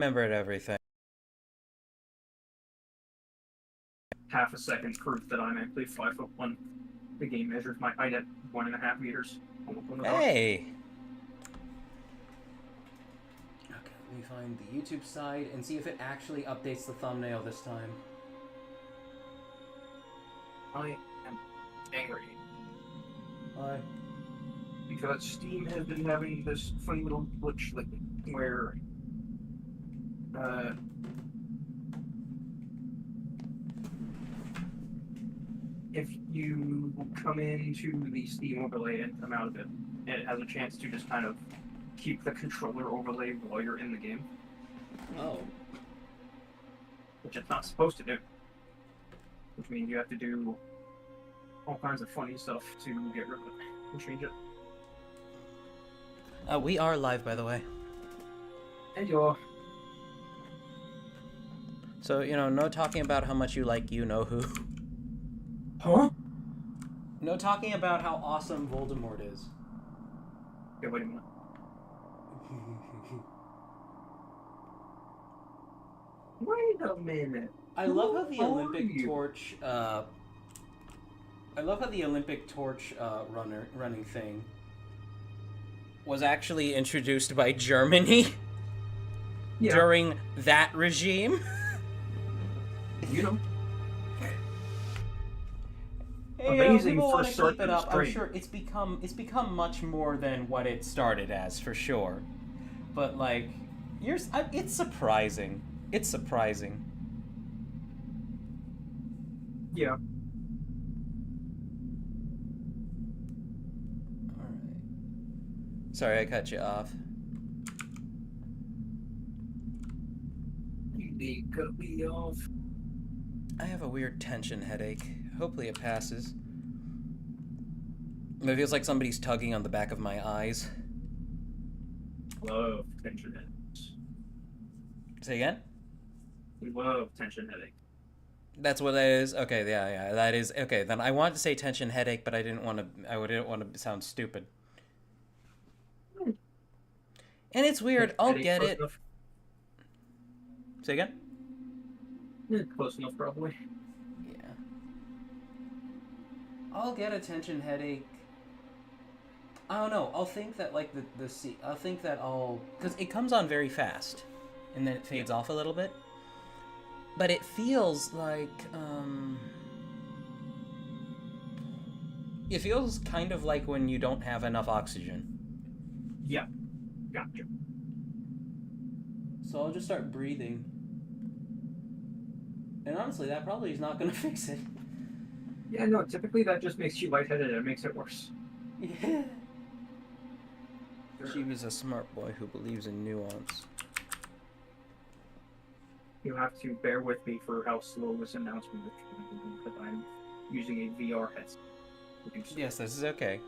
Remembered everything. Half a second proof that I'm actually 5'1". The game measures my height at 1.5 meters. Almost on the dot. Hey! Okay, let me find the YouTube side and see if it actually updates the thumbnail this time. I am angry Why? because Steam has been having this funny little glitch where uh, if you come into the Steam overlay and come out of it, it has a chance to just kind of keep the controller overlay while you're in the game, Oh. which it's not supposed to do. Which means you have to do all kinds of funny stuff to get rid of it and change it. We are live, by the way. And you're... So, no talking about how much you like you-know-who. Huh? No talking about how awesome Voldemort is. Okay, wait a minute. Wait a minute. I love how the Who are Olympic you? torch, running thing was actually introduced by Germany Yeah, during that regime. you know. Hey, Amazing people want first to keep start it to up. the I'm stream. sure it's become much more than what it started as, for sure. But like, it's surprising. It's surprising. Yeah. All right. Sorry, I cut you off. They cut me off. I have a weird tension headache. Hopefully it passes. It feels like somebody's tugging on the back of my eyes. Love tension headaches. Say again? We love tension headache. That's what that is? Okay, yeah, that is... Okay, then I wanted to say tension headache, but I didn't want to sound stupid. And it's weird, I'll Headache get close it. enough. Say again? Yeah, close enough, probably. Yeah. I'll get a tension headache. I don't know. I'll think that like I'll think that because it comes on very fast, and then it fades off a little bit. But it feels like it feels kind of like when you don't have enough oxygen. Yeah, gotcha. So I'll just start breathing. And honestly, that probably is not going to fix it. Yeah, no, typically that just makes you lightheaded and it makes it worse. Yeah. She was a smart boy who believes in nuance. You have to bear with me for how slow this announcement is because I'm using a VR headset. Yes, this is okay.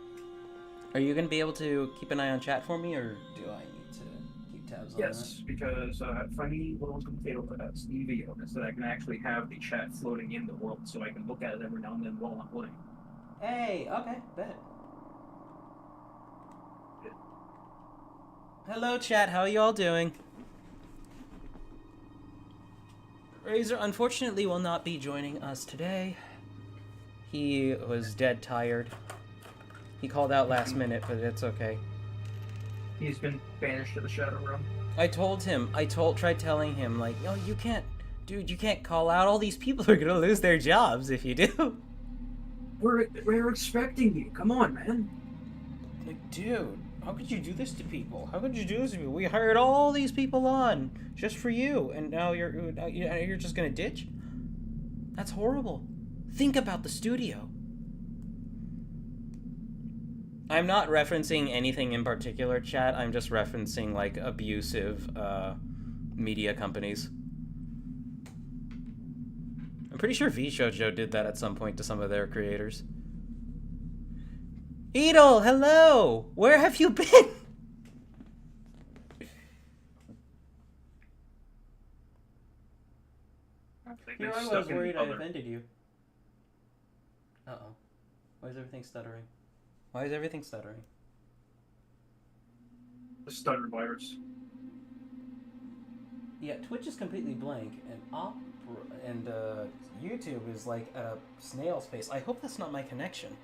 Are you going to be able to keep an eye on chat for me, or do I need to keep tabs on that? Yes, because funny little potato Steam video is that I can actually have the chat floating in the world, so I can look at it every now and then while I'm playing. Hey, okay, bet. Hello, chat. How are you all doing? Razor, unfortunately, will not be joining us today. He was dead tired. He called out last minute, but it's okay. He's been banished to the Shadow Realm. I tried telling him, like, no, you can't, dude, you can't call out. All these people are gonna lose their jobs if you do. We're expecting you. Come on, man. Like, dude, how could you do this to people? How could you do this to people? We hired all these people on just for you, and now you're just gonna ditch? That's horrible. Think about the studio. I'm not referencing anything in particular, chat. I'm just referencing, like, abusive media companies. I'm pretty sure VShojo did that at some point to some of their creators. Edel, hello! Where have you been? I was worried I offended you. Uh-oh. Why is everything stuttering? Why is everything stuttering? The stutter virus. Yeah, Twitch is completely blank, and YouTube is like at a snail's pace. I hope that's not my connection.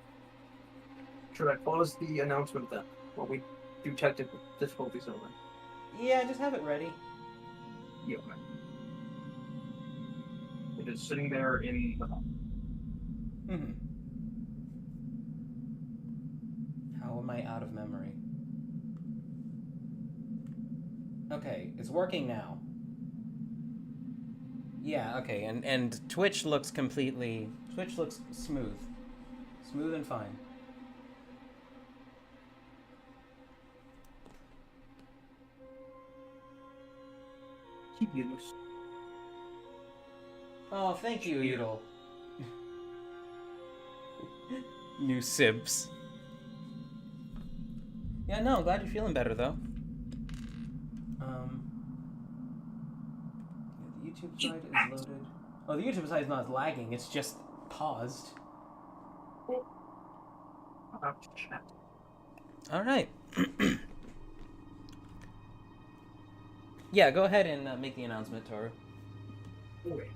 Should I pause the announcement then? While we do technical difficulties over. Yeah, just have it ready. Yeah, okay. It is sitting there in the hall. Mm-hmm. How am I out of memory? Okay, it's working now. Yeah, okay, and Twitch looks completely... Twitch looks smooth. Smooth and fine. Keep you loose. Oh, thank you, Udall. New sibs. Yeah, no, I'm glad you're feeling better, though. The YouTube side is loaded. Oh, the YouTube side is not lagging, it's just paused. Alright. Yeah, go ahead and make the announcement, Toru. Okay.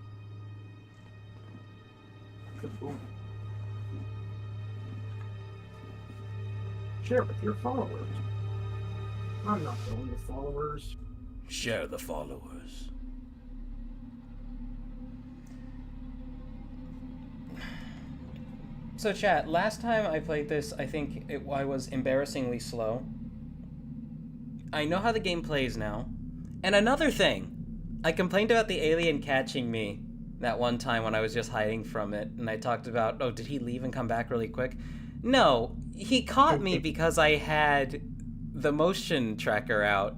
Kaboom. Share with your followers. I'm not going with followers. Share the followers. So chat, last time I played this, I think I was embarrassingly slow. I know how the game plays now. And another thing, I complained about the alien catching me that one time when I was just hiding from it, and I talked about, oh, did he leave and come back really quick? No, he caught me because I had the motion tracker out,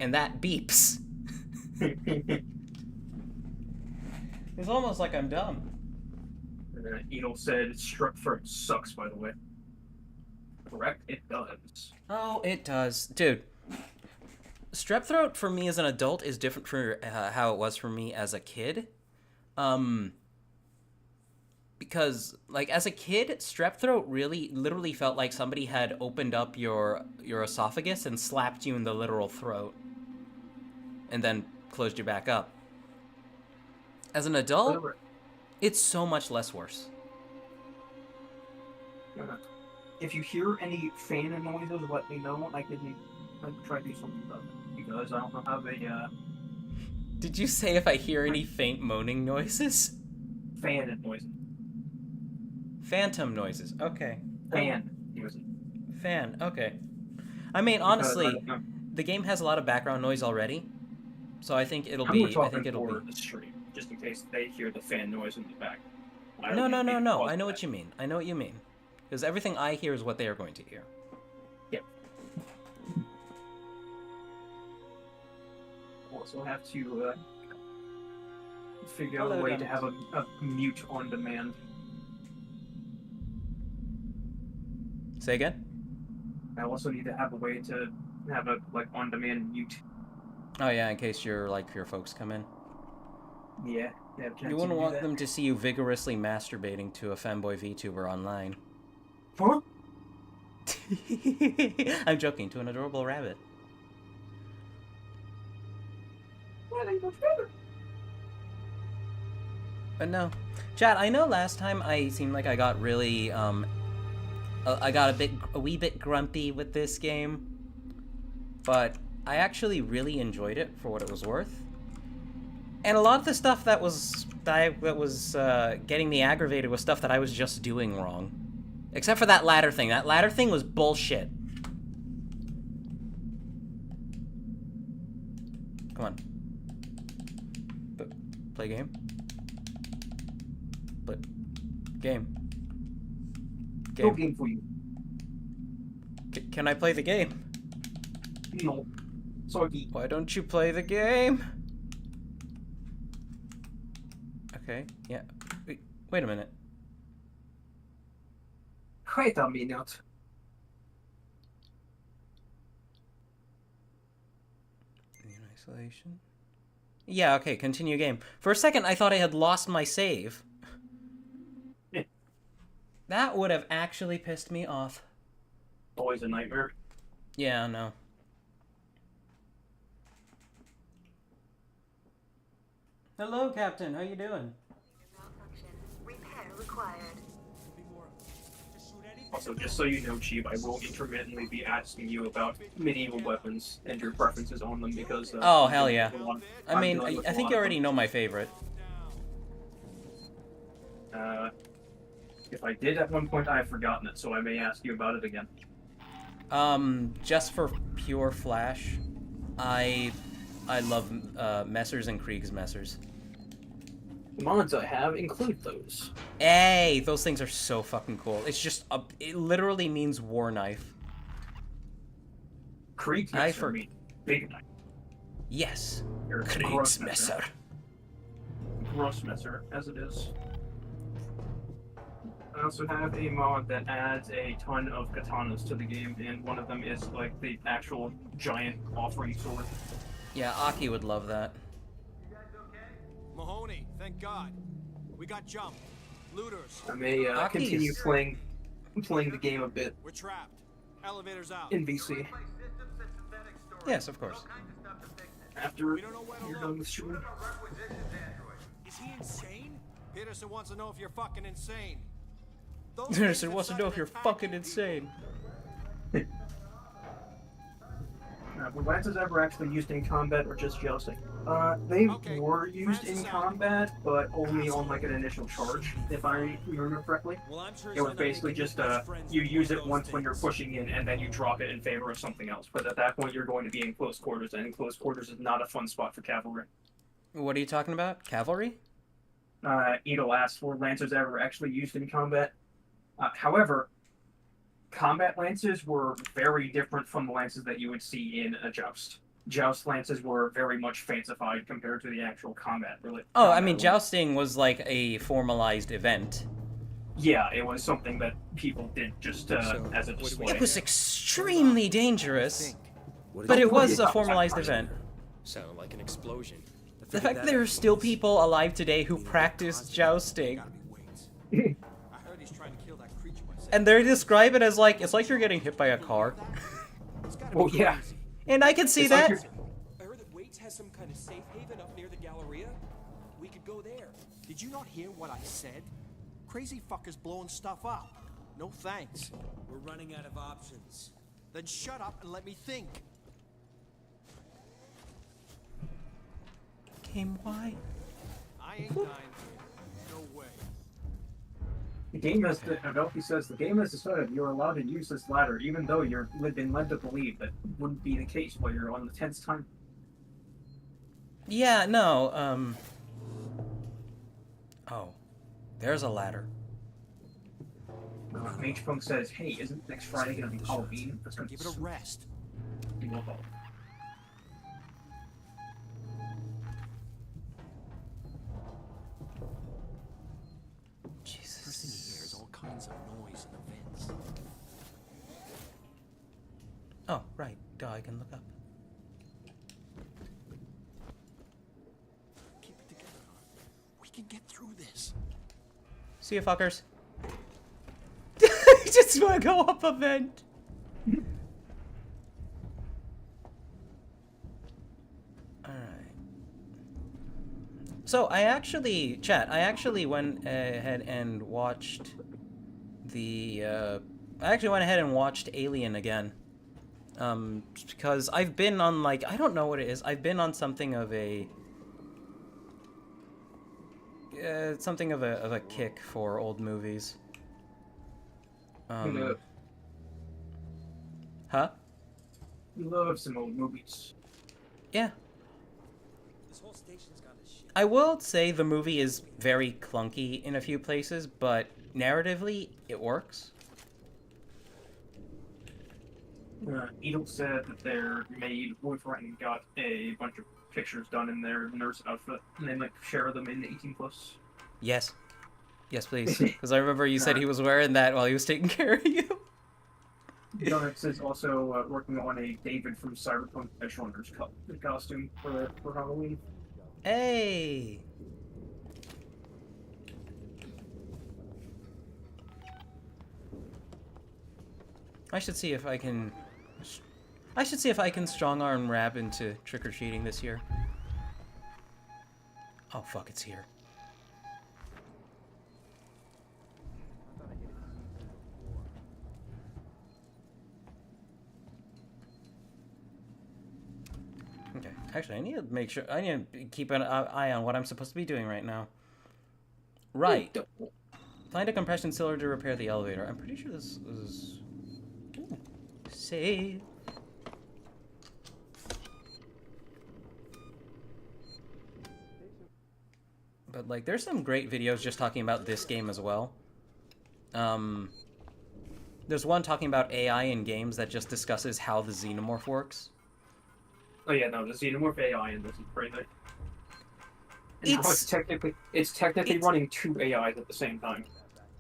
and that beeps. It's almost like I'm dumb. Edel said struck first sucks, by the way. Correct? It does. Oh, it does. Dude, strep throat for me as an adult is different from how it was for me as a kid. Because, like, as a kid, strep throat really literally felt like somebody had opened up your esophagus and slapped you in the literal throat. And then closed you back up. As an adult, it's so much less worse. If you hear any fan noises, let me know. I can try to do something about it. Because I don't have a, Did you say if I hear any faint moaning noises? fan noises. Phantom noises. Okay. Fan noises. Fan. Okay. I mean, honestly, the game has a lot of background noise already, so I think it'll be. I think it'll be the stream, just in case they hear the fan noise in the back. No. I know what you mean. I know what you mean, because everything I hear is what they are going to hear. Yep. Also have to figure out a way to have a mute on demand. Say again? I also need to have a way to have a on demand mute. Oh yeah, in case your folks come in. Yeah. You wouldn't want them to see you vigorously masturbating to a femboy VTuber online. Huh? I'm joking, to an adorable rabbit. Why they much better? But no. Chat, I know last time I seemed like I got really, I got a wee bit grumpy with this game. But I actually really enjoyed it for what it was worth. And a lot of the stuff that was getting me aggravated was stuff that I was just doing wrong. Except for that ladder thing. That ladder thing was bullshit. Come on. Play game? Game. No game for you. Can I play the game? No. Sorry. Why don't you play the game? Okay, yeah. Wait a minute. Wait a minute. Isolation. Yeah, okay, continue game. For a second, I thought I had lost my save. That would have actually pissed me off. Always a nightmare. Yeah, no. Hello, Captain. How you doing? Malfunction. Repair required. Also, just so you know, Chief, I will intermittently be asking you about medieval weapons and your preferences on them because Oh, hell yeah. I I'm mean, dealing with I a think lot you of already them. know my favorite. If I did at one point, I have forgotten it, so I may ask you about it again. Just for pure flash, I love Messers and Krieg's Messers. The mods I have include those. Hey, those things are so fucking cool. It's just it literally means war knife. Kriegsmesser means big knife. Yes. Or Kriegsmesser. Grossmesser, as it is. I also have a mod that adds a ton of katanas to the game, and one of them is like the actual giant offering sword. Yeah, Aki would love that. Mahoney, thank God. We got jumped. Looters. I may continue playing the game a bit We're trapped. Elevators out. in VC Yes, of course. after We don't know where to you're look. done with streaming. Is he insane? Peterson wants to know if you're fucking insane. Those Peterson things wants to inside know of if you're that fucking package- insane. Were lances ever actually used in combat or just jousting? They Okay, were used Francis in out. combat, but only on like an initial charge, if I remember correctly. Well, I'm sure It was basically just you use it once when you're pushing in, and then you drop it in favor of something else. But at that point, you're going to be in close quarters, and close quarters is not a fun spot for cavalry. What are you talking about? Cavalry? Edel asked, were lancers ever actually used in combat? However, combat lances were very different from the lances that you would see in a joust. Joust lances were very much fancified compared to the actual combat. Oh, I mean, jousting was like a formalized event. Yeah, it was something that people did just as a display. It was extremely dangerous, but it was a formalized event. Sounded like an explosion. The fact that there are still people alive today who practice jousting, Gotta be weights. I heard he's trying to kill that creature myself. and they describe it as like, it's like you're getting hit by a car. It's gotta Oh be yeah. crazy. And I can see It's like that. you're- I heard that Waits has some kind of safe haven up near the Galleria. We could go there. Did you not hear what I said? Crazy fuckers blowing stuff up. No thanks. We're running out of options. Then shut up and let me think. Game Y. I ain't dying here. No way. The game has, Adelphi says, the game has decided you're allowed to use this ladder, even though you're been led to believe that wouldn't be the case while you're on the 10th time. Yeah, no, oh, there's a ladder. Mage Punk says, hey, isn't next Friday going to be Halloween? That's going to Give it a rest. be well. First thing Jesus. he hears all kinds of noise and events. Oh, right. Duh, I can look up. Keep it together, huh? We can get through this. See you, fuckers. I just want to go up a vent. Alright. So, I actually went ahead and watched Alien again. Because I've been on, like, I don't know what it is. I've been on something of a kick for old movies. Huh? We love some old movies. Yeah. This whole station's gone to shit. I will say the movie is very clunky in a few places, but narratively, it works. Edel said that their maid boyfriend got a bunch of pictures done in their nurse outfit, and they might share them in 18+. Yes. Yes, please. Because I remember you said he was wearing that while he was taking care of you. Donuts is also working on a David from Cyberpunk Edge Runners costume for Halloween. Hey! I should see if I can strong arm Rab into trick-or-treating this year. Oh, fuck, it's here. Okay, actually, I need to make sure. I need to keep an eye on what I'm supposed to be doing right now. Right. Find a compression cylinder to repair the elevator. I'm pretty sure this is... Ooh. Save. But, like, there's some great videos just talking about this game as well. There's one talking about AI in games that just discusses how the xenomorph works. Oh yeah, no, the xenomorph AI in this is crazy. And how it's technically running two AIs at the same time.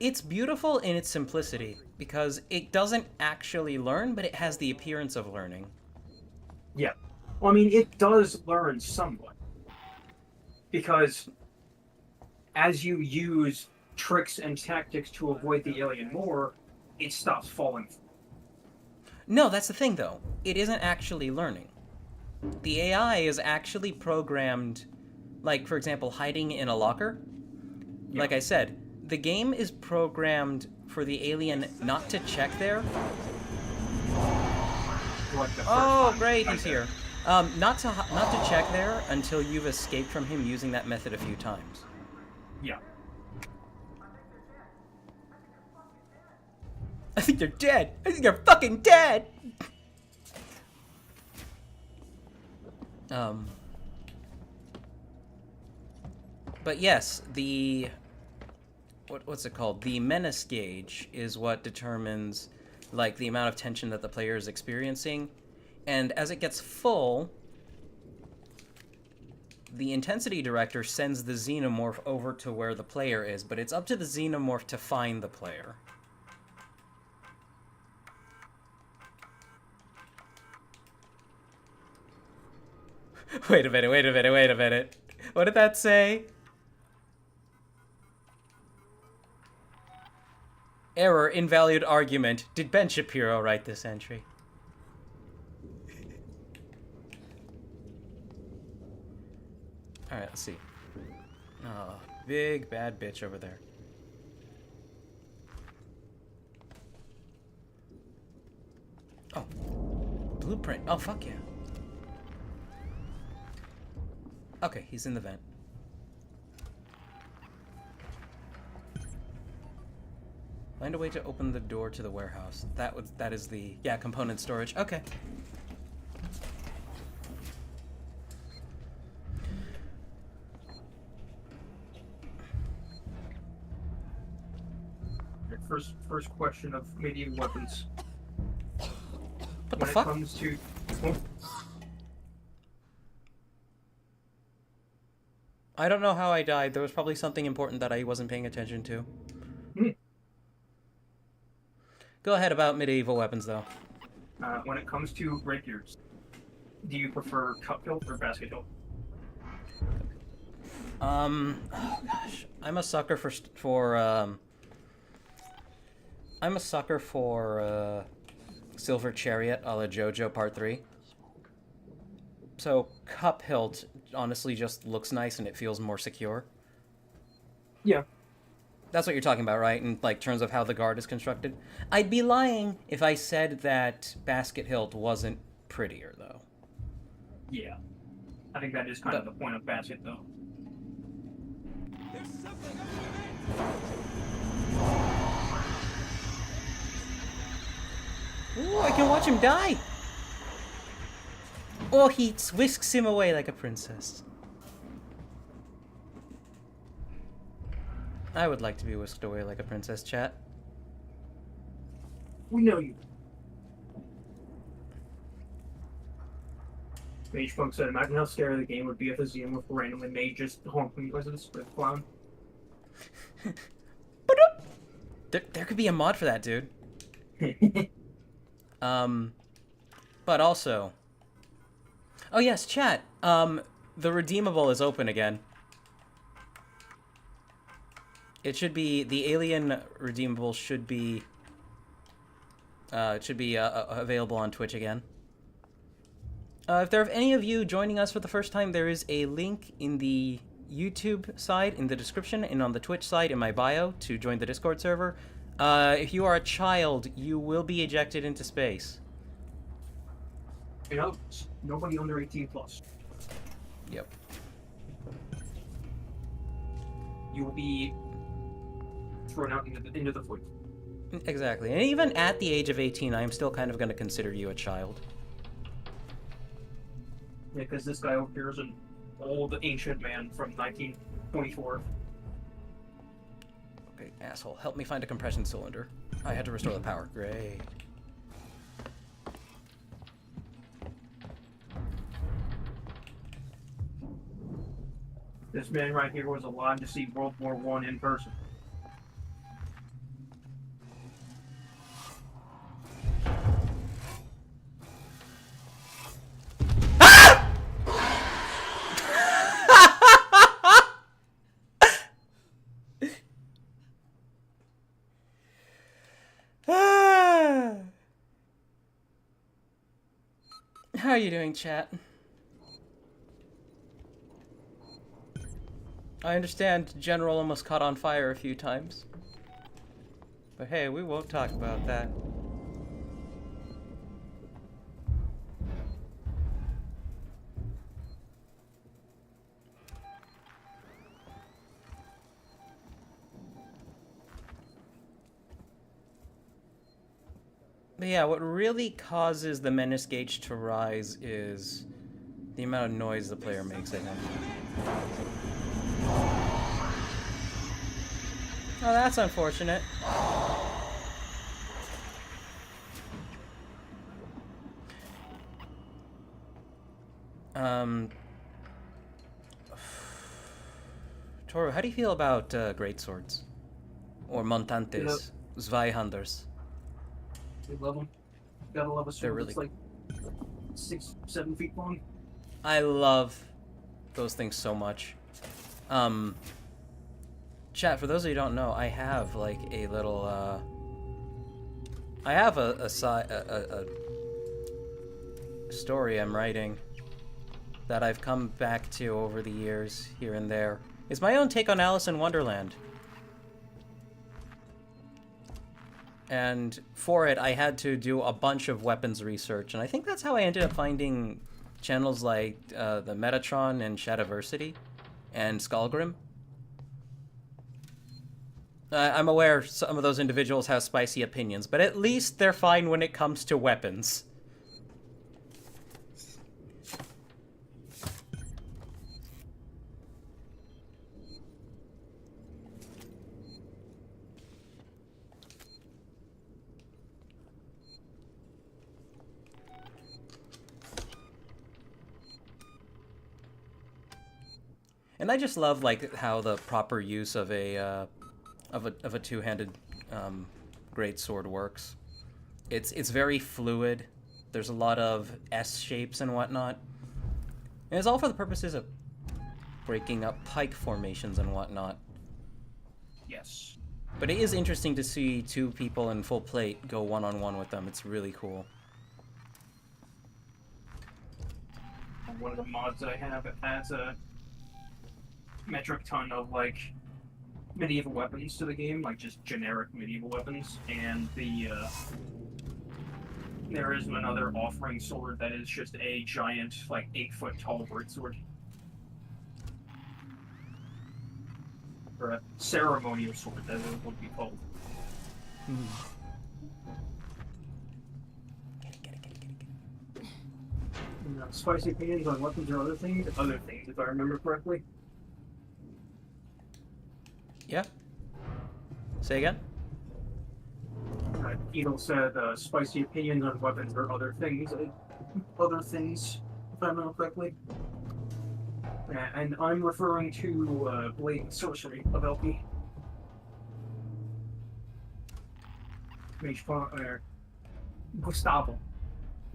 It's beautiful in its simplicity, because it doesn't actually learn, but it has the appearance of learning. Yeah. Well, I mean, it does learn somewhat. Because as you use tricks and tactics to avoid the alien more, it stops falling. No, that's the thing, though. It isn't actually learning. The AI is actually programmed, like, for example, hiding in a locker. Yeah. Like I said, the game is programmed for the alien not to check there. Oh, great, he's here. Not to check there until you've escaped from him using that method a few times. Yeah. I think you're dead. I think you're fucking dead. But yes, the what's it called? The menace gauge is what determines like the amount of tension that the player is experiencing, and as it gets full, the intensity director sends the xenomorph over to where the player is, but it's up to the xenomorph to find the player. Wait a minute. What did that say? Error, invalid argument. Did Ben Shapiro write this entry? Alright, let's see. Oh, big bad bitch over there. Oh. Blueprint. Oh, fuck yeah. Okay, he's in the vent. Find a way to open the door to the warehouse. That is the component storage. Okay. First question of medieval weapons. What the fuck? When it comes to I don't know how I died. There was probably something important that I wasn't paying attention to. Go ahead about medieval weapons, though. When it comes to rapiers, do you prefer cup hilt or basket hilt? Oh gosh, I'm a sucker for Silver Chariot a la JoJo Part 3. So cup hilt honestly just looks nice and it feels more secure. Yeah. That's what you're talking about, right? In like terms of how the guard is constructed. I'd be lying if I said that basket hilt wasn't prettier, though. Yeah. I think that is kind of the point of basket, though. There's something Ooh, I can watch him die! Or he whisks him away like a princess. I would like to be whisked away like a princess, chat. We know you. Mage Punk said, imagine how scary the game would be if a xenomorph randomly made just honking noises with clown. There could be a mod for that, dude. But also... Oh yes, chat. The redeemable is open again. It should be, the alien redeemable should be, available on Twitch again. If there are any of you joining us for the first time, there is a link in the YouTube side in the description and on the Twitch side in my bio to join the Discord server. If you are a child, you will be ejected into space. You know, nobody under 18 plus. Yep. You will be thrown out into the void. Exactly. And even at the age of 18, I am still kind of going to consider you a child. Yeah, because this guy over here is an old ancient man from 1924. Okay, asshole. Help me find a compression cylinder. I had to restore the power. Great. This man right here was alive to see World War I in person. How are you doing, chat? I understand General almost caught on fire a few times. But hey, we won't talk about that. But yeah, what really causes the menace gauge to rise is the amount of noise the player makes at him. Oh, that's unfortunate. Toru, how do you feel about greatswords? Or montantes, Zweihanders? They love them. Gotta love a sword They're really that's like 6, 7 feet long. I love those things so much. Chat, for those of you who don't know, I have like a little I have a story I'm writing that I've come back to over the years, here and there. It's my own take on Alice in Wonderland. And for it, I had to do a bunch of weapons research, and I think that's how I ended up finding channels like the Metatron and Shadiversity and Skullgrim. I'm aware some of those individuals have spicy opinions, but at least they're fine when it comes to weapons. And I just love like how the proper use of a two-handed greatsword works. It's very fluid. There's a lot of S shapes and whatnot. And it's all for the purposes of breaking up pike formations and whatnot. Yes. But it is interesting to see two people in full plate go one-on-one with them. It's really cool. One of the mods that I have, it adds a metric ton of like medieval weapons to the game, like just generic medieval weapons, and there is another offering sword that is just a giant, like 8-foot tall greatsword. Or a ceremonial sword, as it would be called. Spicy opinions on weapons or other things, if I remember correctly. Yeah? Say again? Edel said spicy opinions on weapons or other things, if I remember correctly. And I'm referring to Blatant Sorcery of LP. Gustavo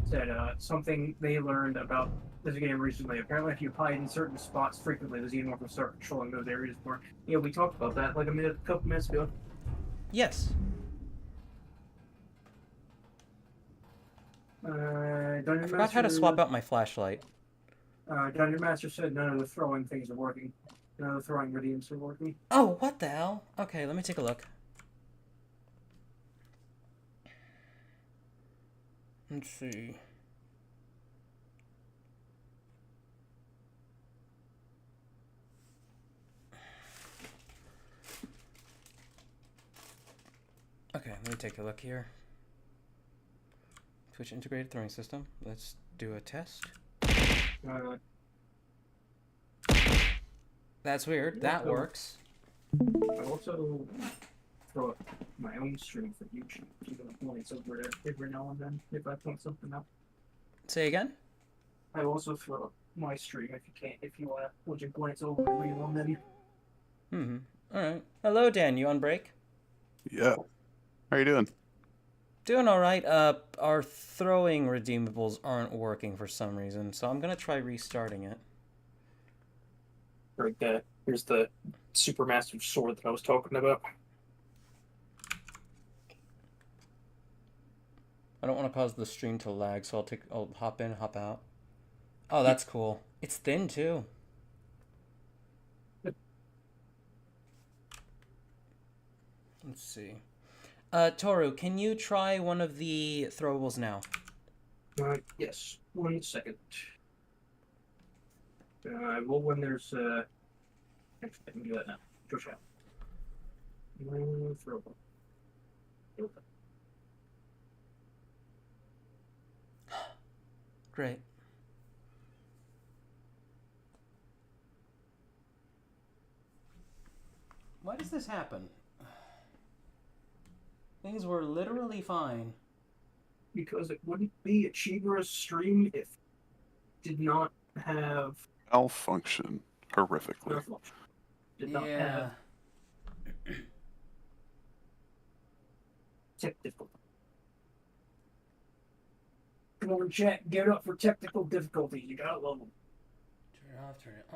said something they learned about this game recently. Apparently, if you hide in certain spots frequently, the Xenomorph will start controlling those areas more. Yeah, we talked about that like a couple minutes ago. Yes. Dungeon I forgot Master, how to swap out my flashlight. Dungeon Master said none of the throwing things are working. The throwing redeems are working. Oh, what the hell? Okay, let me take a look. Let's see. Okay, let me take a look here. Twitch integrated throwing system. Let's do a test. That's weird. That works. I also throw up my own stream for YouTube. Keep the points over there every now and then if I point something up. Say again? I also throw up my stream if you want to put your points over every now and then. Mm-hmm. Alright. Hello, Dan. You on break? Yeah. How you doing? Doing alright. Our throwing redeemables aren't working for some reason, so I'm gonna try restarting it. Right there. Here's the supermassive sword that I was talking about. I don't want to cause the stream to lag, so I'll hop in, hop out. Oh, that's cool. It's thin too. Let's see. Toru, can you try one of the throwables now? Yes. 1 second. Well, when there's actually, I can do that now. Push out. Throwable. Great. Why does this happen? Things were literally fine. Because it wouldn't be a Chibra's stream if it did not have Malfunction. Horrifically. did not have technical. Come on, chat, get up for technical difficulties. You gotta love them. Turn it off, turn it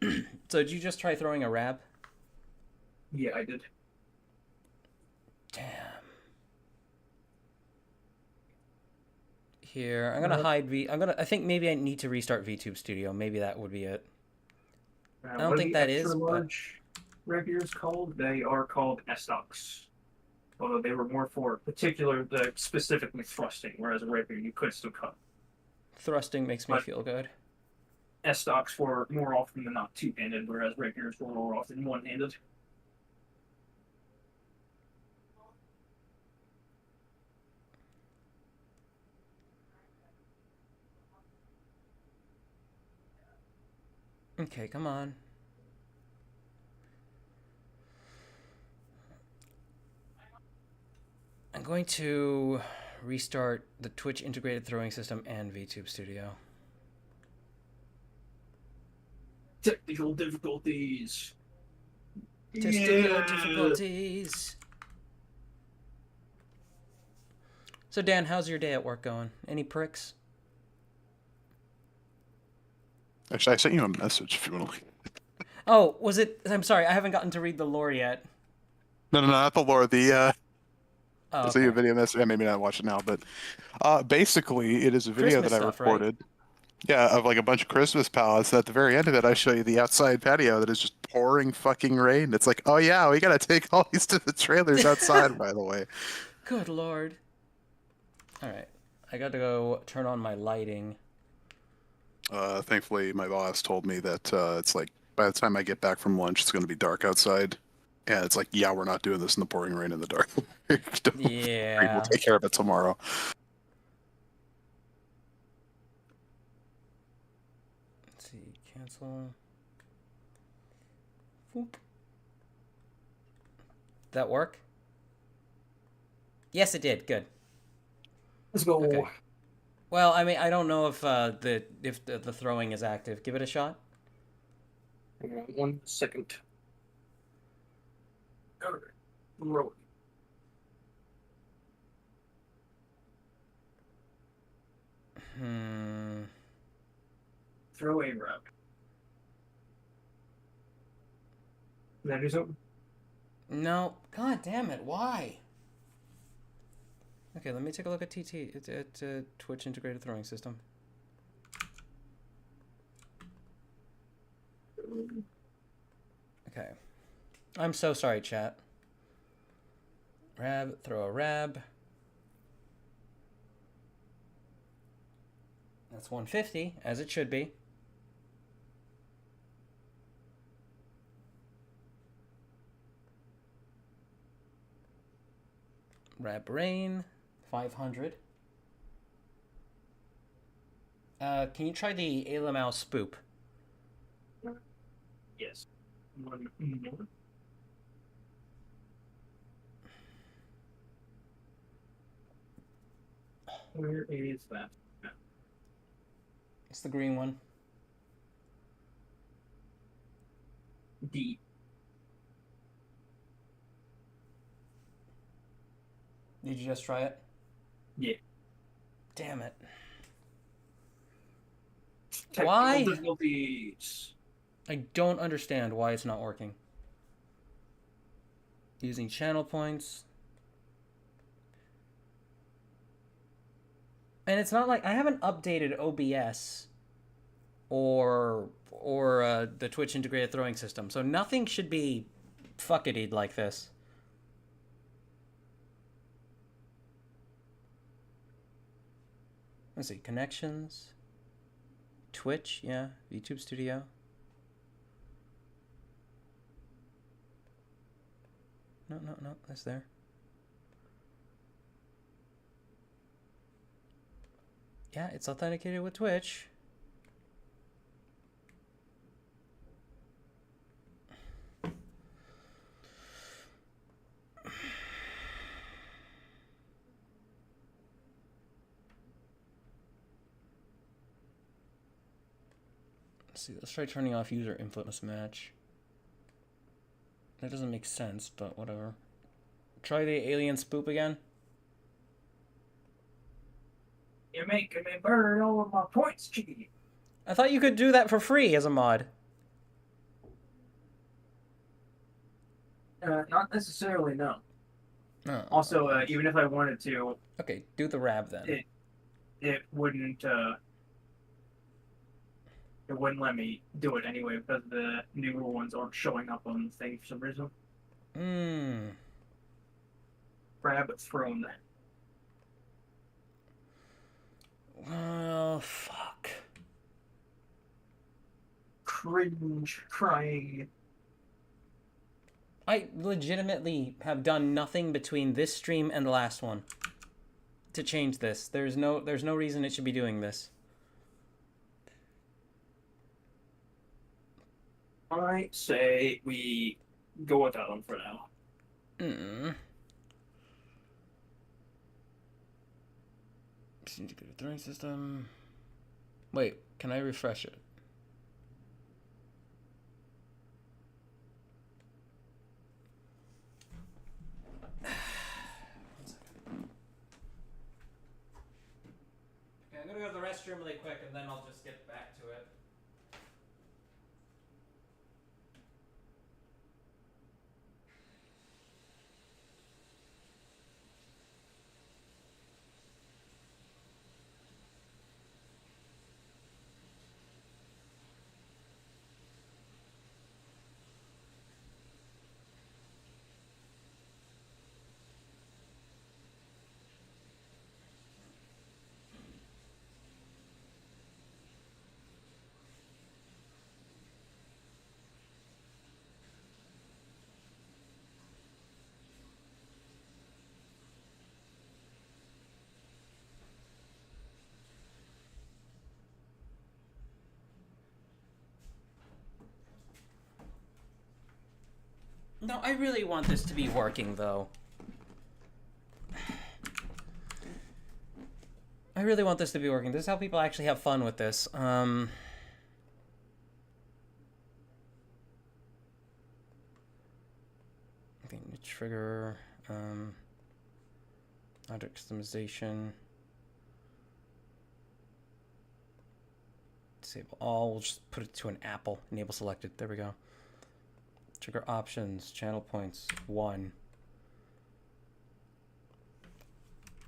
on. So did you just try throwing a rab? Yeah, I did. Damn. Here, I'm gonna hide I think maybe I need to restart VTube Studio. Maybe that would be it. I don't think that is. Large rapiers called. They are called estocs. Although they were more for specifically thrusting, whereas a rapier you could still cut. Thrusting makes me feel good. Estocs were more often than not two-handed, whereas rapiers were more often one-handed. Okay, come on. I'm going to restart the Twitch integrated throwing system and VTube Studio. Technical difficulties. Testicular difficulties. So Dan, how's your day at work going? Any pricks? Actually, I sent you a message if you want to leave. Oh, was it? I'm sorry, I haven't gotten to read the lore yet. No, not the lore. Oh, I sent you a video message. Yeah, maybe not watch it now, but basically, it is a video Christmas that I stuff, recorded. Right? Yeah, of like a bunch of Christmas pallets. And at the very end of it, I show you the outside patio that is just pouring fucking rain. It's like, oh yeah, we gotta take all these to the trailers outside. By the way. Good lord. All right, I got to go turn on my lighting. Thankfully, my boss told me that it's like by the time I get back from lunch, it's going to be dark outside. And it's like, yeah, we're not doing this in the pouring rain in the dark. Yeah. We'll take care of it tomorrow. Let's see, cancel. Whoop. That work? Yes, it did. Good. Let's go. Okay. Well, I mean, I don't know if the throwing is active. Give it a shot. Hang on 1 second. All right. Roll. Throw a rub. Did that do something? No. God damn it! Why? Okay, let me take a look at Twitch integrated throwing system. Okay. I'm so sorry, chat. Rab, throw a rab. That's 150, as it should be. Rab rain, 500. Can you try the Alamau spoop? Yes. One more. Where is that? It's the green one. D. Did you just try it? Yeah. Damn it. Technical Why? difficulties. I don't understand why it's not working. Using channel points. And it's not like I haven't updated OBS or the Twitch integrated throwing system, so nothing should be fucketied like this. Let's see, connections, Twitch, yeah, YouTube Studio. No, that's there. Yeah, it's authenticated with Twitch. Let's see, let's try turning off user influence match. That doesn't make sense, but whatever. Try the alien spoop again. You're making me burn all of my points, Chicky. I thought you could do that for free as a mod. Not necessarily, no. Oh. Also, even if I wanted to, Okay, do the rab then. it wouldn't let me do it anyway because the newer ones aren't showing up on the thing for some reason. Grab thrown. Well, fuck. Cringe, crying. I legitimately have done nothing between this stream and the last one to change this. There's no reason it should be doing this. I say we go without them for now. Integrated throwing system. Wait, can I refresh it? Okay, I'm gonna go to the restroom really quick and then I'll just get back to it. No, I really want this to be working, though. I really want this to be working. This is how people actually have fun with this. Okay, new trigger, object customization. Disable all. We'll just put it to an apple. Enable selected. There we go. Trigger options, channel points, 1.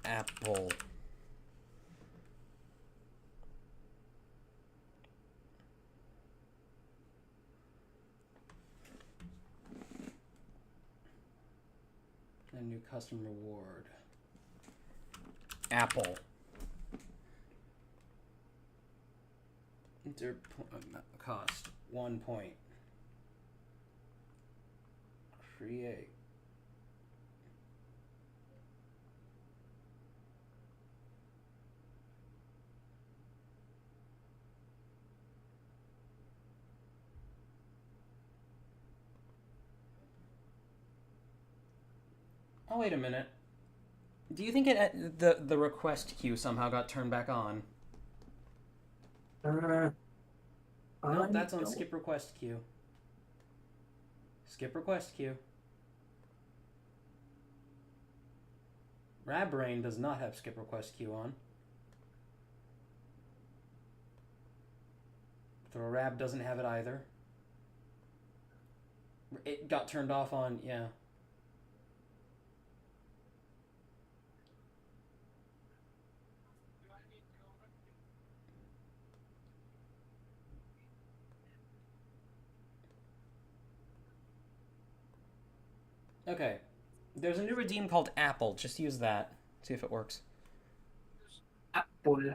Apple. new custom reward. Apple. Enter cost 1 point. Create. Oh, wait a minute. Do you think the request queue somehow got turned back on? No, that's on skip request queue. Skip request queue. Rabbrain does not have skip request queue on. Throw Rab doesn't have it either. It got turned off on, yeah. Okay. There's a new redeem called Apple. Just use that. See if it works. Apple.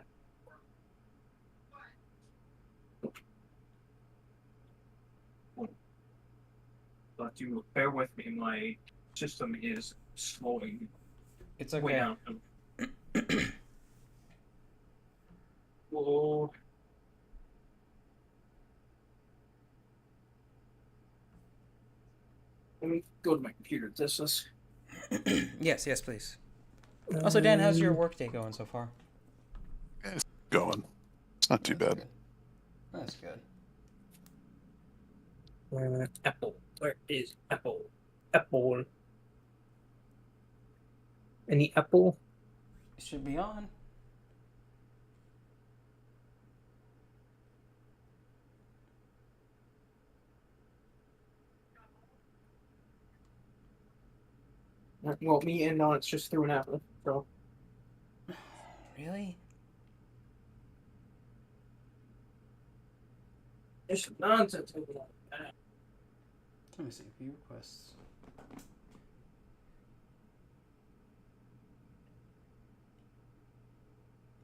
But you bear with me, my system is slowing It's way okay. down. Whoa. Let me go to my computer. This is Yes, please. Also, Dan, how's your workday going so far? It's going. It's not too bad. That's good. Apple. Where is Apple? Apple. Any Apple? It should be on. Well, me and Non's just threw an apple. So Really? there's some nonsense over that. Let me see. View requests.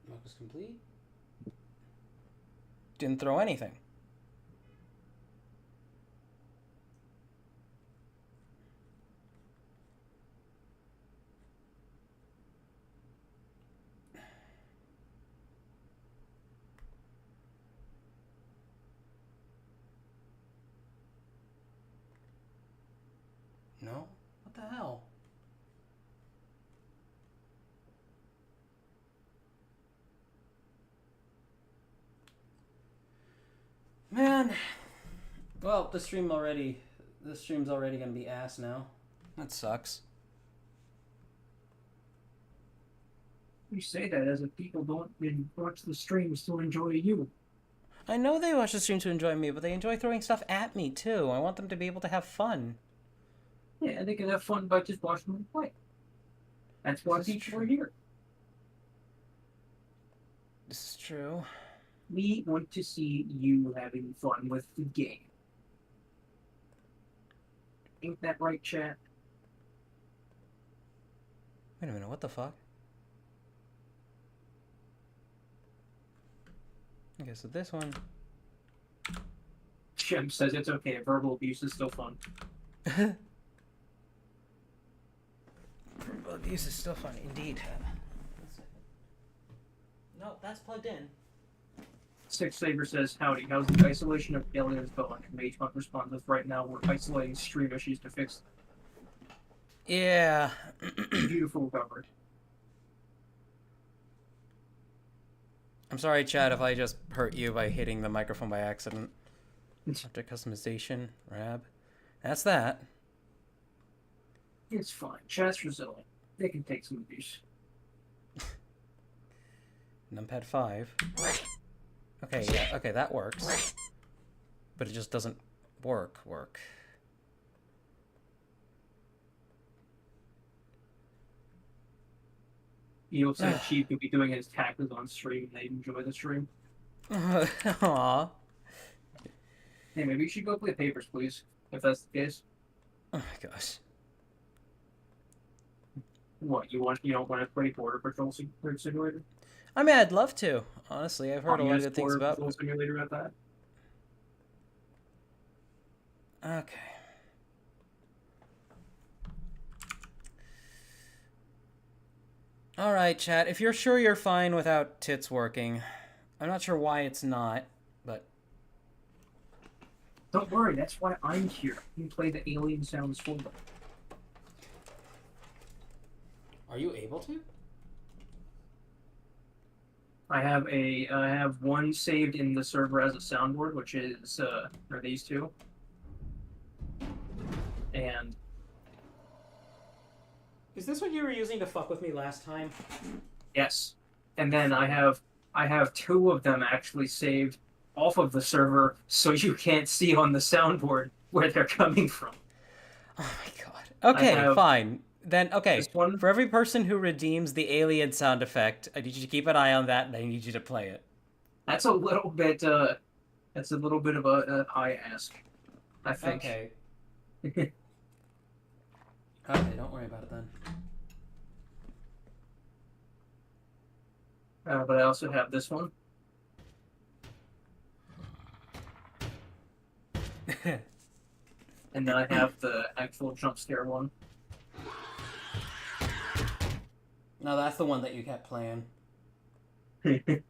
Mock is complete. Didn't throw anything. No? What the hell? Man. Well, the stream's already gonna be ass now. That sucks. You say that as if people don't watch the streams to enjoy you. I know they watch the stream to enjoy me, but they enjoy throwing stuff at me too. I want them to be able to have fun. Yeah, they can have fun by just watching them play. That's why This is people are true. here. This is true. We want to see you having fun with the game. Ain't that right, chat? Wait a minute, what the fuck? Okay, so this one. Shem says it's okay. Verbal abuse is still fun. Verbal abuse is still fun, indeed. No, that's plugged in. Six Saber says, howdy, how's the isolation of aliens going? Mage Monk responds with, right now we're isolating stream issues to fix Yeah. beautiful cover. I'm sorry, Chad, if I just hurt you by hitting the microphone by accident. After customization, Rab. That's that. It's fine. Chat's resilient. They can take some abuse. Numpad 5. Okay, yeah, okay, that works. But it just doesn't work. Eel said Chief could be doing his taxes on stream. They enjoy the stream. Aww. Hey, maybe you should go play Papers, please. If that's the case. Oh my gosh. What you don't want to play Border Patrol Simulator? I mean, I'd love to. Honestly, I've heard a lot of Communist good things Border about. Patrol Simulator at that. Okay. All right, chat. If you're sure you're fine without tits working, I'm not sure why it's not, but Don't worry, that's why I'm here. You can play the alien sounds for them. are you able to? I have one saved in the server as a soundboard, which is are these two, and Is this what you were using to fuck with me last time? yes, and then I have two of them actually saved off of the server, so you can't see on the soundboard where they're coming from. Oh my god. Okay, have fine. Then, okay, this one. for every person who redeems the alien sound effect, I need you to keep an eye on that, and I need you to play it. That's a little bit of a high ask, I think. Okay. Okay, don't worry about it then. But I also have this one. And then I have the actual jump scare one. No, that's the one that you kept playing. Okay.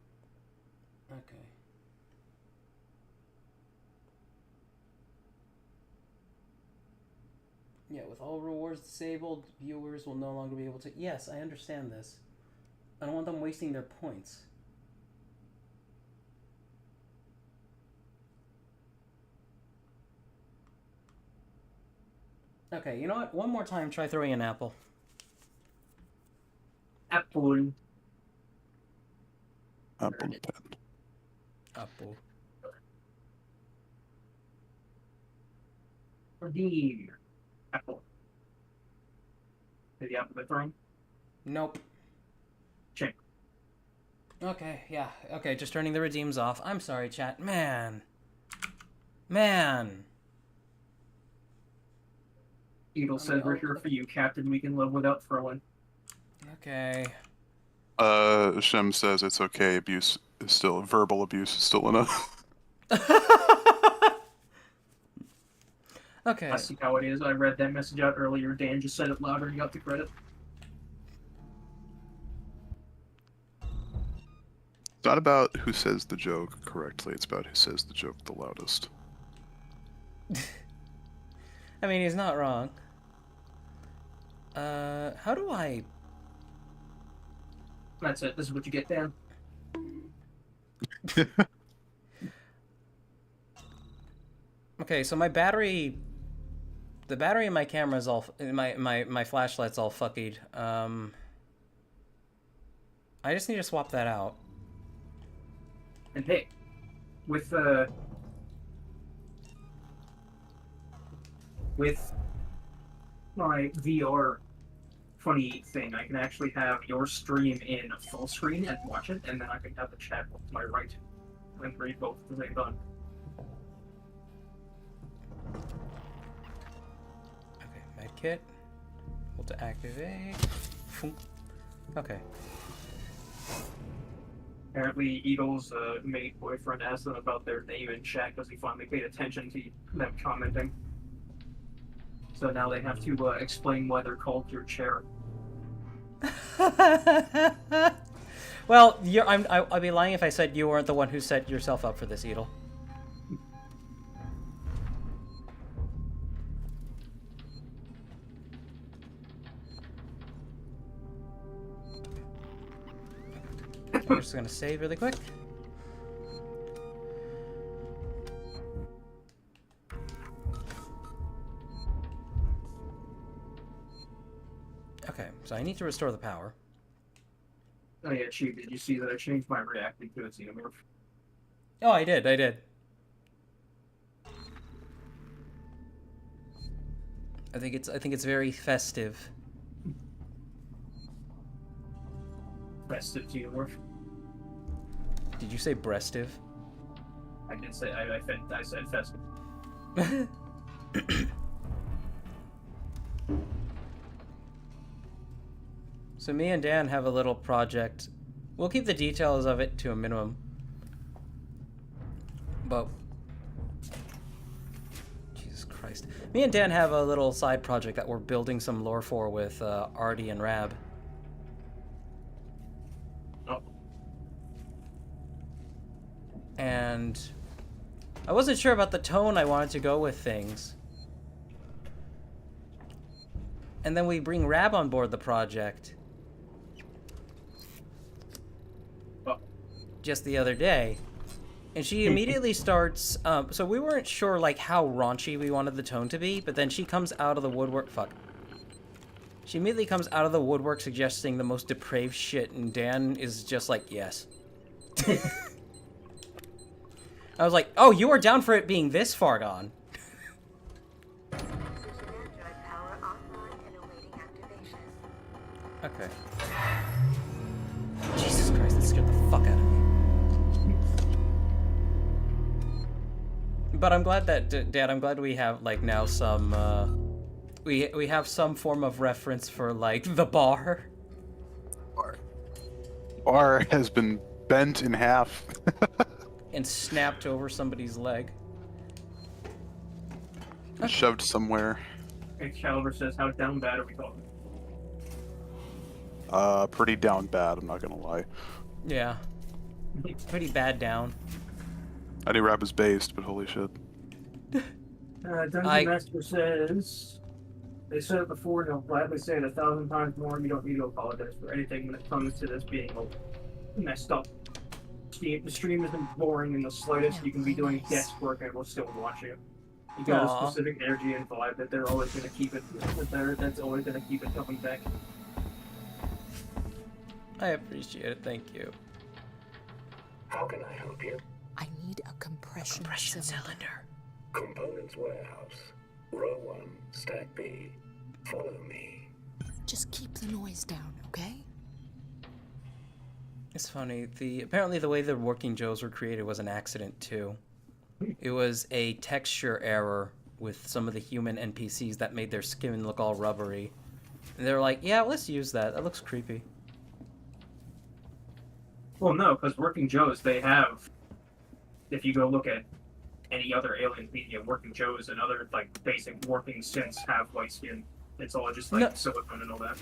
Yeah, with all rewards disabled, viewers will no longer be able to... Yes, I understand this. I don't want them wasting their points. Okay, you know what? One more time, try throwing an apple. Apple. Apple pen. Apple. Redeem. Apple. Did the apple get thrown? Nope. Check. Okay, yeah. Okay, just turning the redeems off. I'm sorry, chat. Man. Man. Eagle says we're here for you, Captain. We can live without throwing. Okay. Shem says it's okay. Abuse is still verbal abuse is still enough. Okay. I see how it is. I read that message out earlier. Dan just said it louder. You got the credit. It's not about who says the joke correctly. It's about who says the joke the loudest. I mean, he's not wrong. How do I... That's it. This is what you get, Dan. Okay, so my battery... The battery in my camera is all... My flashlight's all fuckied. I just need to swap that out. And hey, with my VR funny thing, I can actually have your stream in full screen and watch it, and then I can have the chat to my right and read both at the same time. Okay, medkit. Able to activate. Okay. Apparently, Eagle's mate boyfriend asked them about their name in chat because he finally paid attention to them commenting. So now they have to explain why they're called your chair. Well, I'd be lying if I said you weren't the one who set yourself up for this, Edel. I'm just gonna save really quick. Okay, so I need to restore the power. Oh yeah, Chief, did you see that I changed my reacting to a xenomorph? Oh, I did. I think it's very festive. Festive xenomorph. Did you say breastive? I did say I said festive. So me and Dan have a little project. We'll keep the details of it to a minimum. But Jesus Christ. Me and Dan have a little side project that we're building some lore for with Artie and Rab. Oh. And I wasn't sure about the tone I wanted to go with things. And then we bring Rab on board the project. Just the other day. And she immediately starts, so we weren't sure, like, how raunchy we wanted the tone to be, but then she comes out of the woodwork, She immediately comes out of the woodwork suggesting the most depraved shit, and Dan is just like, yes. I was like, oh, you are down for it being this far gone. Switching android power offline and awaiting activation. Okay. Jesus Christ, that scared the fuck out of me. But I'm glad that, Dad, I'm glad we have, like, now some, we have some form of reference for, like, the bar. Bar has been bent in half. And snapped over somebody's leg. Shoved somewhere. Excalibur says, how down bad are we talking? Pretty down bad, I'm not gonna lie. Yeah. Pretty bad down. I knew Rab was based, but holy shit. Dungeon Master says, they said it before and they'll gladly say it 1,000 times more. You don't need to apologize for anything when it comes to this being messed up. The stream isn't boring in the slightest. You can be doing desk work and we'll still watch you. You got a specific energy and vibe that they're always going to keep it. That's always going to keep it coming back. I appreciate it, thank you. How can I help you? I need a compression cylinder. Components warehouse. Row 1, stack B. Follow me. Just keep the noise down, okay? It's funny. Apparently the way the working Joes were created was an accident too. It was a texture error with some of the human NPCs that made their skin look all rubbery. And they're like, yeah, let's use that. That looks creepy. Well, no, because Working Joes, they have, if you go look at any other Alien media, Working Joes and other, like, basic working synths have white skin. It's all just, like, silicone and all that.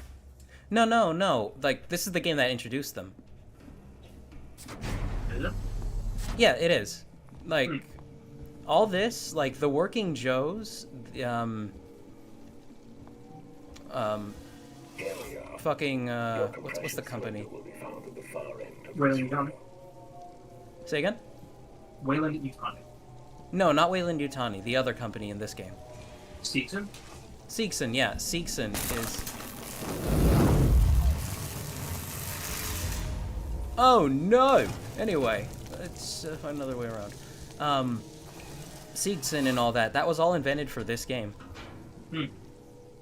No. Like, this is the game that introduced them. Is it? Yeah, it is. Like, all this, like, the Working Joes, fucking, what's the company? Wayland Yutani. Say again? Wayland Yutani. No, not Wayland Yutani, the other company in this game. Seegson? Seegson, yeah. Seegson is... Oh, no! Anyway, let's find another way around. Seegson and all that, that was all invented for this game.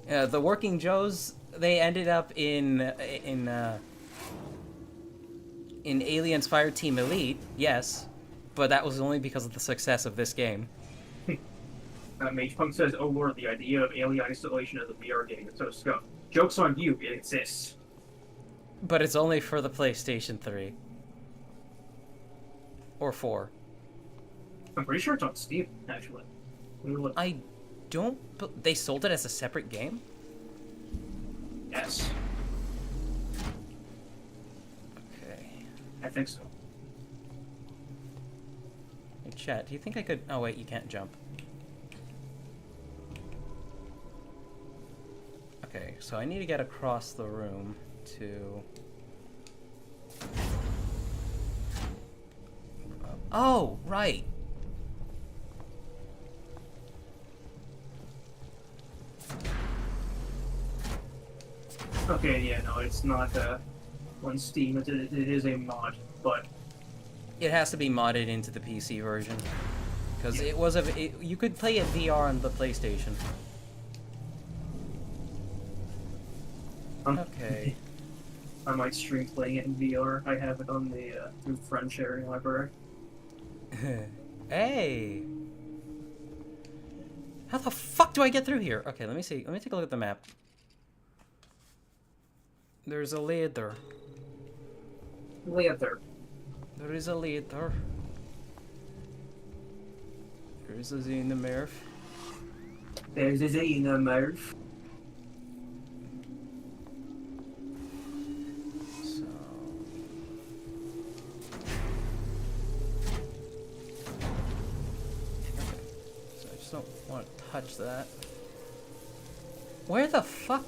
The Working Joes, they ended up in Aliens Fireteam Elite, yes, but that was only because of the success of this game. Mage Punk says, oh lord, the idea of alien isolation as a VR game is so scuffed. Joke's on you, it exists. But it's only for the PlayStation 3. Or 4. I'm pretty sure it's on Steam, actually. I don't... They sold it as a separate game? Yes. Okay. I think so. Hey, chat, do you think I could... Oh, wait, you can't jump. Okay, so I need to get across the room to... Oh, right. Okay, yeah, no, it's not on Steam. It is a mod, but It has to be modded into the PC version. Because it was you could play it VR on the PlayStation. Okay. I might stream playing it in VR. I have it on the new friend sharing library. Hey! How the fuck do I get through here? Okay, let me see. Let me take a look at the map. There's a leader. Leather. There is a leader. There is a xenomorph. There's a xenomorph. So... Okay. So I just don't want to touch that. Where the fuck?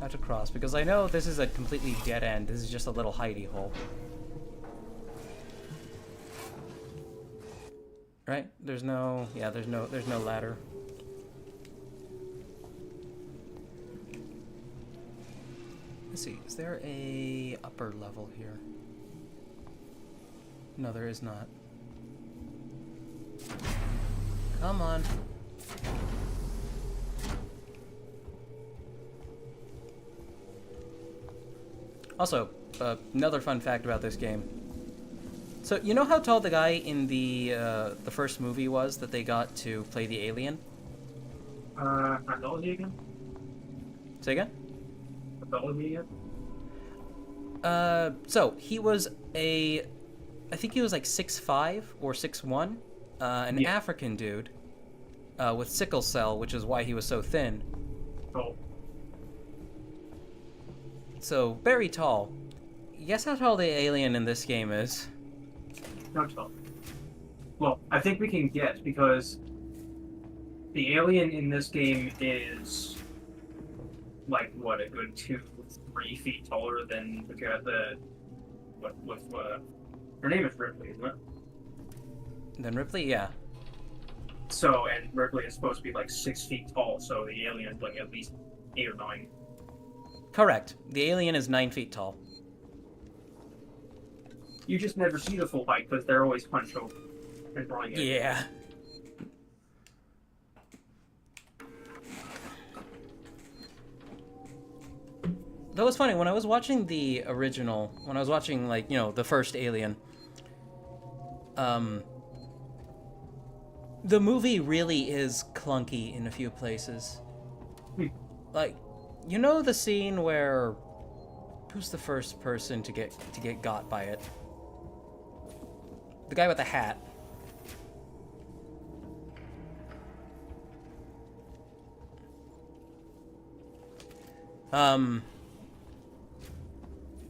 How to cross, because I know this is a completely dead end. This is just a little hidey hole. Right? There's no ladder. Let's see, is there a upper level here? No, there is not. Come on. Also, another fun fact about this game. So, you know how tall the guy in the first movie was that they got to play the alien? Pathology again? Say again? Pathology again? So, he was I think he was like 6'5" or 6'1", an African dude, with sickle cell, which is why he was so thin. Oh. So, very tall. Guess how tall the alien in this game is? Not tall. Well, I think we can guess because the alien in this game is like what, a good 2-3 feet taller than her name is Ripley, isn't it? Then Ripley, yeah. So, and Ripley is supposed to be like 6 feet tall, so the alien is like at least 8 or 9. Correct. The alien is 9 feet tall. You just never see the full height because they're always hunched over and drawing it. Yeah. That was funny, when I was watching the original, when I was watching, like, you know, the first Alien, the movie really is clunky in a few places. Like, you know the scene where, who's the first person to get got by it? The guy with the hat.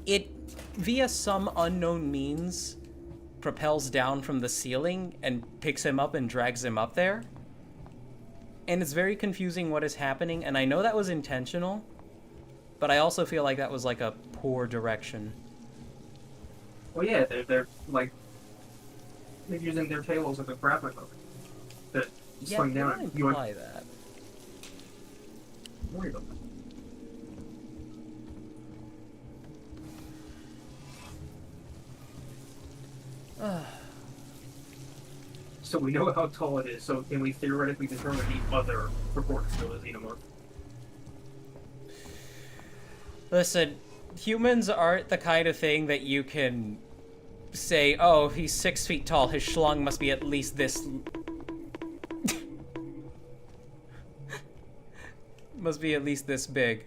It, via some unknown means, propels down from the ceiling and picks him up and drags him up there. And it's very confusing what is happening, and I know that was intentional, but I also feel like that was like a poor direction. Well, yeah, they're like, they're using their tails as a grappling hook to swing down. Yeah, you imply that. Don't worry about that. So we know how tall it is, so can we theoretically determine the other proportion of the xenomorph? Listen, humans aren't the kind of thing that you can say, oh, he's 6 feet tall, his schlong must be at least this... must be at least this big.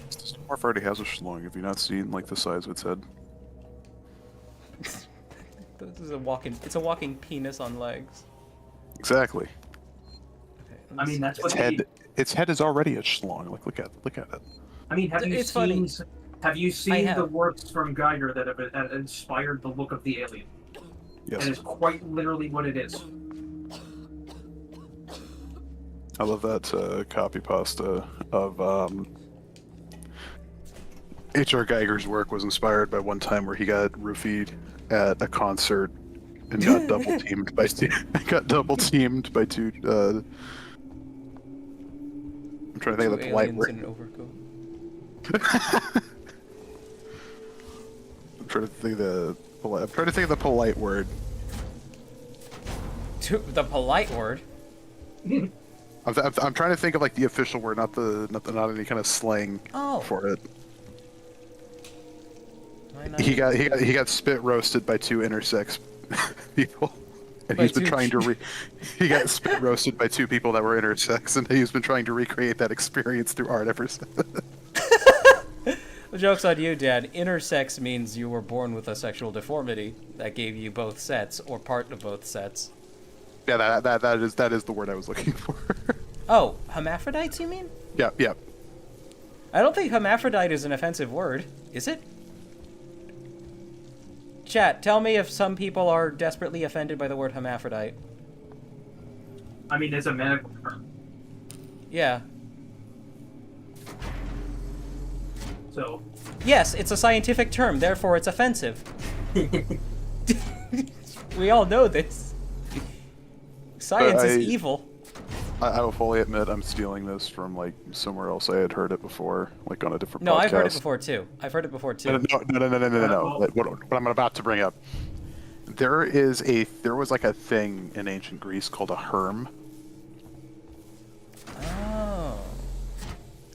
This dwarf already has a schlong. Have you not seen, like, the size of its head? This is it's a walking penis on legs. Exactly. Okay, I mean, that's what Its head is already a schlong. Like, look at it. I mean, have you seen have. the works from Geiger that have inspired the look of the alien? Yes. And it's quite literally what it is. I love that copy pasta of H.R. Geiger's work was inspired by one time where he got roofied at a concert and got double teamed by two. I'm trying to think of the polite word. In an overcoat. I'm trying to think of the polite word. The polite word? I'm trying to think of like the official word, not any kind of slang for it. He got spit roasted by two intersex people And By he's been two trying to he got spit roasted by two people that were intersex, and he's been trying to recreate that experience through art ever since. The joke's on you, Dad. Intersex means you were born with a sexual deformity that gave you both sets, or part of both sets. Yeah, that is the word I was looking for. Oh, hermaphrodites, you mean? Yeah. I don't think hermaphrodite is an offensive word, is it? Chat, tell me if some people are desperately offended by the word hermaphrodite. I mean, it's a medical term. Yeah. So, Yes, it's a scientific term, therefore it's offensive. We all know this. Science is evil. I will fully admit I'm stealing this from like somewhere else. I had heard it before, like on a different No, podcast. I've heard it before too. No. What I'm about to bring up. There was like a thing in ancient Greece called a herm. Oh.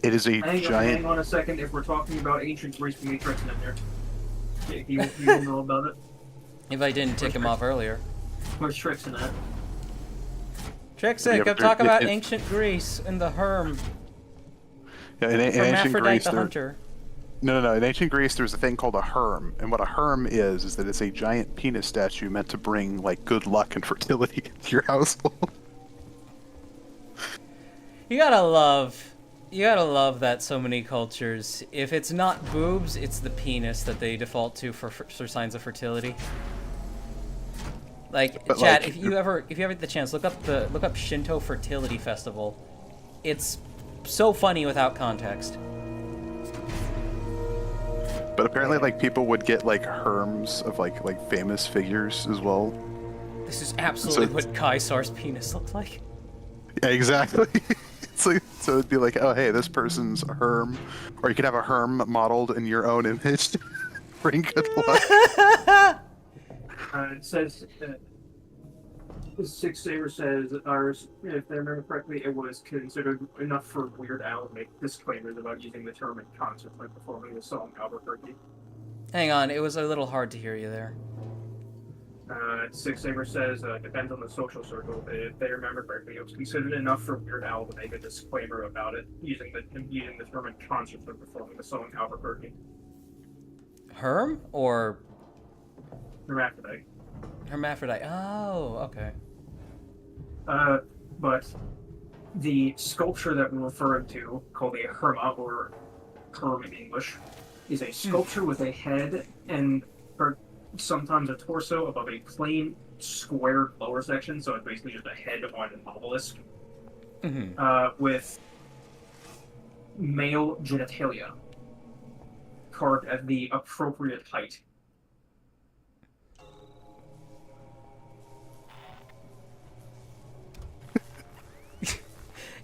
It is a hang giant. on a second. If we're talking about ancient Greece, we need Trixon in there. You know about it? If I didn't tick him off earlier. Where's Trixon at? Trixie, come talk about ancient Greece and the herm. Yeah, in ancient Hermaphrodite Greece, the hunter. No. In ancient Greece, there's a thing called a herm, and what a herm is that it's a giant penis statue meant to bring like good luck and fertility into your household. You gotta love that so many cultures, if it's not boobs, it's the penis that they default to for signs of fertility. Like, But, chat, like, if you ever get the chance, look up Shinto Fertility Festival. It's so funny without context. But apparently, like people would get like herms of like famous figures as well. This is absolutely what Kaisar's penis looks like. Yeah, exactly. It's like, so it'd be like, oh hey, this person's a herm, or you could have a herm modeled in your own image to bring good luck. It says, Six Saber says, if I remember correctly, it was considered enough for Weird Al to make disclaimers about using the term in concert when performing the song Albuquerque. Hang on, it was a little hard to hear you there. Six Saber says, depends on the social circle. If they remember correctly, it was considered enough for Weird Al to make a disclaimer about it, using the term in concert when performing the song Albuquerque. Herm or Hermaphrodite. hermaphrodite? Oh, okay. But the sculpture that we're referring to, called a herma, or herm in English, is a sculpture with a head and sometimes a torso above a plain, squared lower section, so it's basically just a head on an obelisk, with male genitalia carved at the appropriate height.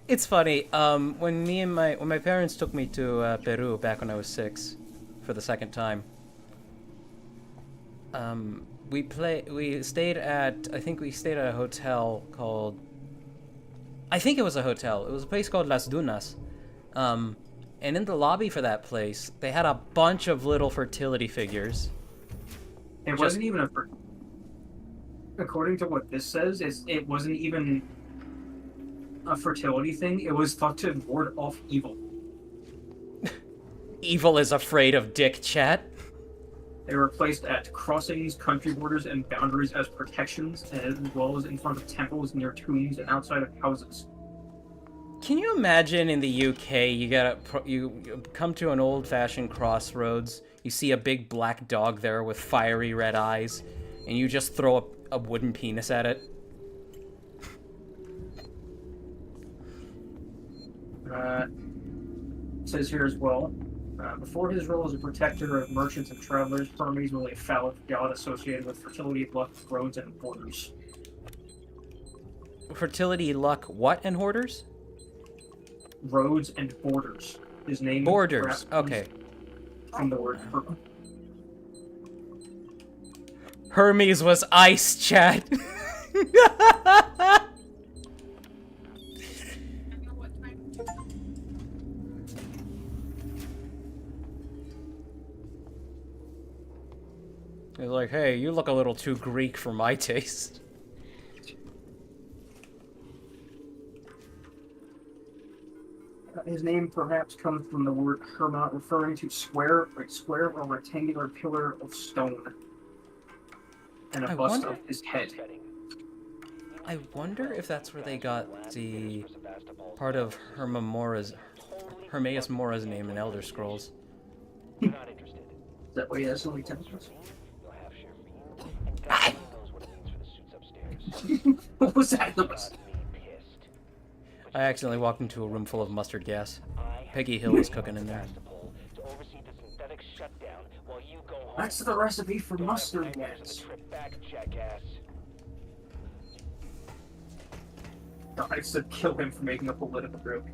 It's funny. When my parents took me to Peru back when I was 6, for the second time. We stayed at a hotel called. I think it was a hotel. It was a place called Las Dunas. And in the lobby for that place, they had a bunch of little fertility figures. It wasn't even according to what this says, it wasn't even a fertility thing. It was thought to ward off evil. Evil is afraid of dick, chat. They were placed at crossings, country borders, and boundaries as protections, as well as in front of temples, near tombs, and outside of houses. Can you imagine in the UK, you come to an old-fashioned crossroads, you see a big black dog there with fiery red eyes, and you just throw a wooden penis at it? It says here as well, before his role as a protector of merchants and travelers, Hermes was a phallic god associated with fertility, luck, roads, and borders. Fertility, luck, what, and hoarders? Roads and borders. His name. Borders. Okay. From the word Herma. Hermes was ice, chat. It's like, hey, you look a little too Greek for my taste. His name perhaps comes from the word Herma, referring to square or rectangular pillar of stone, and a I bust wonder- of his head. I wonder if that's where they got the part of Hermaeus Mora's name in Elder Scrolls. Is that why he has so many tentacles? What was that? I accidentally walked into a room full of mustard gas. Peggy Hill was cooking in there. That's the recipe for mustard gas. I said kill him for making a political joke.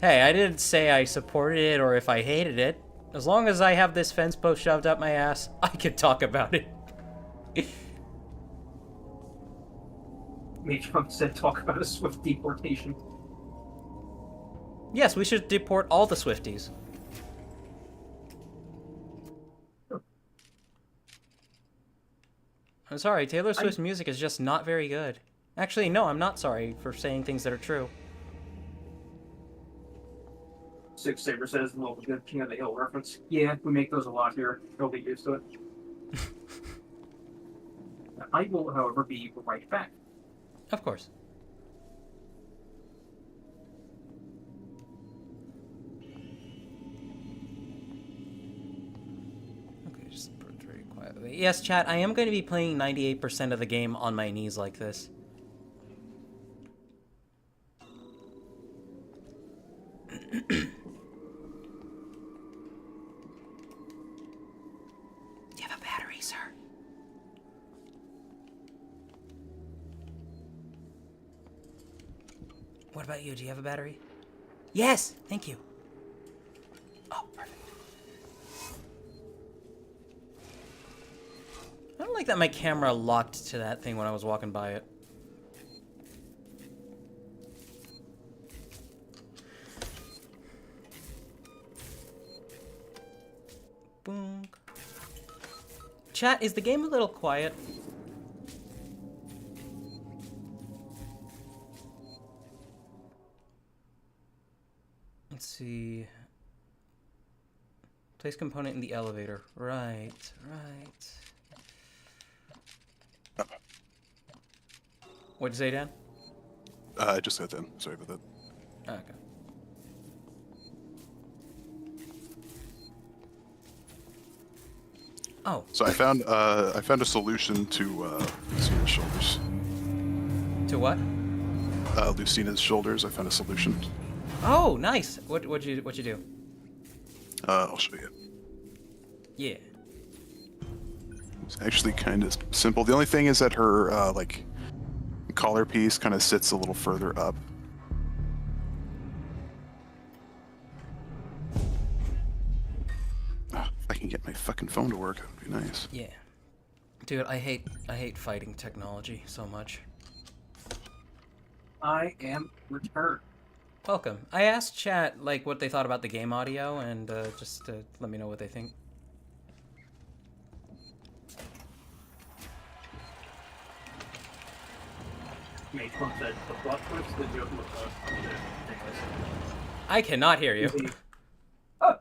Hey, I didn't say I supported it or if I hated it. As long as I have this fence post shoved up my ass, I can talk about it. Me Trump said talk about a swift deportation. Yes, we should deport all the Swifties. I'm sorry, Taylor Swift's music is just not very good. Actually, no, I'm not sorry for saying things that are true. Six Saber says, "Well, good King of the Hill reference." Yeah, we make those a lot here. You'll be used to it. I will, however, be right back. Of course. Okay, just very quietly. Yes, chat, I am going to be playing 98% of the game on my knees like this. Do you have a battery, sir? What about you? Do you have a battery? Yes! Thank you. Oh, perfect. I don't like that my camera locked to that thing when I was walking by it. Boom. Chat, is the game a little quiet? Let's see. Place component in the elevator. Right, right. What'd you say, Dan? I just got them. Sorry about that. Okay. Oh, So I found a solution to Lucina's shoulders. to what? Lucina's shoulders. I found a solution. Oh, nice. What'd you do? I'll show you. Yeah. It's actually kind of simple. The only thing is that her like collar piece kind of sits a little further up. If I can get my fucking phone to work, that would be nice. Yeah. Dude, I hate fighting technology so much. I am returned. Welcome. I asked chat like what they thought about the game audio and just let me know what they think. Mate Trump said the plot twist, the joke was I cannot hear you. Oh.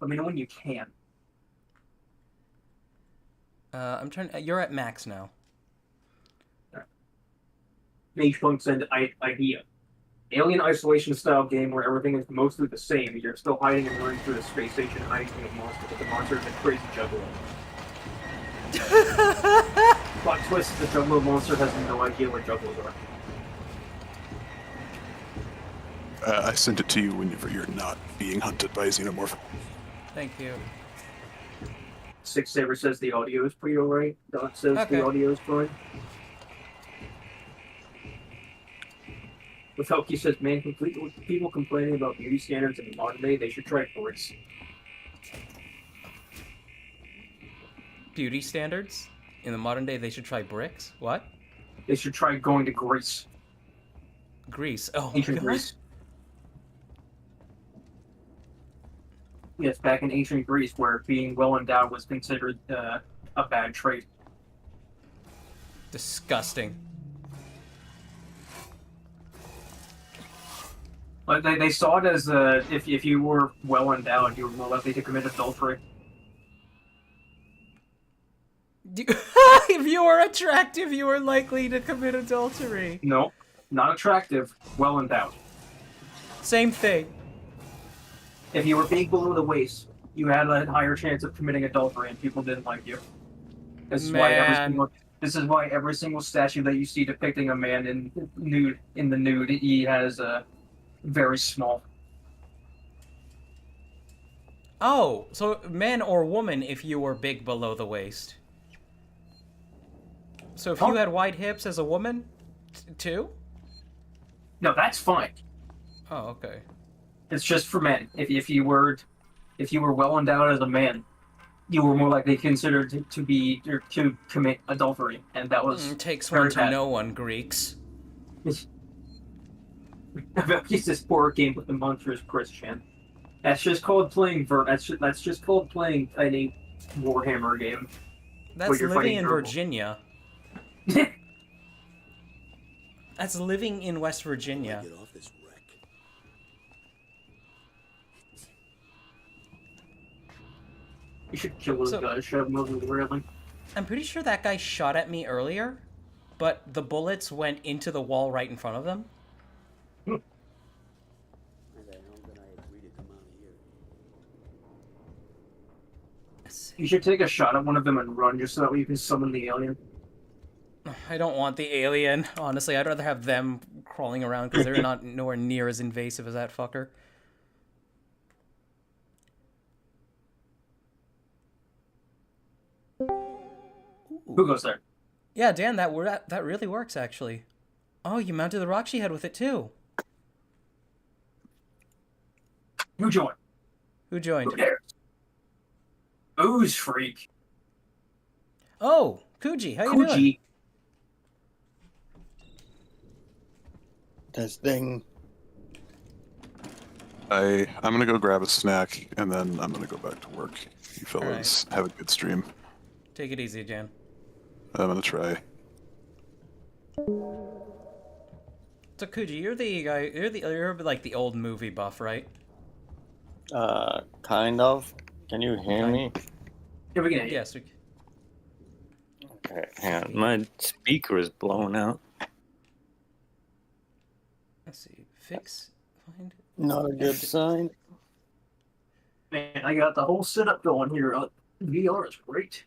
Let me know when you can. I'm trying. You're at max now. Mage Punk said, idea. Alien isolation style game where everything is mostly the same. You're still hiding and running through the space station hiding from a monster, but the monster is a crazy juggalo. Plot twist, the juggalo monster has no idea what juggalos are. I sent it to you whenever you're not being hunted by a xenomorph. Thank you. Six Saber says the audio is pretty alright. Dot says Okay. the audio is fine. Without says, man, complete with people complaining about beauty standards in the modern day, they should try bricks. Beauty standards in the modern day, they should try bricks. What? They should try going to Greece. Greece. Oh my Ancient god. Greece. Yes, back in ancient Greece, where being well endowed was considered a bad trait. Disgusting. Like they saw it as if you were well endowed, you were more likely to commit adultery. If you are attractive, you are likely to commit adultery. No, not attractive, well endowed. Same thing. If you were big below the waist, you had a higher chance of committing adultery, and people didn't like you. This is why every single statue that you see depicting a man in the nude, he has a very small. Oh, so man or woman if you were big below the waist. So if you had wide hips as a woman, too? No, that's fine. Oh, okay. It's just for men. If you were well endowed as a man, you were more likely considered to commit adultery, and that was takes very one to bad. know one, Greeks. He's this poor game with the monstrous Christian. That's just called playing That's just called playing any Warhammer game. That's you're living fighting in purple. Virginia. That's living in West Virginia. Get off this wreck. You should kill those guys, shove them over the railing. I'm pretty sure that guy shot at me earlier, but the bullets went into the wall right in front of them. Why the hell did I agree to come out here? You should take a shot at one of them and run, just so that way you can summon the alien. I don't want the alien. Honestly, I'd rather have them crawling around because they're not nowhere near as invasive as that fucker. Who goes there? Yeah, Dan, that really works actually. Oh, you mounted the Roxy head with it too. Who joined? Who joined? Who cares? Ooze freak. Oh, Kuji, how you doing? Kuji. Testing. I'm gonna go grab a snack and then I'm gonna go back to work. You fellas have a good stream. Take it easy, Dan. I'm gonna try. So Kuji, you're the guy. You're like the old movie buff, right? Kind of. Can you hear me? Yeah, we can hear you. Yes. Okay, hang on. My speaker is blown out. Let's see. Fix. Find. Not a good sign. Man, I got the whole setup going here. VR is great.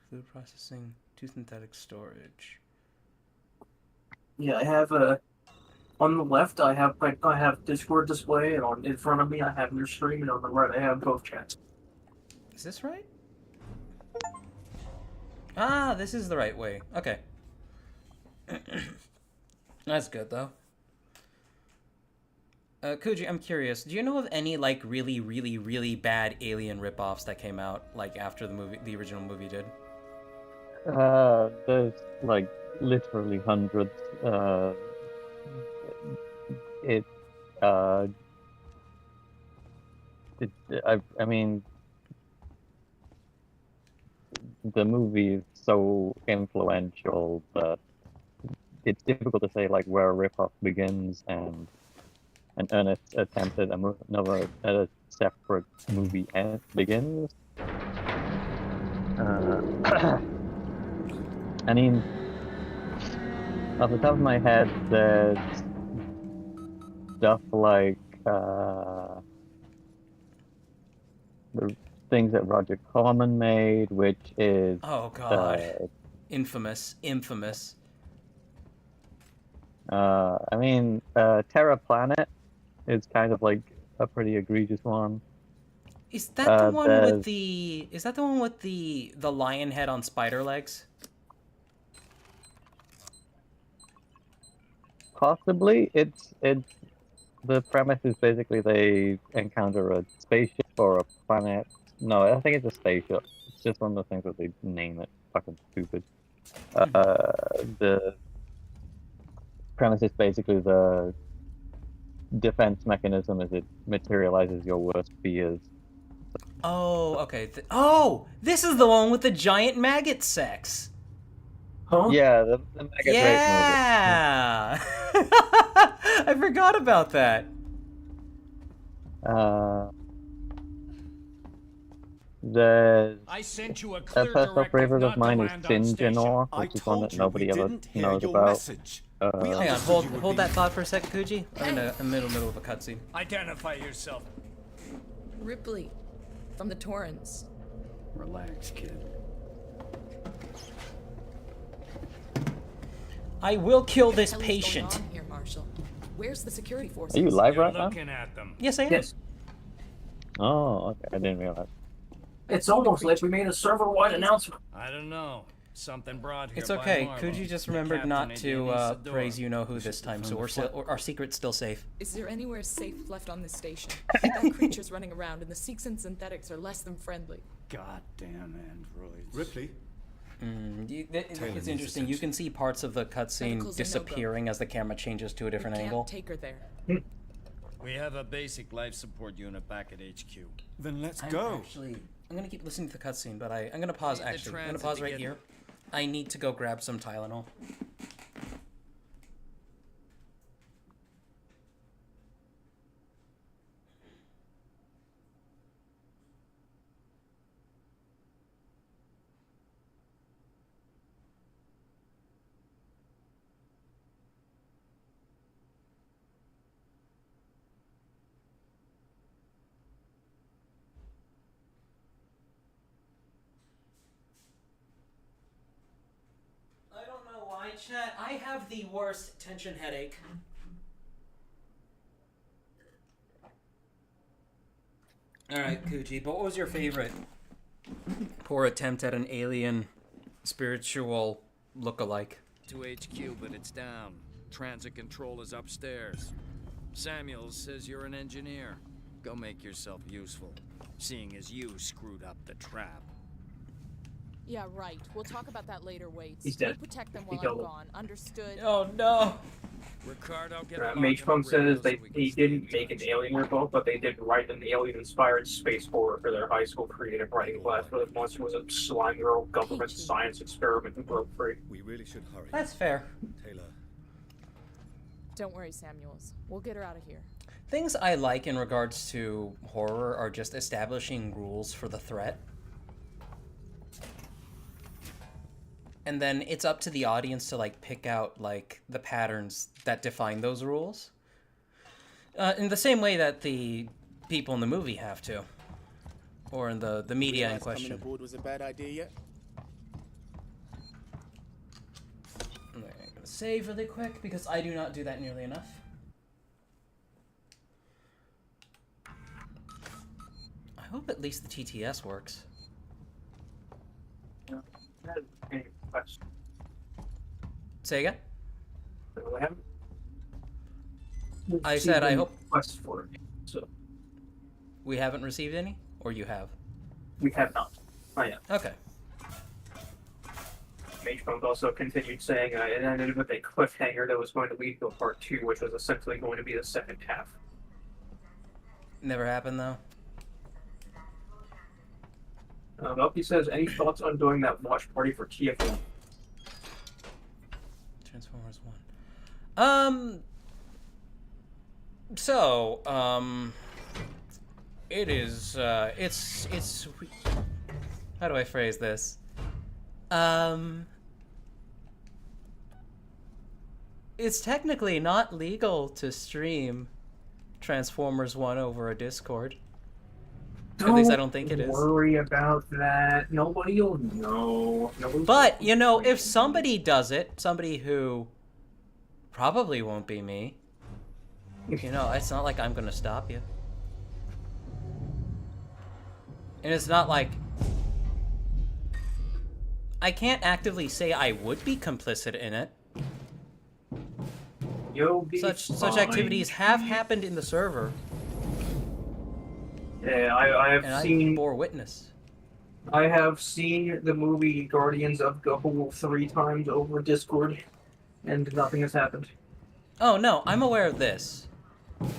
Food processing to synthetic storage. Yeah, I have on the left I have Discord display, and in front of me I have your stream, and on the right I have both chats. Is this right? Ah, this is the right way. Okay. That's good though. Kuji, I'm curious. Do you know of any like really, really, really bad Alien ripoffs that came out like after the original movie did? There's like literally hundreds. I mean, the movie is so influential that it's difficult to say like where a ripoff begins and an attempt at a separate movie begins. I mean, off the top of my head, there's stuff like the things that Roger Corman made, which is Oh god, infamous. I mean, Terra Planet is kind of like a pretty egregious one. Is that the one with the? Is that the one with the lion head on spider legs? Possibly, it's the premise is basically they encounter a spaceship or a planet. No, I think it's a spaceship. It's just one of the things that they name it. Fucking stupid. The premise is basically the defense mechanism as it materializes your worst fears. Oh, okay. Oh, this is the one with the giant maggot sex. Huh? Yeah, the maggot rape movie. Yeah. I forgot about that. There's I sent you a a clear personal directive favorite not of to mine is land on Sin station. Genor, I which is one told that you nobody we ever didn't hear knows your about. message. We Hang on, understood hold you would hold be- that thought for a second, Kuji. I'm in the middle of a cutscene. Identify yourself. Ripley, from the Torrens. Relax, kid. I will kill this What the hell is patient. going on here, Marshall? Where's the security forces? Are you live You're right now? looking at them. Yes, I am. Yes. Oh, okay. I didn't realize. It's almost like we made a server-wide announcement. I don't know. Something brought here It's by okay. Marlowe. Kuji just The remembered captain not at to Isadora. praise you know who this time, so our secret's still safe. Is there anywhere safe left on this station? That creature's running around, and the Seeks and synthetics are less than friendly. Goddamn androids. Ripley? It's interesting. You can see parts of the cutscene Medical's a no-go. disappearing as the camera changes to a different We can't angle. take her there. We have a basic life support unit back at HQ. Then let's I'm go. Actually, I'm gonna keep listening to the cutscene, but I'm gonna pause. Need the Actually, I'm gonna transit pause to right get- here. I need to go grab some Tylenol. I don't know why, chat. I have the worst tension headache. Alright, Kuji, but what was your favorite poor attempt at an alien spiritual look-alike? To HQ, but it's down. Transit control is upstairs. Samuels says you're an engineer. Go make yourself useful, seeing as you screwed up the trap. Yeah, right. We'll talk about that later, Waits. He's dead. We'll protect them He while killed I'm him. gone. Understood? Oh no! Ricardo, get a lock Mage on Pump the says radio they so we can stay didn't in make an touch. alien ripoff, but they did write an alien-inspired space horror for their high school creative writing class, where the monster was a slime girl government Peachy. science experiment and broke free. We really should hurry. That's fair. Taylor. Don't worry, Samuels. We'll get her out of here. Things I like in regards to horror are just establishing rules for the threat. And then it's up to the audience to like pick out like the patterns that define those rules. In the same way that the people in the movie have to. Or in the media in question. Coming aboard was a bad idea yet? I'm gonna save really quick because I do not do that nearly enough. I hope at least the TTS works. Any questions? Say again? We haven't I received said I any hope requests for it, so we haven't received any, or you have. we have not. Not yet. Okay. Mage Pump also continued saying it ended with a cliffhanger that was going to lead to a part 2, which was essentially going to be the second half. Never happened though. Melky says, any thoughts on doing that watch party for TF1? Transformers 1. It is, it's, how do I phrase this? It's technically not legal to stream Transformers 1 over a Discord. At least I don't think it is. Worry about that. Nobody will know. But, you know, if somebody does it, somebody who probably won't be me, you know, it's not like I'm gonna stop you. And it's not like... I can't actively say I would be complicit in it. You'll be Such fine. activities have happened in the server, Yeah, I have and I seen. bore witness. I have seen the movie Guardians of Gahul 3 times over Discord, and nothing has happened. Oh no, I'm aware of this.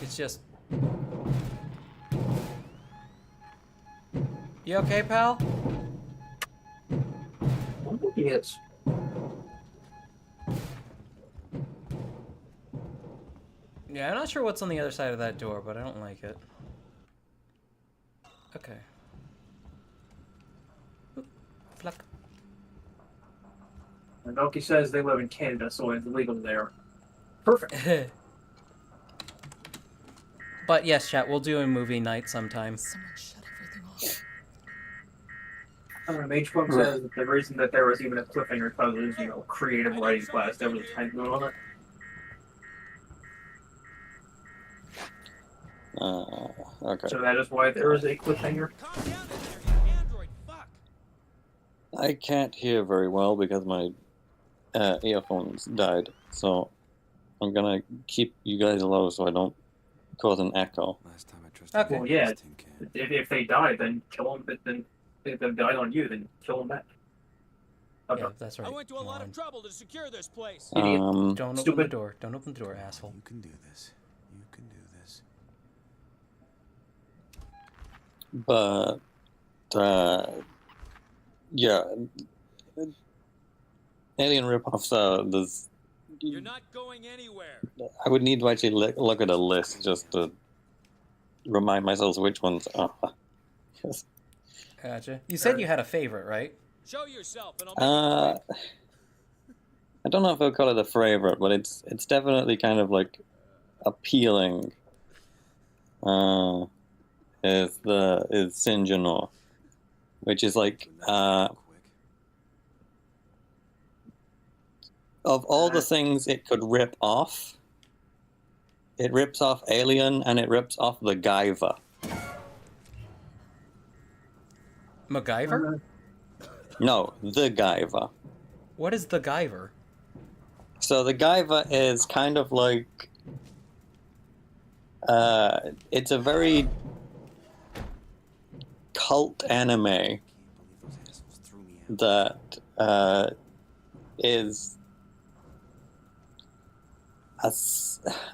It's just... You okay, pal? Yes. Yeah, I'm not sure what's on the other side of that door, but I don't like it. Okay. Oop, fluck. And Donkey says they live in Canada, so it's legal there. Perfect. But yes, chat, we'll do a movie night sometime. Someone shut everything off. Mage Punk says that the reason that there was even a cliffhanger because it was, creative writing class. There was a time limit on it. Okay. So that is why there is a cliffhanger. Calm down in there, you android. Fuck. I can't hear very well because my earphones died, so I'm gonna keep you guys low so I don't cause an echo. Last time I trusted Okay. Well, yeah. If they die, then kill them. But then if they've died on you, then kill them back. Okay. Yeah, that's right. I went to a lot moron. of trouble to secure this place. Idiot. Don't open the Stupid. door. Don't open the door, asshole. You can do this. You can do this. But yeah, alien ripoffs. There's. You're not going anywhere. I would need to actually look at a list just to remind myself which ones are. Gotcha. You said you had a favorite, right? Show yourself, and I'll make it I don't know if I'll call it a favorite, but it's definitely kind of like appealing. Is Sinjanor, which is like of all the things it could rip off, it rips off Alien and it rips off the Guyver. MacGyver? No, the Guyver. What is the Guyver? So the Guyver is kind of like it's a very cult anime that is I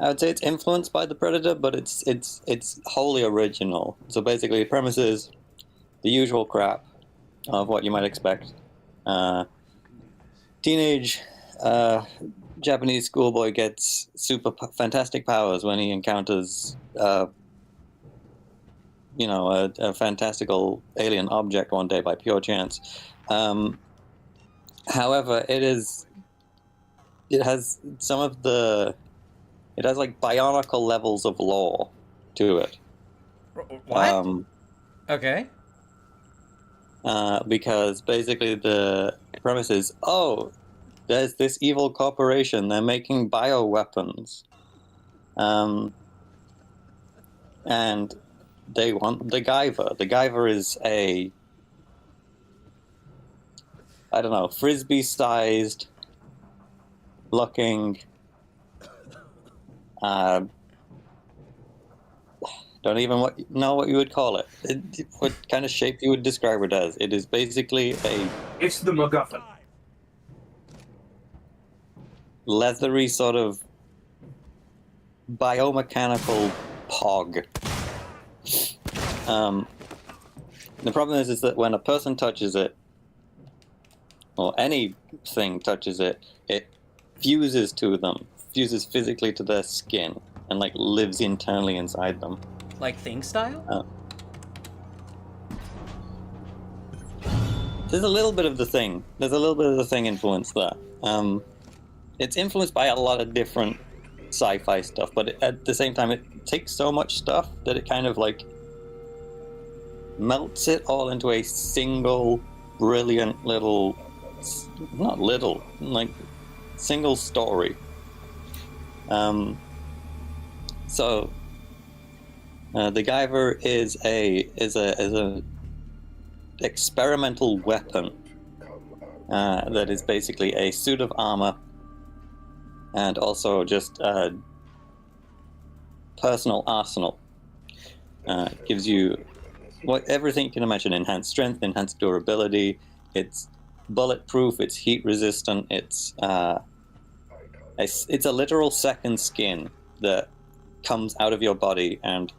would say it's influenced by the Predator, but it's wholly original. So basically, the premise is the usual crap of what you might expect. Teenage Japanese schoolboy gets fantastic powers when he encounters, a fantastical alien object one day by pure chance. However, it has like bionicle levels of lore to it. What? Okay. Because basically the premise is, there's this evil corporation, they're making bioweapons. And they want the Guyver. The Guyver is a, I don't know, frisbee-sized looking, don't even know what you would call it. What kind of shape you would describe it as. It is basically a... It's the MacGuffin. leathery sort of biomechanical pog. The problem is that when a person touches it, or anything touches it, it fuses to them, fuses physically to their skin, and like lives internally inside them. Like Thing style? There's a little bit of the Thing. There's a little bit of the Thing influence there. It's influenced by a lot of different sci-fi stuff, but at the same time, it takes so much stuff that it kind of like melts it all into a single brilliant little, not little, like single story. So the Guyver is a experimental weapon that is basically a suit of armor and also just a personal arsenal. Gives you everything you can imagine: enhanced strength, enhanced durability. It's bulletproof. It's heat resistant. It's a literal second skin that comes out of your body and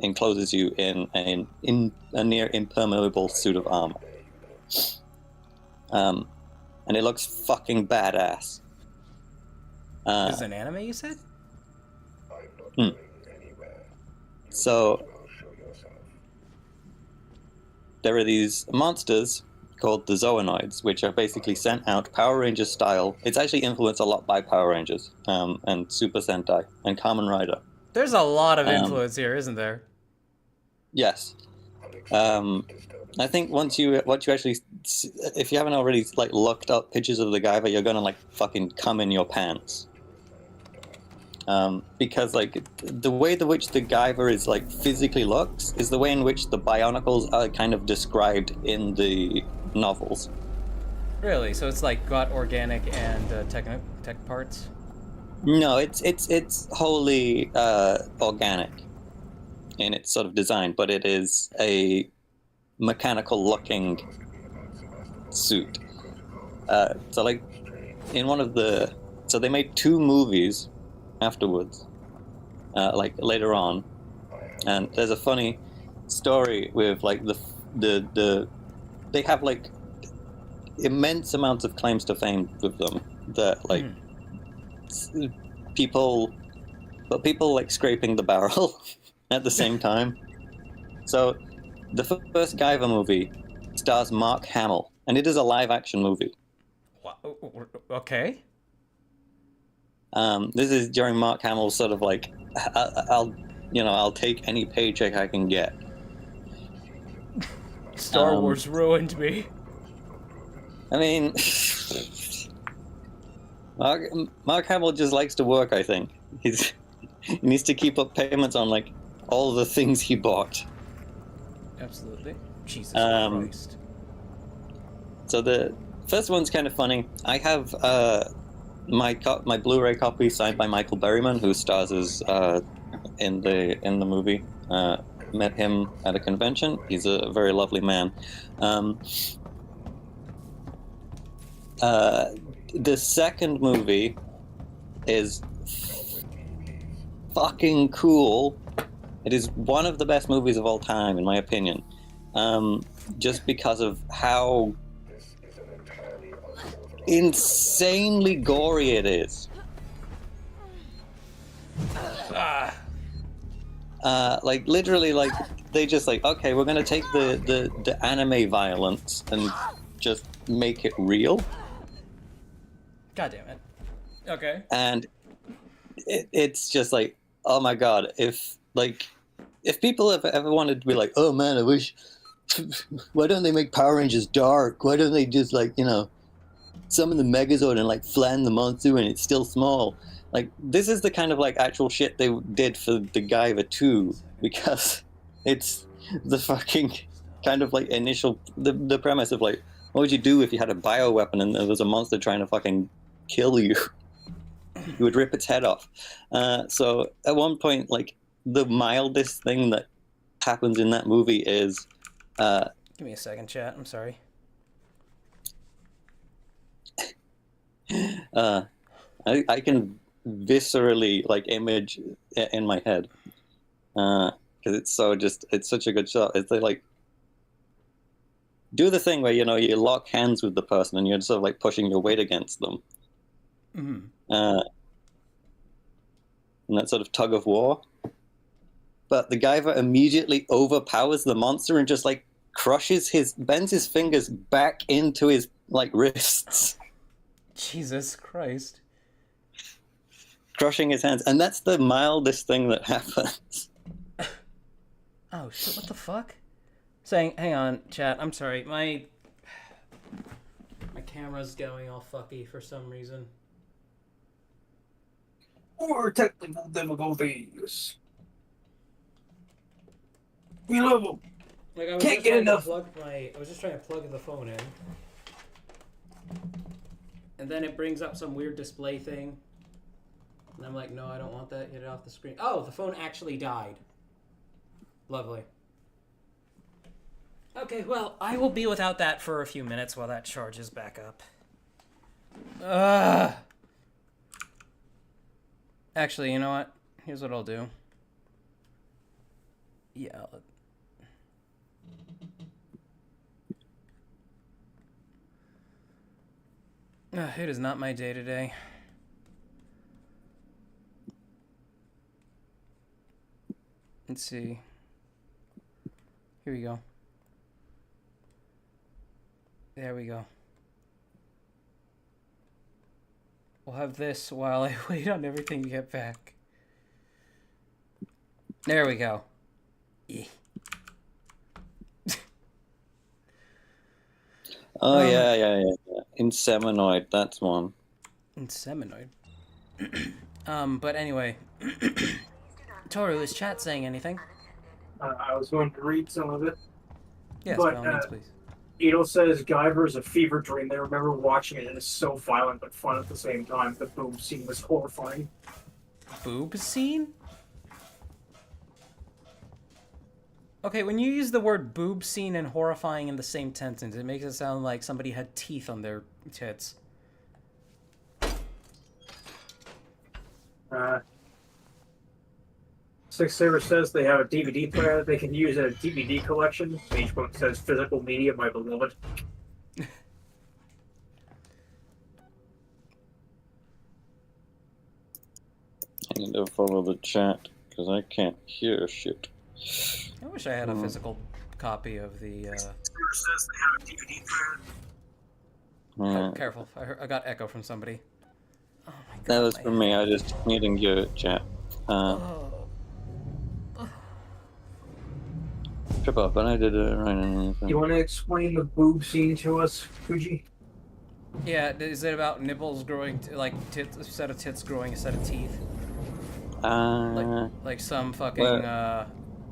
encloses you in a near impermeable suit of armor. And it looks fucking badass. This is an anime, you said? Hmm. So there are these monsters called the Zoonoids, which are basically sent out Power Rangers style. It's actually influenced a lot by Power Rangers, and Super Sentai and Kamen Rider. There's a lot of influence here, isn't there? Yes. I think once you actually, if you haven't already like looked up pictures of the Guyver, you're gonna like fucking come in your pants. Because like the way in which the Guyver is like physically looks is the way in which the Bionicles are kind of described in the novels. Really? So it's like got organic and tech parts? No, it's wholly organic in its sort of design, but it is a mechanical-looking suit. So like in one of the, so they made 2 movies afterwards, like later on, and there's a funny story with like the they have like immense amounts of claims to fame with them that like people like scraping the barrel at the same time. So the first Guyver movie stars Mark Hamill, and it is a live-action movie. Okay. This is during Mark Hamill's sort of like, I'll take any paycheck I can get. Star Wars ruined me. I mean, Mark Hamill just likes to work, I think. He needs to keep up payments on like all the things he bought. Absolutely. Jesus Christ. So the first one's kind of funny. I have my Blu-ray copy signed by Michael Berryman, who stars as in the movie. Met him at a convention. He's a very lovely man. The second movie is fucking cool. It is one of the best movies of all time, in my opinion. Just because of how insanely gory it is. Like literally, like they just like, okay, we're gonna take the anime violence and just make it real. God damn it. Okay. And it's just like, oh my god, if people have ever wanted to be like, oh man, I wish, why don't they make Power Rangers dark? Why don't they just like, summon the Megazord and like flatten the monster and it's still small? Like, this is the kind of like actual shit they did for the Guyver 2, because it's the fucking kind of like initial, the premise of like, what would you do if you had a bioweapon and there was a monster trying to fucking kill you? You would rip its head off. So at one point, like, the mildest thing that happens in that movie is... Give me a second, chat. I'm sorry. I can viscerally, like, image in my head. Because it's such a good shot. It's like... Do the thing where, you lock hands with the person and you're sort of, like, pushing your weight against them. Mm-hmm. And that sort of tug of war. But the Guyver immediately overpowers the monster and just like bends his fingers back into his like wrists. Jesus Christ. Crushing his hands. And that's the mildest thing that happens. Oh shit, what the fuck? Hang on, chat, I'm sorry, my camera's going all fucky for some reason. Or technical difficulties. We love them. Like, I was Can't just get trying enough. I was just trying to plug the phone in. And then it brings up some weird display thing. And I'm like, no, I don't want that. Get it off the screen. Oh, the phone actually died. Lovely. Okay, well, I will be without that for a few minutes while that charges back up. Actually, you know what? Here's what I'll do. Yeah. It is not my day today. Let's see. Here we go. There we go. We'll have this while I wait on everything to get back. There we go. Yeah. Oh, yeah. Inseminoid, that's one. Inseminoid. But anyway. Toru, is chat saying anything? I was going to read some of it. Yes, but, by all means, please. Edel says Guyver is a fever dream. They remember watching it and it's so violent but fun at the same time. The boob scene was horrifying. Boob scene? Okay, when you use the word boob scene and horrifying in the same sentence, it makes it sound like somebody had teeth on their tits. Six Saber says they have a DVD player that they can use in a DVD collection. Magebook says physical media, my beloved. I need to follow the chat because I can't hear shit. I wish I had a physical copy of the. Saber says they have a DVD player. Oh, careful! I got echo from somebody. Oh my god! That was from me. I just needing your chat. Trip up, and I did it right. You want to explain the boob scene to us, Fuji? Yeah, is it about nipples growing, like tits, a set of tits growing a set of teeth? Like some fucking,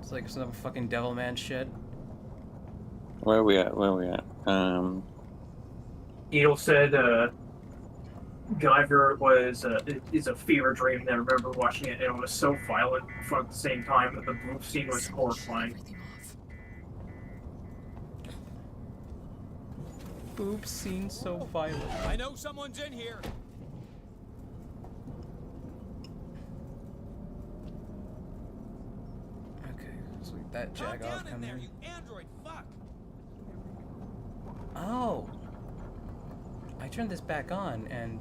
it's like some fucking Devilman shit. Where we at? Edel said, Guyver is a fever dream. And I remember watching it, and it was so violent and fun at the same time that the boob scene was horrifying. Boob scene so violent. I know someone's in here. Okay, sweet. That Calm jag down off in coming there, in. you android fuck. Oh. I turned this back on and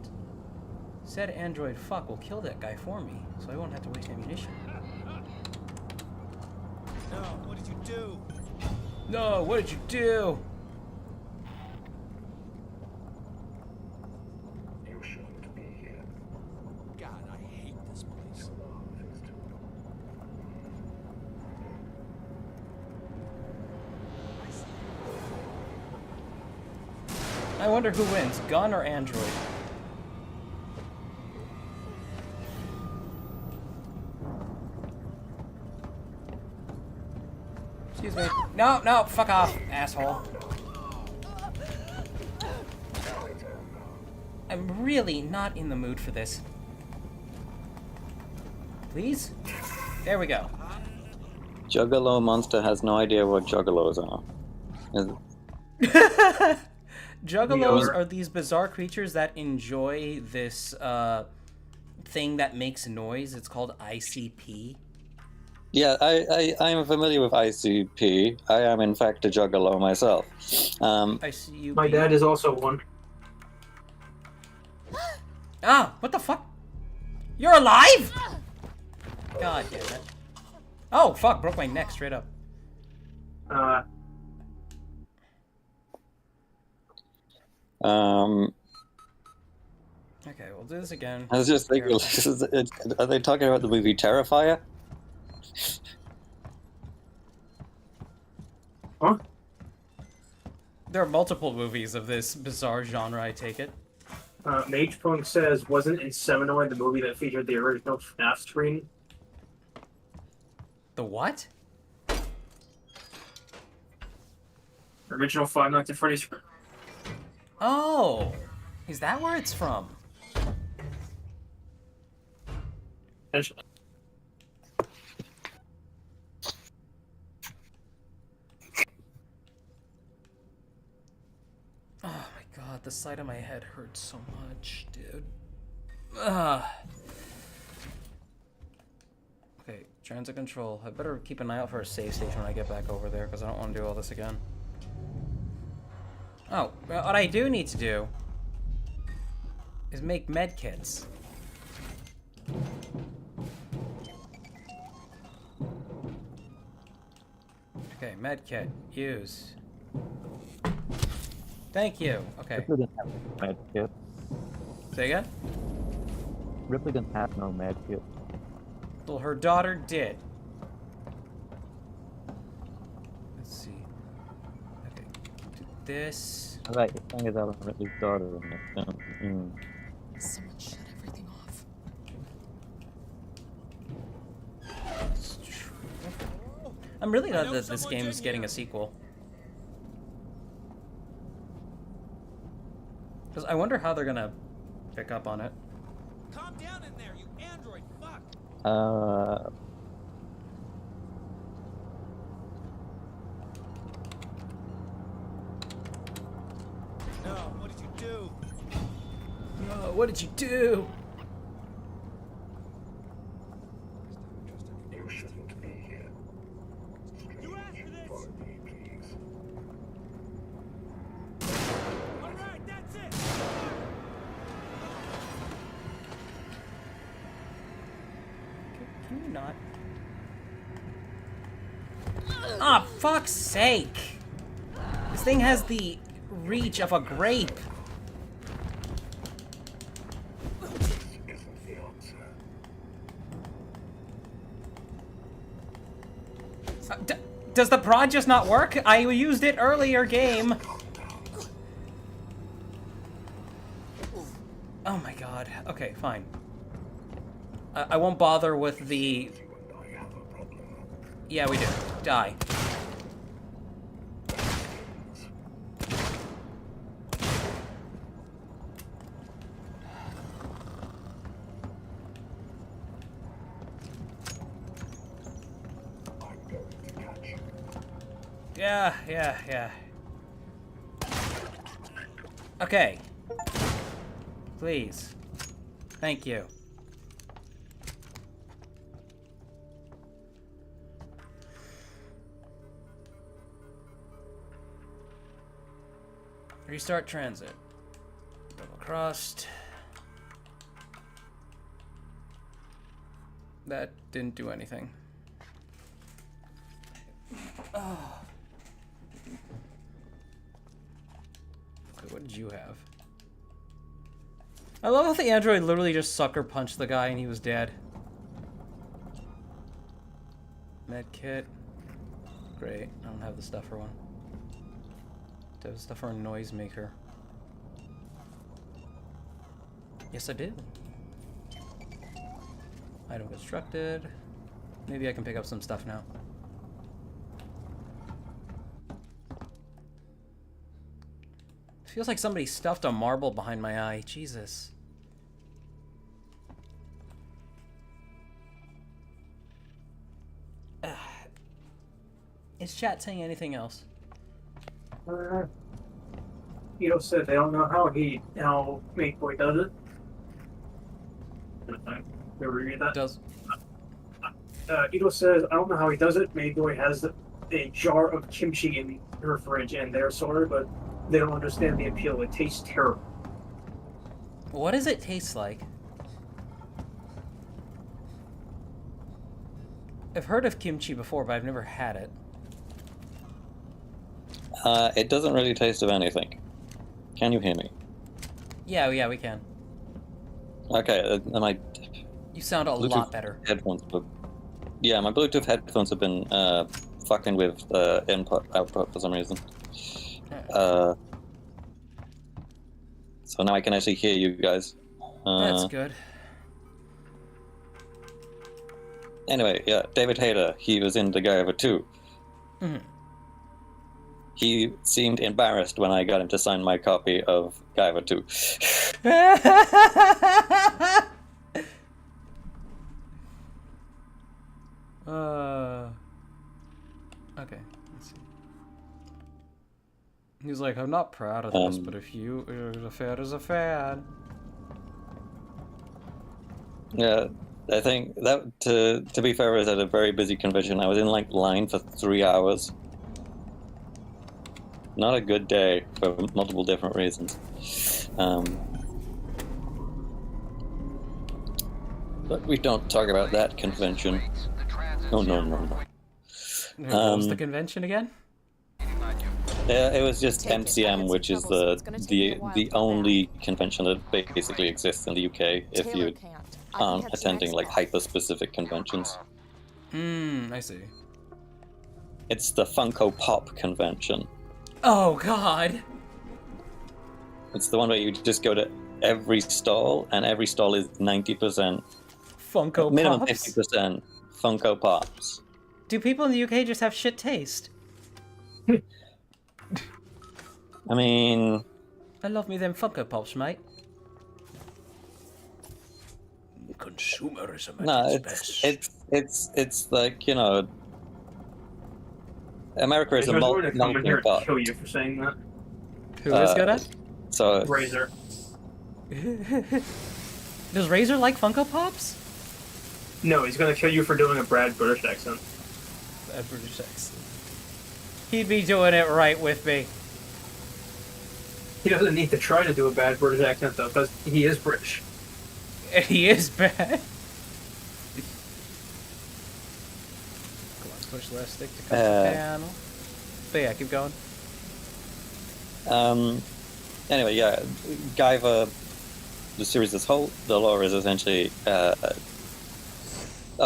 said android fuck will kill that guy for me, so I won't have to waste ammunition. No, what did you do? No, what did you do? You shouldn't be here. God, I hate this place. I wonder who wins, gun or android? Excuse me. No, fuck off, asshole. I'm really not in the mood for this. Please? There we go. Juggalo monster has no idea what juggalos are. Juggalos are these bizarre creatures that enjoy this thing that makes noise. It's called ICP. Yeah, I am familiar with ICP. I am in fact a juggalo myself. ICUP. My dad is also one. Ah, what the fuck? You're alive? God damn it. Oh, fuck, broke my neck straight up. Okay, we'll do this again. I was just thinking, are they talking about the movie Terrifier? Huh? There are multiple movies of this bizarre genre, I take it. Magepunk says, wasn't Inseminoid the movie that featured the original FNAF screen? The what? Original Five Nights at Freddy's. Oh, is that where it's from? Oh my god, the side of my head hurts so much, dude. Okay, transit control. I better keep an eye out for a save station when I get back over there, because I don't want to do all this again. Oh, well, what I do need to do is make med kits. Okay, medkit. Use. Thank you. Okay. Ripley didn't have no med kit. Say again? Ripley didn't have no med kit. Well, her daughter did. Let's see. Okay. Do this. Alright, as long as I was Ripley's daughter in this. Someone shut everything off. It's true. I'm really glad that this game is getting a sequel. Because I wonder how they're gonna pick up on it. Calm down in there, you android fuck! No, what did you do? Oh, what did you do? You shouldn't be here. You asked for this! Follow me, please. Alright, that's it! Can you not? Ah, fuck's sake! This thing has the reach of a grape. Isn't the answer. Does the prod just not work? I used it earlier game. Oh my god. Okay, fine. I won't bother with the... You and I have a problem. Yeah, we do. Die. I'm going to catch you. Yeah. Okay. Please. Thank you. Restart transit. Double crossed. That didn't do anything. Oh. Okay, what did you have? I love how the android literally just sucker punched the guy and he was dead. Med kit. Great. I don't have the stuff for one. Do I have stuff for a noisemaker? Yes, I did. Item constructed. Maybe I can pick up some stuff now. Feels like somebody stuffed a marble behind my eye. Jesus. Is chat saying anything else? Ito said they don't know how Mate Boy does it. Ever read that? Does Ito says, I don't know how he does it. Mate Boy has a jar of kimchi in her fridge and they're sorry, but they don't understand the appeal. It tastes terrible. what does it taste like? I've heard of kimchi before, but I've never had it. It doesn't really taste of anything. Can you hear me? Yeah, we can. Okay, my You sound a Bluetooth lot better. headphones. Yeah, my Bluetooth headphones have been fucking with input output for some reason. So now I can actually hear you guys. That's good. Anyway, yeah, David Hayter, he was in The Guyver 2. Mhm. He seemed embarrassed when I got him to sign my copy of Guyver 2. Okay, let's see. He's like, I'm not proud of this, but if you, a fan is a fan. Yeah, I think that, to be fair, I was at a very busy convention. I was in line for 3 hours. Not a good day for multiple different reasons. But we don't talk about that convention. Oh, no. What was the convention again? It was just Take it. I had MCM, some which is trouble, so it's gonna take me a while the to get only convention that basically exists in the UK if Taylor you can't. I aren't had some attending like extra. hyper-specific conventions. I see. It's the Funko Pop convention. Oh God. It's the one where you just go to every stall, and every stall is 90%, Funko minimum Pops. 50% Funko Pops. Do people in the UK just have shit taste? I mean, I love me them Funko Pops, mate. Consumerism at no, its best. it's like, you know, America is a Razor's going to come in melting here and pot. kill you for saying that. Who is good at? So Razor. Does Razor like Funko Pops? No, he's going to kill you for doing a Brad British accent. Bad British accent. He'd be doing it right with me. He doesn't need to try to do a bad British accent, though, because he is British. And he is bad. Come on, push left stick to cut the panel. But yeah, keep going. Anyway, yeah, Guyver, the series as whole, the lore is essentially, oh,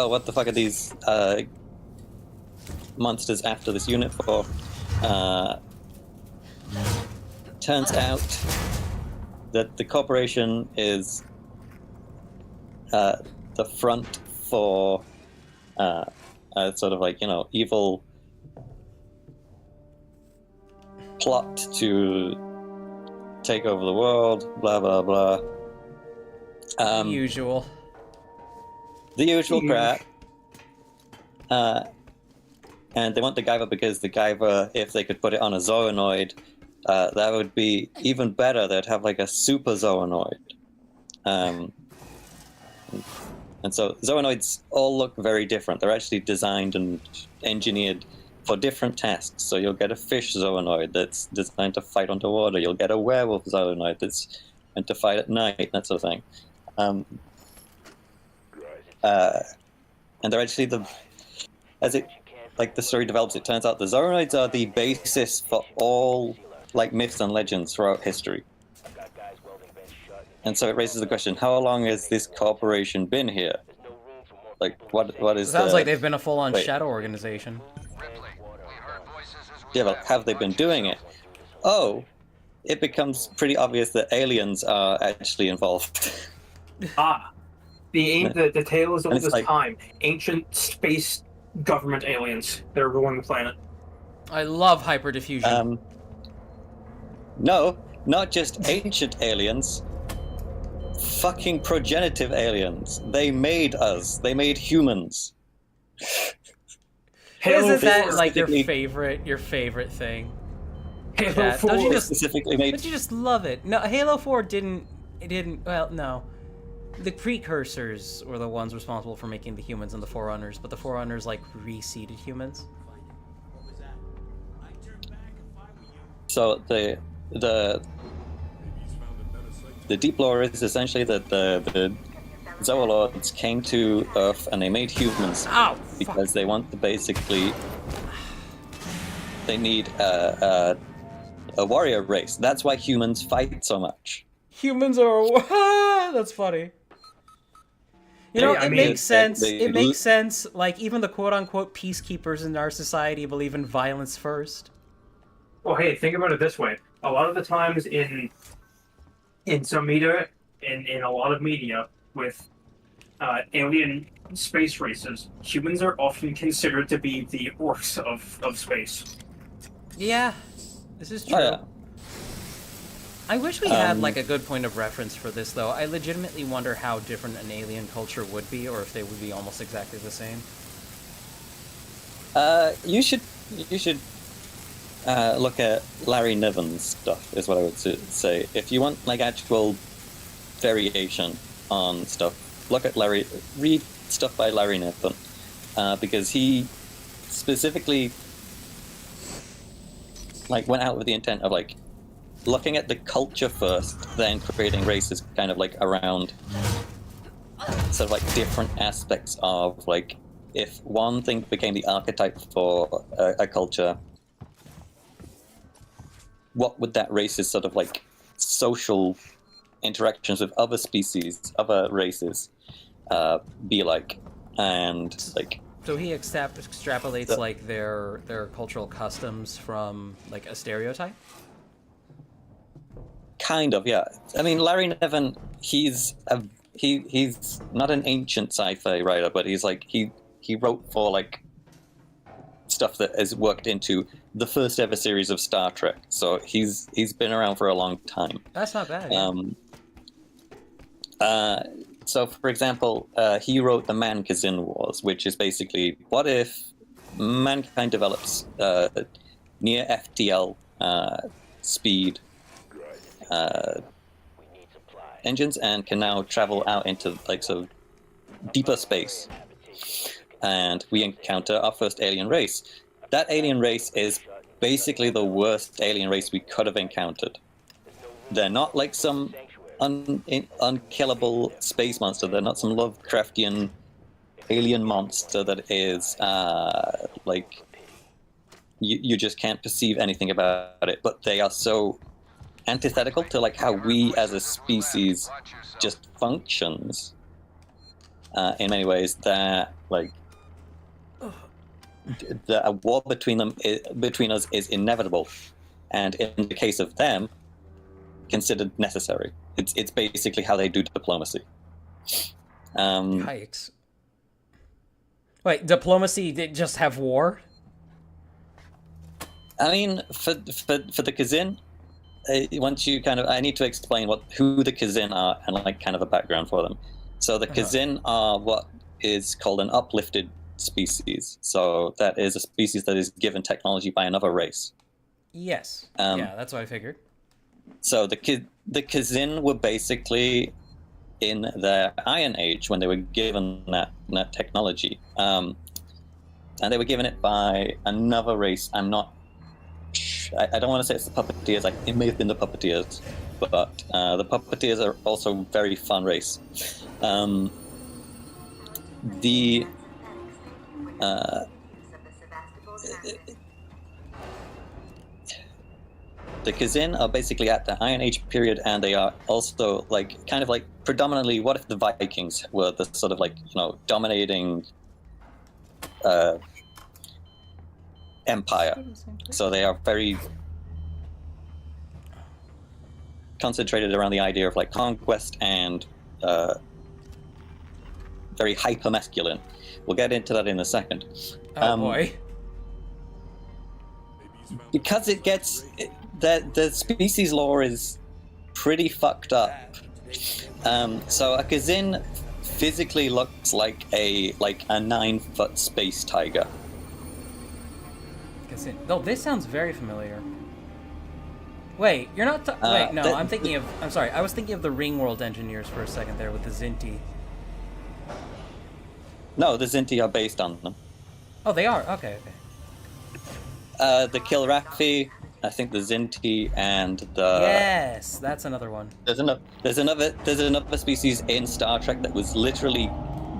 what the fuck are these monsters after this unit for? Turns out that the corporation is the front for sort of like, you know, evil plot to take over the world, blah blah blah. Usual. The usual crap. And they want the Guyver because the Guyver, if they could put it on a Zoonoid, that would be even better. They'd have like a super Zoonoid. And so Zoonoids all look very different. They're actually designed and engineered for different tasks. So you'll get a fish Zoonoid that's designed to fight underwater. You'll get a werewolf Zoonoid that's meant to fight at night, that sort of thing. And they're actually the story develops, it turns out the Zoonoids are the basis for all like myths and legends throughout history. And so it raises the question: how long has this corporation been here? Like, what is? Sounds like they've been a full-on shadow organization. Yeah, but have they been doing it? Oh, it becomes pretty obvious that aliens are actually involved. The tale is And of it's this like- time. Ancient space government aliens. They're ruling the planet. I love hyperdiffusion. No, not just ancient aliens. Fucking progenitive aliens. They made us. They made humans. Isn't that Four like your specifically- favorite thing? Halo Yeah, 4 don't you just specifically made. Don't you just love it? No, Halo 4 didn't. It didn't. Well, no. The precursors were the ones responsible for making the humans and the Forerunners, but the Forerunners like reseeded humans. So the deep lore is essentially that the Zoolords came to Earth and they made humans because they want to basically they need a warrior race. That's why humans fight so much. Humans are. That's funny. You know, Yeah, I it mean, makes sense. they- It makes sense. Like, even the quote-unquote peacekeepers in our society believe in violence first. Well, hey, think about it this way. A lot of the times in some media, in a lot of media with alien space races, humans are often considered to be the orcs of space. Yeah, this is true. Oh, yeah. I wish we had like a good point of reference for this, though. I legitimately wonder how different an alien culture would be, or if they would be almost exactly the same. You should look at Larry Niven's stuff. Is what I would say. If you want like actual variation on stuff, look at read stuff by Larry Niven, because he specifically like went out with the intent of like looking at the culture first, then creating races kind of like around sort of like different aspects of like if one thing became the archetype for a culture, what would that race's sort of like social interactions with other species, other races, be like? And like, so he extrapolates like their cultural customs from like a stereotype. Kind of, yeah. I mean, Larry Niven, he's not an ancient sci-fi writer, but he's like he wrote for like stuff that has worked into the first ever series of Star Trek. So he's been around for a long time. That's not bad. Yeah. So, for example, he wrote the Man-Kazin Wars, which is basically, what if mankind develops near FTL speed engines and can now travel out into like sort of deeper space, and we encounter our first alien race. That alien race is basically the worst alien race we could have encountered. They're not like some unkillable space monster. They're not some Lovecraftian alien monster that is like you just can't perceive anything about it. But they are so antithetical to like how we as a species just functions in many ways that like a war between us is inevitable, and in the case of them, considered necessary. It's basically how they do diplomacy. Yikes. Wait, diplomacy did just have war? I mean, for the Kazin, once you kind of, I need to explain who the Kazin are and like kind of a background for them. So the Kazin are what is called an uplifted species. So that is a species that is given technology by another race. Yes. Yeah, that's what I figured. So the Kazin were basically in their Iron Age when they were given that technology, and they were given it by another race. I don't want to say it's the Puppeteers. Like it may have been the Puppeteers, but the Puppeteers are also a very fun race. The Kazin are basically at the Iron Age period, and they are also like kind of like predominantly. What if the Vikings were the sort of like dominating empire? So they are very concentrated around the idea of like conquest and very hyper masculine. We'll get into that in a second. Oh boy. Because it gets the species lore is pretty fucked up. So a Kazin physically looks like a 9-foot space tiger. No, this sounds very familiar. Wait, you're not. Wait, no, I'm thinking of. I'm sorry, I was thinking of the Ringworld engineers for a second there with the Zinti. No, the Zinti are based on them. Oh, they are. Okay. The Kilrathi, I think the Zinti, and the yes, that's another one. There's another species in Star Trek that was literally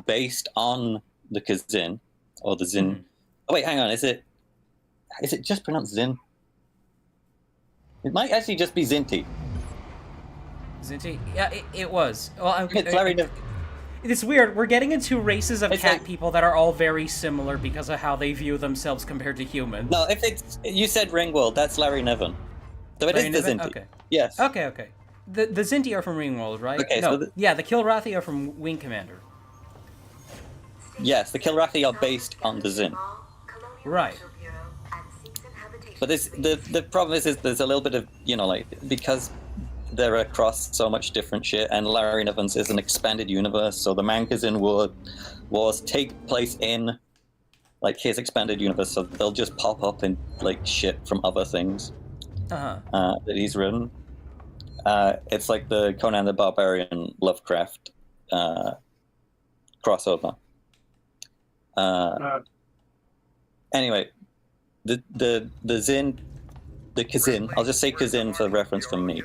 based on the Kazin or the Zin. Mm-hmm. Oh wait, hang on, is it just pronounced Zin? It might actually just be Zinti. Zinti? Yeah, it was. Well, it's weird. We're getting into races of cat people that are all very similar because of how they view themselves compared to humans. No, you said Ringworld, that's Larry Niven. So it is the Zinti. Okay. Yes. Okay. The Zinti are from Ringworld, right? Okay, no, so the Kilrathi are from Wing Commander. Yes, the Kilrathi are based on the Zin. Right. But the problem is there's a little bit of, because they're across so much different shit, and Larry Niven's is an expanded universe, so the Man-Kazin wars take place in, his expanded universe, so they'll just pop up in, shit from other things that he's written. It's like the Conan the Barbarian Lovecraft crossover. Anyway, the Zin the Kazin. I'll just say Kazin for reference from me,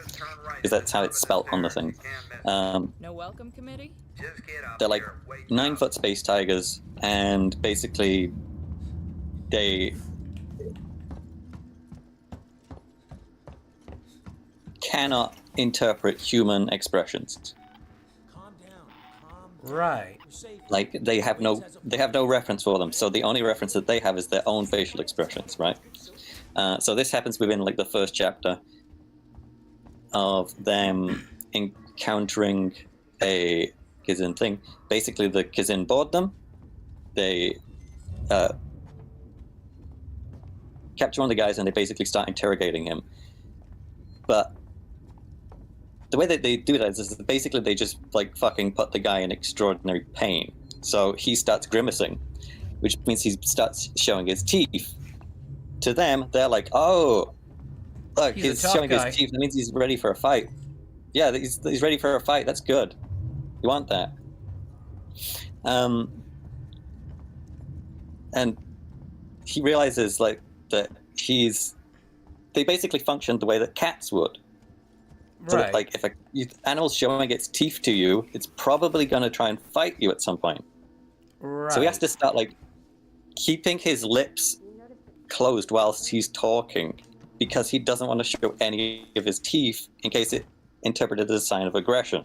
because that's how it's spelt on the thing. No welcome committee? They're like 9-foot space tigers, and basically they cannot interpret human expressions. Right. Like they have no reference for them. So the only reference that they have is their own facial expressions, right? So this happens within like the first chapter of them encountering a Kazin thing. Basically, the Kazin board them. They capture one of the guys and they basically start interrogating him. But the way that they do that is basically they just like fucking put the guy in extraordinary pain. So he starts grimacing, which means he starts showing his teeth. To them, they're like, "Oh, look, he's showing his teeth. That means he's ready for a fight." Yeah, he's ready for a fight. That's good. You want that. And he realizes like that they basically function the way that cats would. So Right. that, like if an animal's showing its teeth to you, it's probably going to try and fight you at some point. Right. So he has to start like keeping his lips closed whilst he's talking, because he doesn't want to show any of his teeth in case it interpreted as a sign of aggression.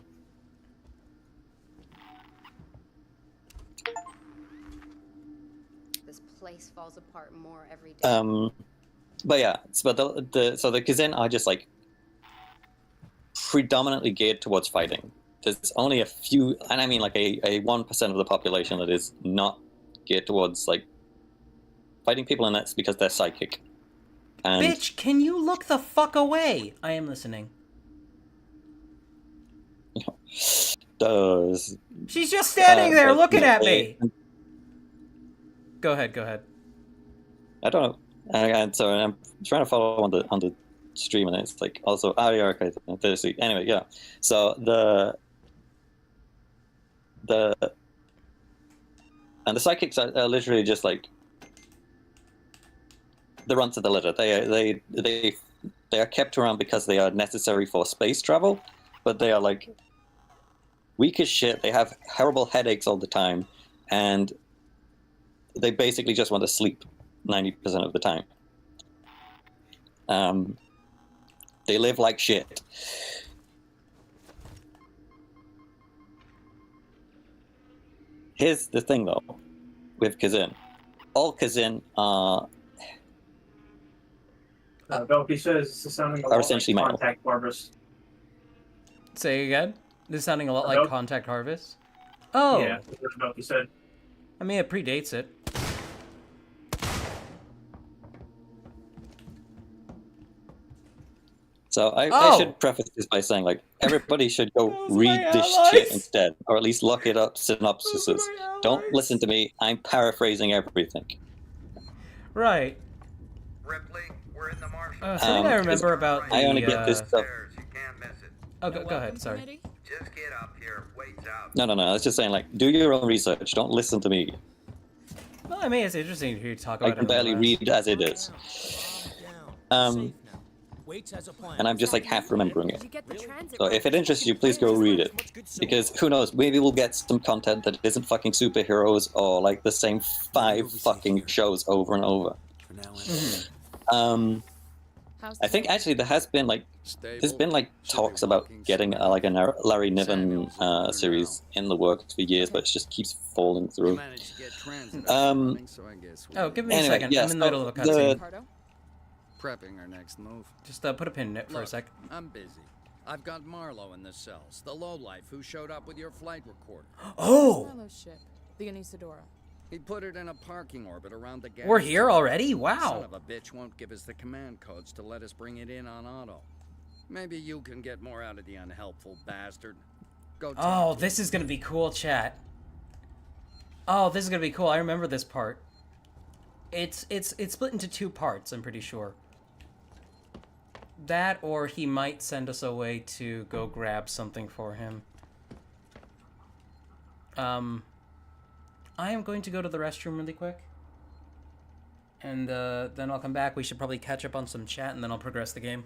This place falls apart more every day. But yeah, so the Kazin are just like predominantly geared towards fighting. There's only a few, and I mean like a 1% of the population that is not geared towards like fighting people, and that's because they're psychic. And Bitch, can you look the fuck away? I am listening. She's just standing there looking at me. Go ahead. I don't know. I'm trying to follow on the stream, and it's like also yeah, okay. Anyway, yeah. So the psychics are literally just like the runt of the litter. They are kept around because they are necessary for space travel, but they are like weak as shit. They have horrible headaches all the time, and they basically just want to sleep 90% of the time. They live like shit. Here's the thing, though, with Kazin. All Kazin are Velky says this is sounding a are lot essentially like male. Contact Harvest. Say again? This is sounding a lot like Nope. Contact Harvest. Oh. Yeah, that's what Velky said. I mean, it predates it. So I should preface this by saying, like, everybody should go read this shit instead, or at least look it up synopsises. Don't listen to me. I'm paraphrasing everything. Right. Ripley, we're in the marsh. Something I remember about the, I only get this stuff. You can't miss it. Oh, go ahead. Sorry. Just get up here. Waits out. No. I was just saying, like, do your own research. Don't listen to me. Well, I mean, it's interesting to hear you talk about I it. can barely read as it is. And I'm just like half remembering it. So if it interests you, please go read it. Because who knows, maybe we'll get some content that isn't fucking superheroes or like the same 5 fucking shows over and over. I think actually there's been like talks about getting like a Larry Niven series in the works for years, but it just keeps falling through. Oh, give me a Anyway, second. yeah, I'm in the so middle of a cutscene. Prepping our next move. Just put a pin in it for a Look, sec. I'm busy. I've got Marlowe in the cells, the lowlife who showed up with your flight recorder. Oh! Marlowe's ship, the Anisadora. He put it in a parking orbit around the gas. We're here already? Son Wow. of a bitch won't give us the command codes to let us bring it in on auto. Maybe you can get more out of the unhelpful bastard. Go. Oh, this is gonna be cool, chat. Oh, this is gonna be cool. I remember this part. It's split into 2 parts, I'm pretty sure. That, or he might send us away to go grab something for him. I am going to go to the restroom really quick. And then I'll come back. We should probably catch up on some chat, and then I'll progress the game.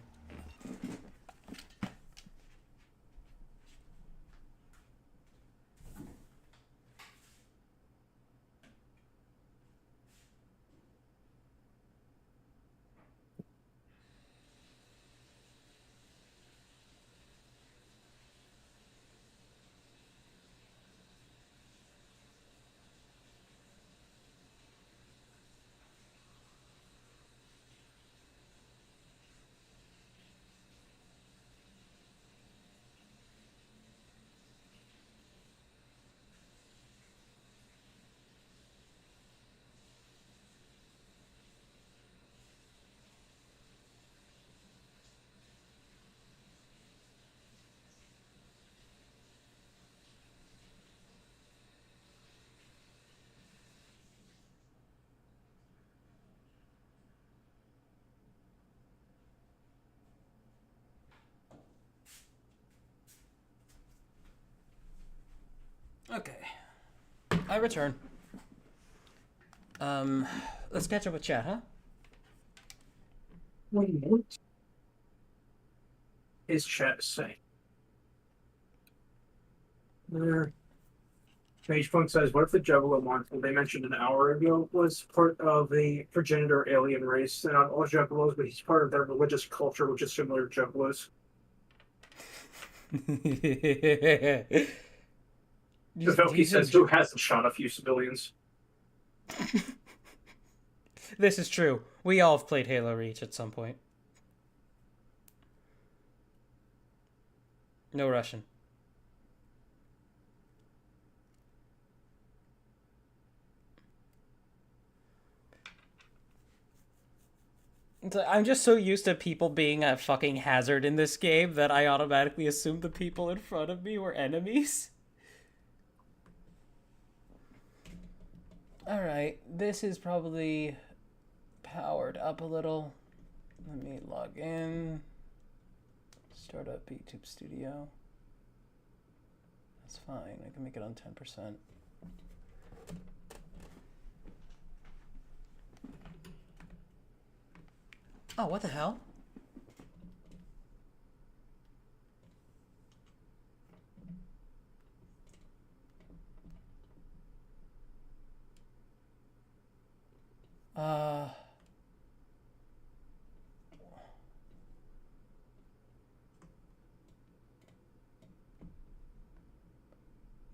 Okay. I return. Let's catch up with chat, huh? What is chat saying? Magepunk says, what if the Juggalo monster they mentioned an hour ago was part of a progenitor alien race? They're not all Juggalos, but he's part of their religious culture, which is similar to Juggalos. Velky says, who hasn't shot a few civilians? This is true. We all have played Halo Reach at some point. No Russian. I'm just so used to people being a fucking hazard in this game that I automatically assumed the people in front of me were enemies. Alright, this is probably powered up a little. Let me log in. Start up YouTube Studio. That's fine, I can make it on 10%. Oh, what the hell?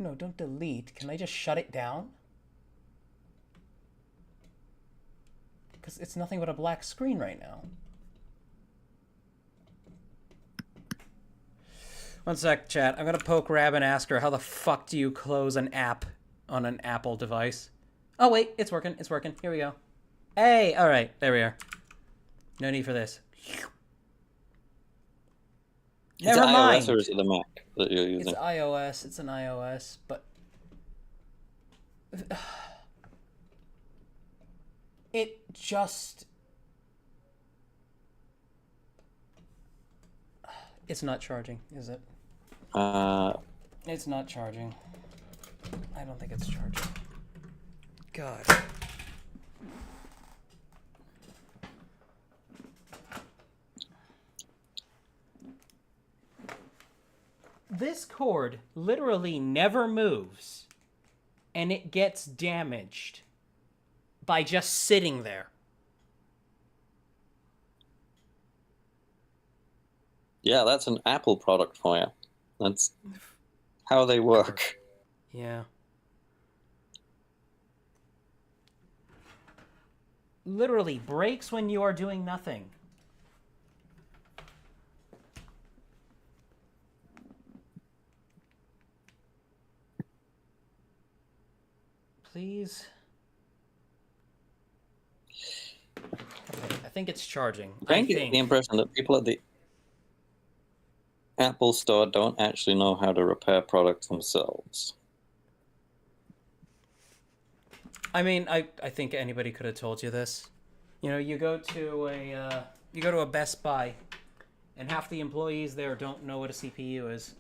No, don't delete. Can I just shut it down? Because it's nothing but a black screen right now. One sec, chat. I'm gonna poke Rab and ask her, how the fuck do you close an app on an Apple device? Oh, wait. It's working. It's working. Here we go. Hey! Alright. There we are. No need for this. Never mind. Is it iOS or is it the Mac that you're using? It's iOS. It's an iOS, but... It just... It's not charging, is it? It's not charging. I don't think it's charging. God. This cord literally never moves, and it gets damaged by just sitting there. Yeah, that's an Apple product for you. That's how they work. Yeah. Literally breaks when you are doing nothing. Please. I think it's charging. I get the impression that people at the Apple Store don't actually know how to repair products themselves. I mean, I think anybody could have told you this. You know, you go to a Best Buy, and half the employees there don't know what a CPU is.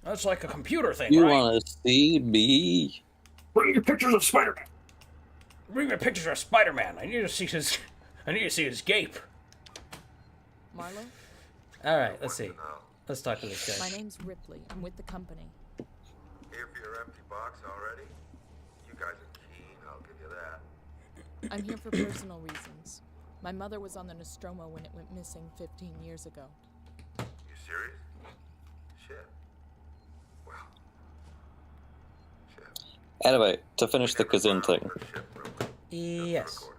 That's like a computer thing, You right? want to see me? Bring your pictures of Spider-Man. Bring me pictures of Spider-Man. I need to see his. I need to see his gape. Marlo, All right, let's see. Let's talk to this guy. my name's Ripley. I'm with the company. Here for your empty box already? You guys are keen, I'll give you that. I'm here for personal reasons. My mother was on the Nostromo when it went missing 15 years ago. You serious? Shit. Well. Shit. Anyway, to finish the Kazin thing, Yes.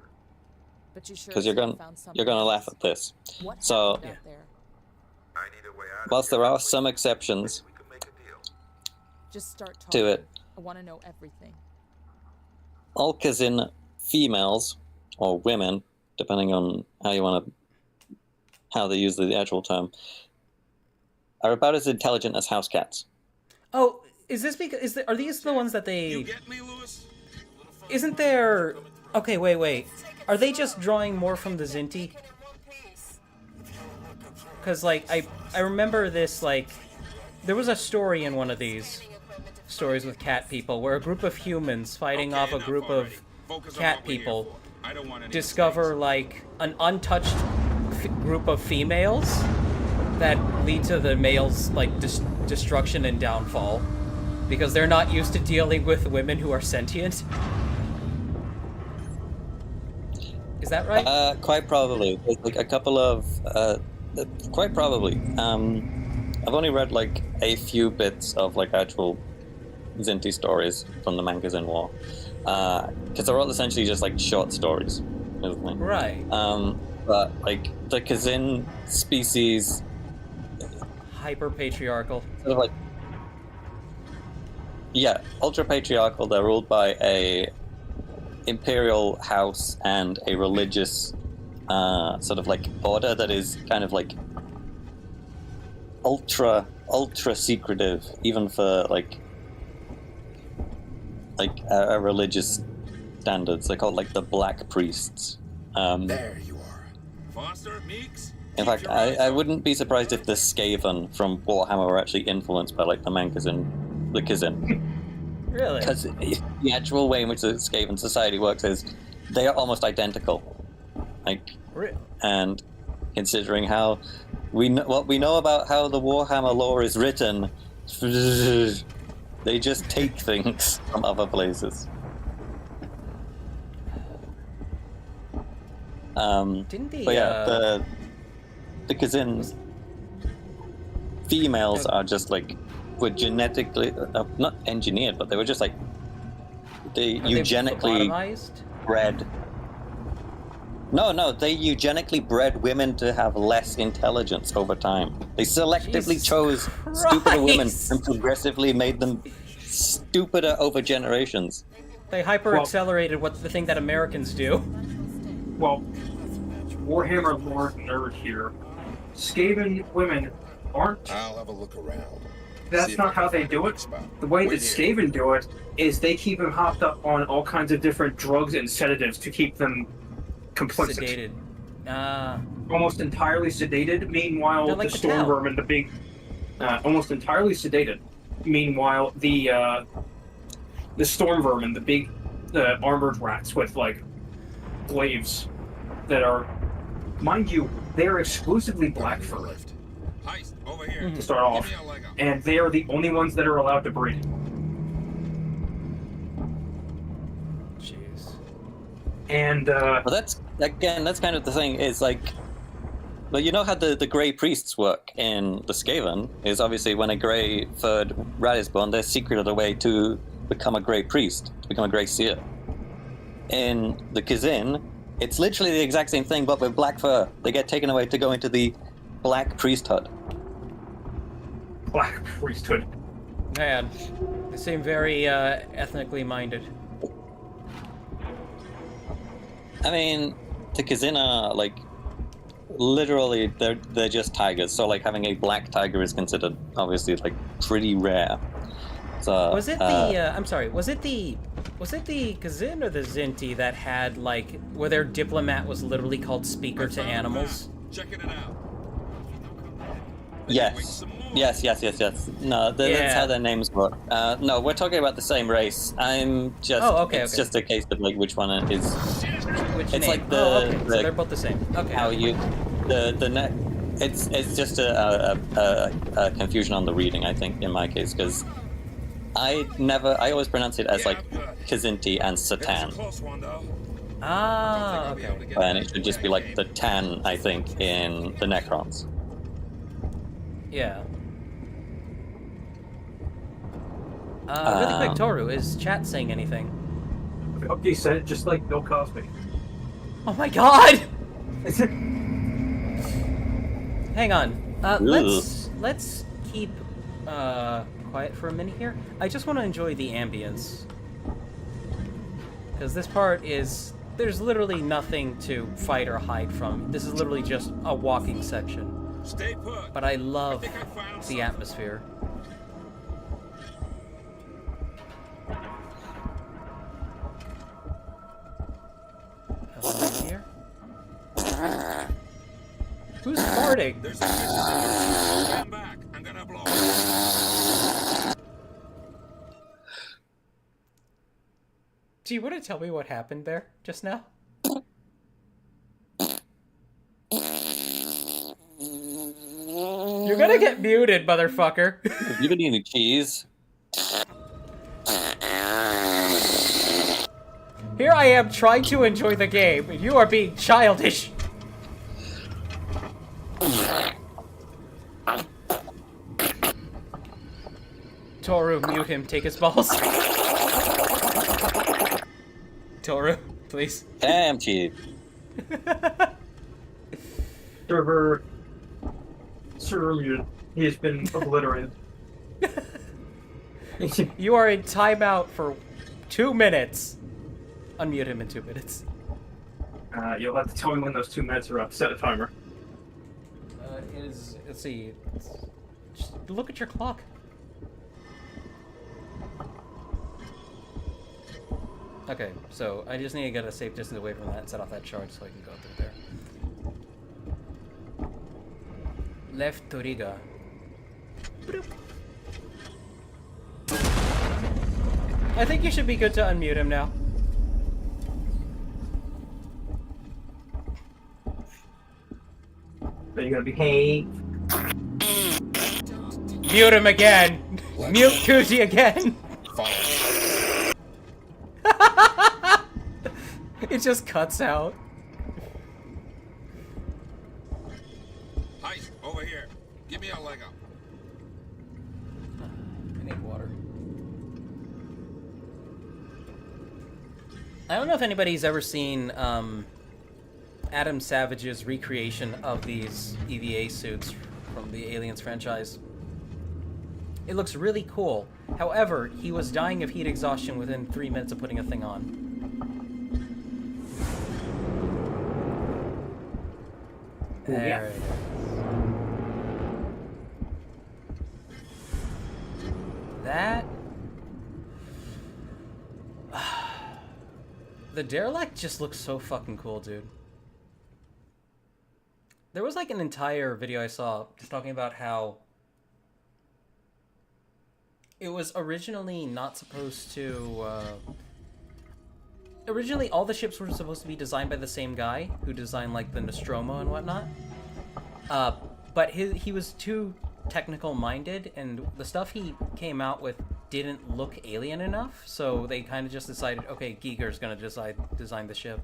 But you sure because you're gonna laugh at this. What So, happened out there? I need a way out of whilst here. there are some exceptions We can make a deal. Just start talking. to it, I want to know everything. all Kazin females or women, depending on how they use the actual term, are about as intelligent as house cats. Oh, is this because are these the ones that they? You get me, Lewis? Isn't there? Okay, wait. Are they just drawing more from the Zinti? Because like I remember this like, there was a story in one of these stories with cat people where a group of humans fighting off a group of cat people discover like an untouched group of females that lead to the males like destruction and downfall because they're not used to dealing with women who are sentient. Is that right? Quite probably. There's, like a couple of quite probably. I've only read like a few bits of like actual Zinti stories from the mangas in War, because they're all essentially just like short stories, isn't it? Right. But like the Kazin species, Hyper patriarchal. sort of like, yeah, ultra patriarchal. They're ruled by a imperial house and a religious sort of like order that is kind of like ultra secretive, even for like a religious standards. They're called like the Black Priests. There you are. Foster, Meeks? In fact, I wouldn't be surprised if the Skaven from Warhammer were actually influenced by like the mangas in the Kazin. Really? Because the actual way in which the Skaven society works is they are almost identical. Like, and considering how what we know about how the Warhammer lore is written, they just take things from other places. Didn't the But yeah, the Kazin females are just like were genetically not engineered, but they were just like they eugenically bred. No, they eugenically bred women to have less intelligence over time. They selectively chose stupider women and progressively made them stupider over generations. They hyper accelerated the thing that Americans do. Well, Warhammer lore nerd here. Skaven women aren't. I'll have a look around. That's not how they do it. The way that Skaven do it is they keep them hopped up on all kinds of different drugs and sedatives to keep them complicit. Sedated. Almost entirely sedated. Meanwhile, like the the storm town. vermin, the big, almost entirely sedated. Meanwhile, the storm vermin, the big armored rats with like glaives that are, mind you, they are exclusively black fur Heist, over here. to start off, Give me a leg up. and they are the only ones that are allowed to breed. Jeez. And Well, that's kind of the thing. Is like, well, you know how the Grey Priests work in the Skaven is obviously when a grey-furred rat is born, they're secreted away to become a Grey Priest, to become a Grey Seer. In the Kazin, it's literally the exact same thing, but with black fur. They get taken away to go into the Black Priesthood. Black Priesthood. Man, they seem very ethnically minded. I mean, the Kazin are like literally they're just tigers. So like having a black tiger is considered obviously like pretty rare. So Was it the? I'm sorry. Was it the Kazin or the Zinti that had like where their diplomat was literally called Speaker to Animals? Checking it out. Yes. Wait some more. Yes. No, that's how their names work. No, we're talking about the same race. I'm just. Oh, okay, It's okay. just a case of like which one is. Which It's name? like the. Oh, okay. the So they're both the same. Okay. how you. The neck. It's just a confusion on the reading, I think, in my case, because I always pronounce it as like Kazinti and Satan. Ah, okay. And it should just be like the Tan, I think, in the Necrons. Yeah. Really quick, Toru, is chat saying anything? Okay, said it just like Bill Cosby. Oh my god! Hang on. Let's keep quiet for a minute here. I just want to enjoy the ambience. Because this part is... There's literally nothing to fight or hide from. This is literally just a walking section. Stay put. But I love the atmosphere. Nothing here. Who's farting? There's a stand back. I'm gonna blow. Do you want to tell me what happened there just now? You're gonna get muted, motherfucker. Have you been eating cheese? Here I am trying to enjoy the game, and you are being childish. Toru, mute him. Take his balls. Toru, please. Damn cheese. Server muted. He has been obliterated. You are in timeout for 2 minutes. Unmute him in 2 minutes. You'll have to tell me when those 2 minutes are up. Set a timer. Let's see. Just look at your clock. Okay, so I just need to get a safe distance away from that and set off that charge so I can go through there. Left Toriga. I think you should be good to unmute him now. Are you gonna behave? Mute him again! Mute Kuji again! It just cuts out. Hi, over here. Give me a leg up. I need water. I don't know if anybody's ever seen Adam Savage's recreation of these EVA suits from the Aliens franchise. It looks really cool. However, he was dying of heat exhaustion within 3 minutes of putting a thing on. There it is. That... The derelict just looks so fucking cool, dude. There was like an entire video I saw just talking about how it was originally not supposed to, originally all the ships were supposed to be designed by the same guy who designed like the Nostromo and whatnot. But he was too technical minded, and the stuff he came out with didn't look alien enough, so they kind of just decided, okay, Giger's gonna design the ship.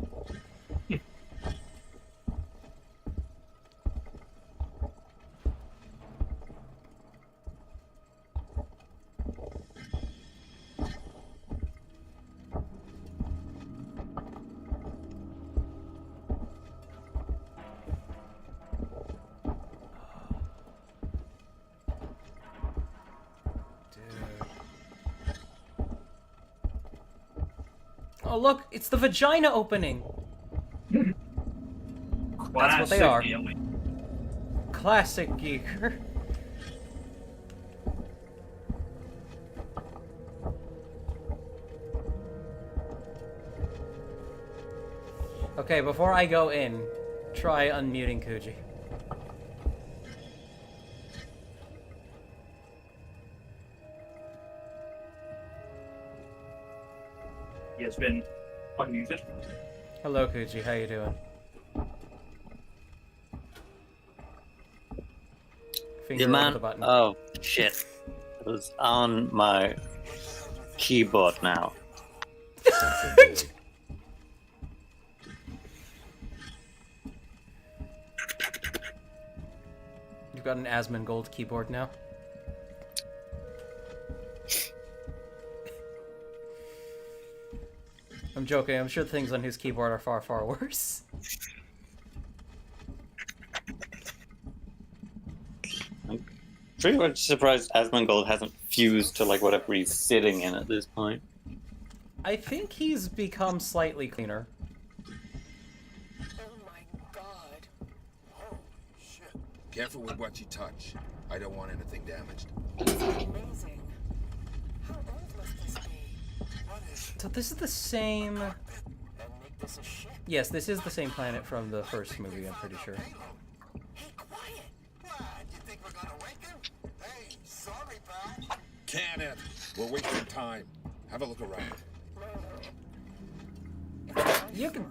Oh look, it's the vagina opening! That's what they are. Classic geeker. Okay, before I go in, try unmuting Kuji. He has been unmuted. Hello, Kuji. How you doing? Finger Yeah, over man. the button. Oh, shit. It was on my keyboard now. You've got an Asmongold keyboard now. I'm joking. I'm sure things on his keyboard are far, far worse. I'm pretty much surprised Asmongold hasn't fused to like whatever he's sitting in at this point. I think he's become slightly cleaner. Careful with what you touch. I don't want anything damaged. Amazing. How old must this be? So this is the same... And make this a ship. Yes, this is the same planet from the first movie, I'm pretty sure. Hey, quiet. What? You think we're gonna wake him? Hey, sorry, bud. Can it? We're wasting time. Have a look around. You can...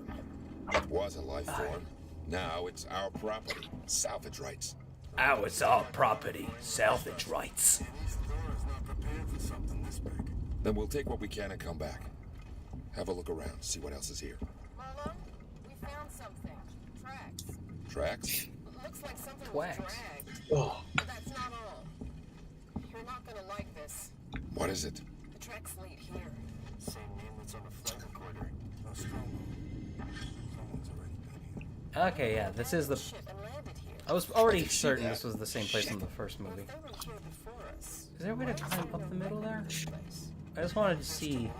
It was a life form. Now it's our property. Salvage rights. Oh, it's our property. Salvage rights. Then we'll take what we can and come back. Have a look around, see what else is here. Marlon, we found something. Tracks. Tracks? Looks like something Wax. was dragged. Oh. But that's not all. You're not gonna like this. What is it? The tracks lead here. Same name that's on the flight recorder. Nostromo. Someone's already been here. Okay, yeah, this is the... Ship and landed here. I was already certain this was the same place in the first movie. They were here before us. Is there a way to climb up the middle there? I just wanted to see...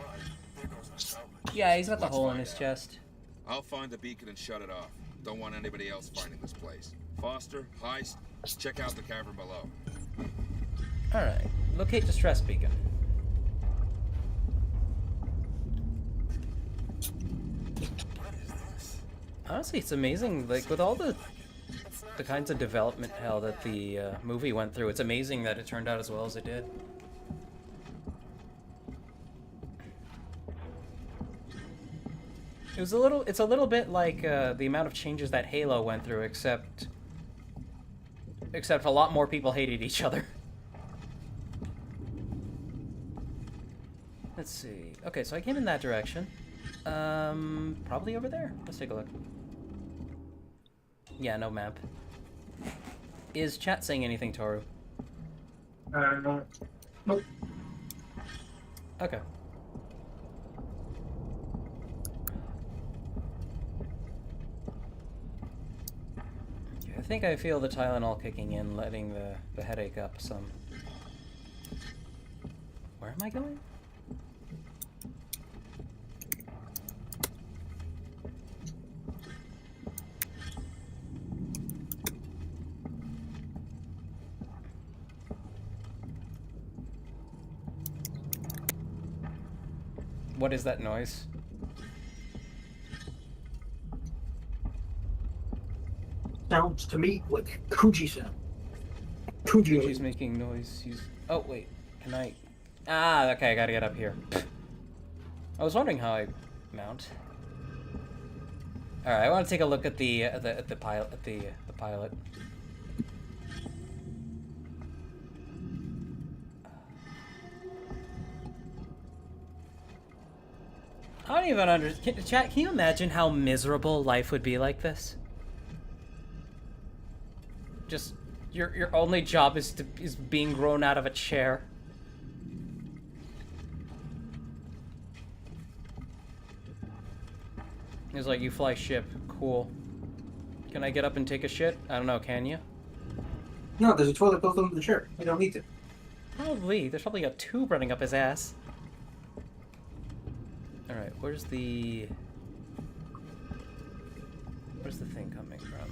Yeah, he's got the hole in his chest. I'll find the beacon and shut it off. Don't want anybody else finding this place. Foster, Heist, check out the cavern below. Alright, locate distress beacon. Honestly, it's amazing, like, with all the kinds of development hell that the movie went through, it's amazing that it turned out as well as it did. It's a little bit like the amount of changes that Halo went through, except a lot more people hated each other. Let's see. Okay, so I came in that direction. Probably over there. Let's take a look. Yeah, no map. Is chat saying anything, Toru? Nope. Okay. I think I feel the Tylenol kicking in, letting the headache up some. Where am I going? What is that noise? Sounds to me like Kuji sound. Kuji. Kuji's making noise. He's... Oh, wait. Can I... Ah, okay, I gotta get up here. I was wondering how I mount. Alright, I want to take a look at the pilot. I don't even understand. Chat, can you imagine how miserable life would be like this? Just your only job is being grown out of a chair. It's like, you fly ship, cool. Can I get up and take a shit? I don't know, can you? No, there's a toilet built under the chair. You don't need to. Probably. There's probably a tube running up his ass. Alright, where's the thing coming from?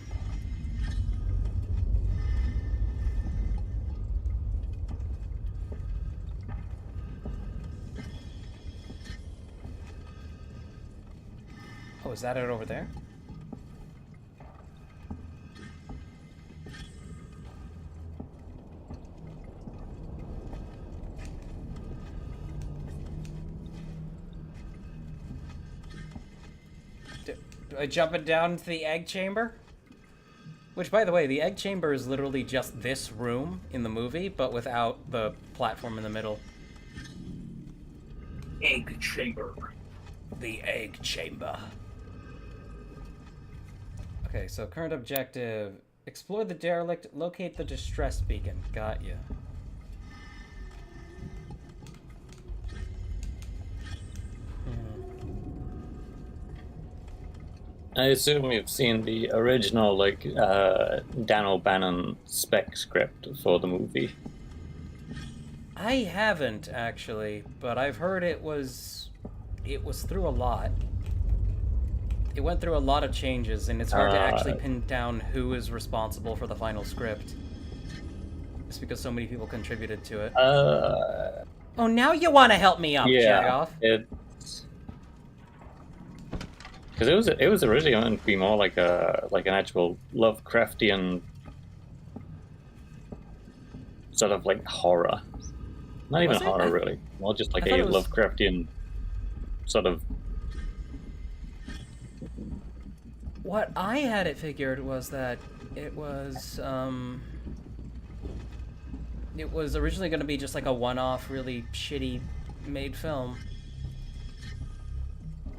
Oh, is that it over there? I jumping down into the egg chamber? Which, by the way, the egg chamber is literally just this room in the movie, but without the platform in the middle. Egg chamber. The egg chamber. Okay, so current objective. Explore the derelict, locate the distress beacon. Got ya. I assume you've seen the original, like, Dan O'Bannon spec script for the movie. I haven't, actually, but I've heard it was through a lot. It went through a lot of changes, and it's hard to actually pin down who is responsible for the final script. It's because so many people contributed to it. Oh, now you want to help me up, Yeah, Jagoff. Because it was originally going to be more like an actual Lovecraftian sort of like horror. Not even horror, really. More just like a Lovecraftian sort of. What I had it figured was that it was originally going to be just like a one-off, really shitty made film.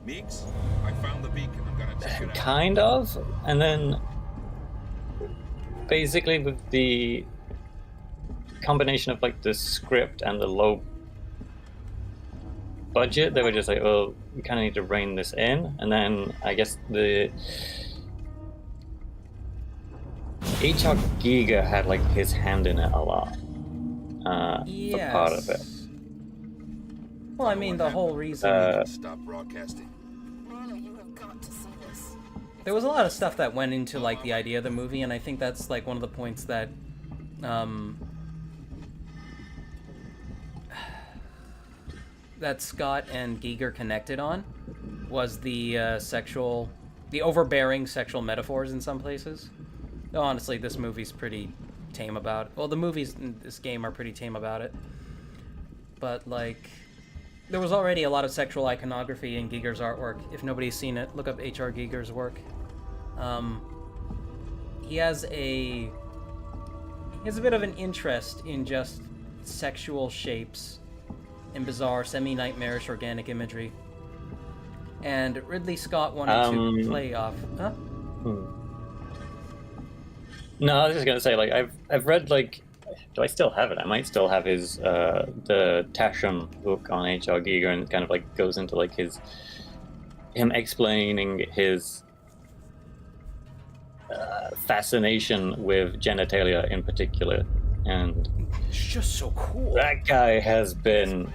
Meeks, I found the beacon. I'm gonna check it out. Kind of, and then basically with the combination of like the script and the low budget, they were just like, well, we kind of need to rein this in. And then I guess the H.R. Giger had like his hand in it a lot for part of it. Well, I mean, the whole reason. Stop broadcasting. There was a lot of stuff that went into like the idea of the movie, and I think that's like one of the points that that Scott and Giger connected on was the the overbearing sexual metaphors in some places. Though honestly, this movie's pretty tame about it. Well, the movies in this game are pretty tame about it. But like, there was already a lot of sexual iconography in Giger's artwork. If nobody's seen it, look up H.R. Giger's work. He has a bit of an interest in just sexual shapes and bizarre, semi-nightmarish organic imagery. And Ridley Scott wanted to play off. Huh? No, I was just gonna say, like, I've read, like, do I still have it? I might still have his the Tasham book on H.R. Giger, and it kind of like goes into like him explaining his fascination with genitalia in particular, and it's just so cool. That guy has been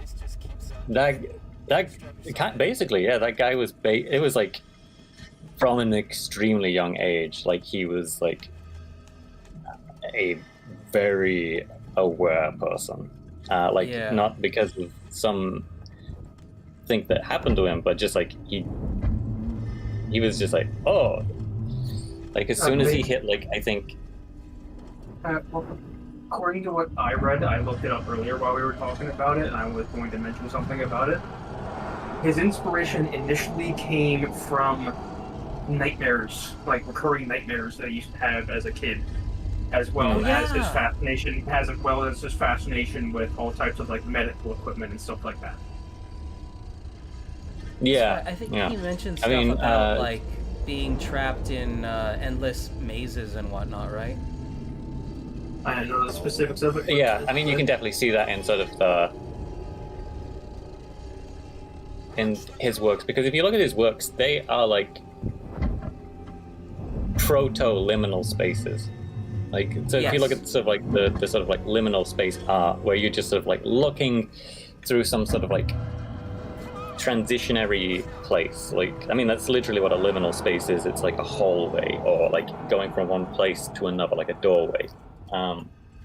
basically, yeah. That guy was it was like from an extremely young age. Like he was like a very aware person, not because of some thing that happened to him, but just like he was just like, oh, like as soon as he hit, like, I think well, according to what I read, I looked it up earlier while we were talking about it, and I was going to mention something about it. His inspiration initially came from nightmares, like recurring nightmares that he used to have as a kid, as well as his fascination with all types of like medical equipment and stuff like that. Yeah, I think he mentioned stuff about like being trapped in endless mazes and whatnot, right? I don't know the specifics of it. Yeah, I mean, you can definitely see that in sort of in his works, because if you look at his works, they are like proto-liminal spaces. Like, so if you look at sort of like the sort of like liminal space art, where you're just sort of like looking through some sort of like transitionary place. Like, I mean, that's literally what a liminal space is. It's like a hallway, or like going from one place to another, like a doorway.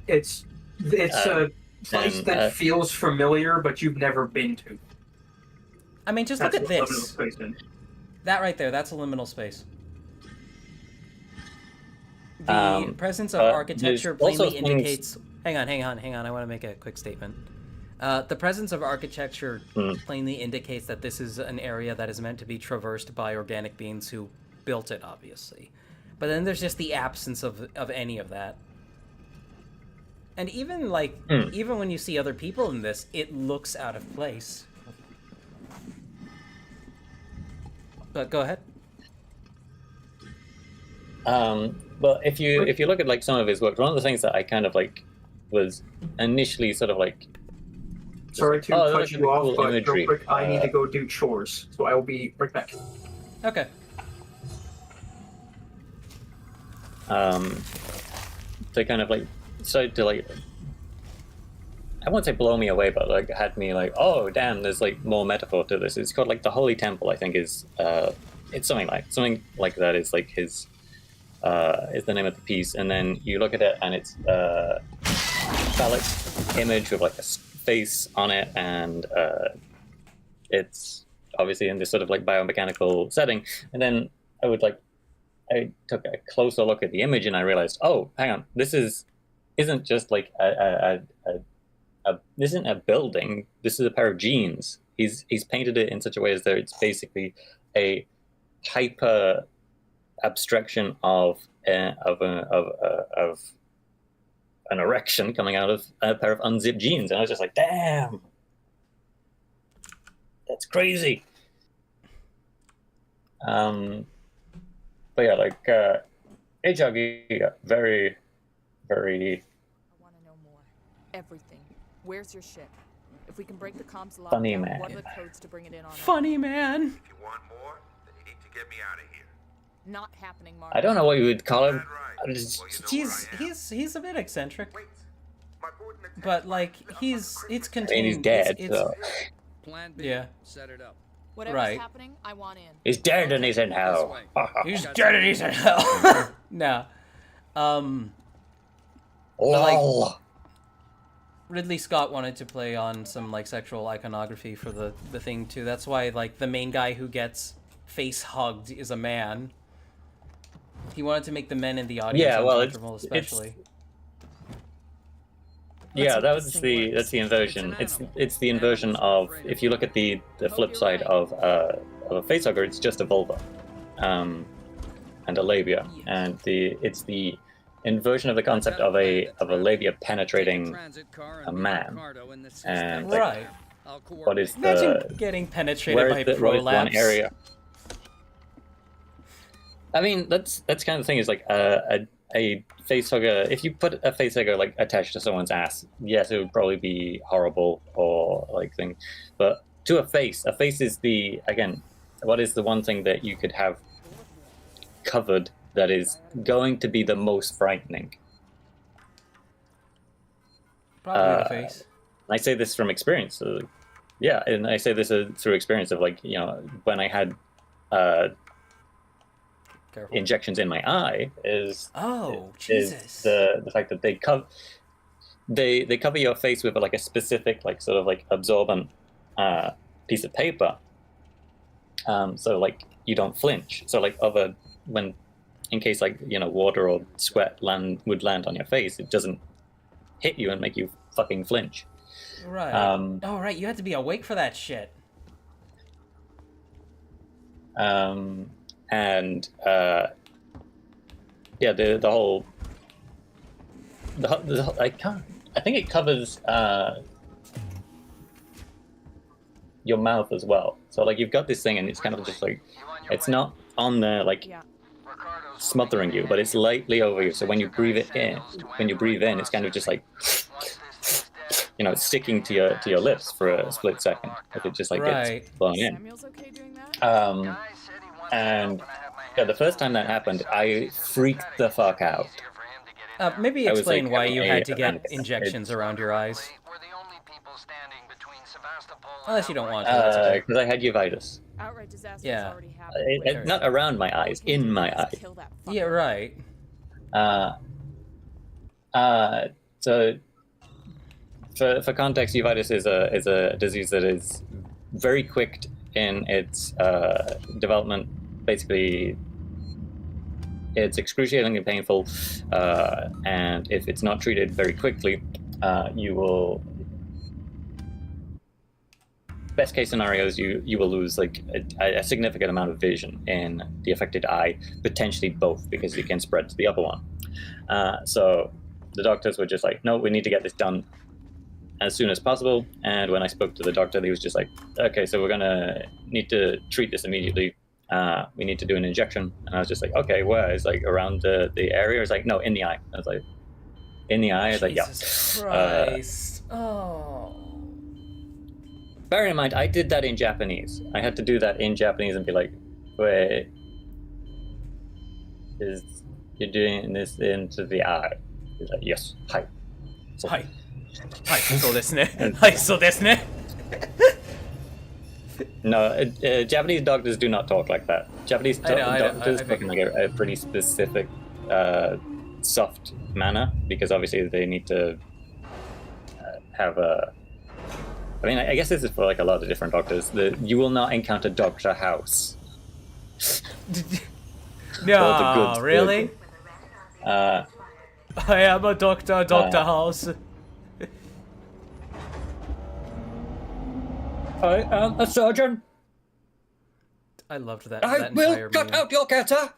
It's a place that feels familiar, but you've never been to. I mean, just look at this. That right there, that's a liminal space. The presence of architecture plainly indicates... Hang on, I want to make a quick statement. The presence of architecture plainly indicates that this is an area that is meant to be traversed by organic beings who built it, obviously. But then there's just the absence of any of that. And even, like, even when you see other people in this, it looks out of place. But go ahead. But if you look at like some of his work, one of the things that I kind of like was initially sort of like, Sorry to cut you off, cool but imagery. real quick, I need to go do chores, so I will be right back. Okay. To kind of like started to like, I won't say blow me away, but like had me like, oh damn, there's like more metaphor to this. It's called like the Holy Temple, I think is it's something like that is like his is the name of the piece, and then you look at it and it's phallic image with like a face on it, and it's obviously in this sort of like biomechanical setting. And then I took a closer look at the image and I realized, oh, hang on, this isn't just like this isn't a building. This is a pair of jeans. He's painted it in such a way as though it's basically a hyper abstraction of an erection coming out of a pair of unzipped jeans, and I was just like, damn, that's crazy. But yeah, like HRV, very, very. I want to know more. Everything. Where's your ship? If we can break the comms lockdown, Funny man. what are the codes to bring it in on? Funny man. If you want more, then you need to get me out of here. Not happening, Mark. I don't know what you would call him. He's a bit eccentric, Wait, my board and but like it's I mean, contained. he's dead, it's, so. Plan B. Yeah. Set it up. Whatever's Right. happening, I want in. He's dead and he's in hell. He's dead and he's in hell. No. Lol. Ridley Scott wanted to play on some like sexual iconography for the thing too. That's why like the main guy who gets face hugged is a man. He wanted to make the men in the audience uncomfortable, especially. Yeah, that's the inversion. It's the inversion of, if you look at the flip side of a facehugger, it's just a vulva, and a labia, and it's the inversion of the concept of a labia penetrating a man, and like, Right. what is Imagine the getting penetrated where by is the, what is one prolapse. area? I mean, that's kind of the thing is like a facehugger. If you put a facehugger like attached to someone's ass, yes, it would probably be horrible or like thing. But to a face is the, again, what is the one thing that you could have covered that is going to be the most frightening? Probably the face. I say this from experience. Yeah, and I say this through experience of like, you know, when I had injections in my eye is Jesus. the fact that they cover your face with like a specific like sort of like absorbent piece of paper, so like you don't flinch. So like when in case like, you know, water or sweat would land on your face, it doesn't hit you and make you fucking flinch. Right. Oh right, you had to be awake for that shit. And yeah, the whole I think it covers your mouth as well. So like you've got this thing and it's kind of just like, it's not on there like smothering you, but it's lightly over you. So when you breathe in, it's kind of just like, you know, it's sticking to your lips for a split second. If it just like gets blown in. Samuel's okay doing that? And yeah, the first time that happened, I freaked the fuck out. Maybe I was explain like, why you had to hey, get injections around your eyes. Unless you don't want to. Because I had uveitis. Outright disaster Yeah. already happened. Not around my eyes, in my eye. Yeah, right. So for context, uveitis is a disease that is very quick in its development. Basically, it's excruciatingly painful, and if it's not treated very quickly, you will best case scenarios, you will lose like a significant amount of vision in the affected eye, potentially both, because it can spread to the other one. So the doctors were just like, no, we need to get this done as soon as possible. And when I spoke to the doctor, he was just like, okay, so we're gonna need to treat this immediately. We need to do an injection. And I was just like, okay, where? It's like around the area. It's like, no, in the eye. I was like, in the eye. I was like, yeah. Jesus Christ. Oh. Bear in mind, I did that in Japanese. I had to do that in Japanese and be like, wait, you're doing this into the eye? He's like, yes, hi. So, hi. Hi, so desu ne. Hi, so desu ne. No, Japanese doctors do not talk like that. Japanese doctors talk in like a pretty specific, soft manner, because obviously they need to have a... I mean, I guess this is for like a lot of different doctors. You will not encounter Dr. House. No, really? I am a doctor, Dr. House. I am a surgeon. I loved that. I will cut out your cancer.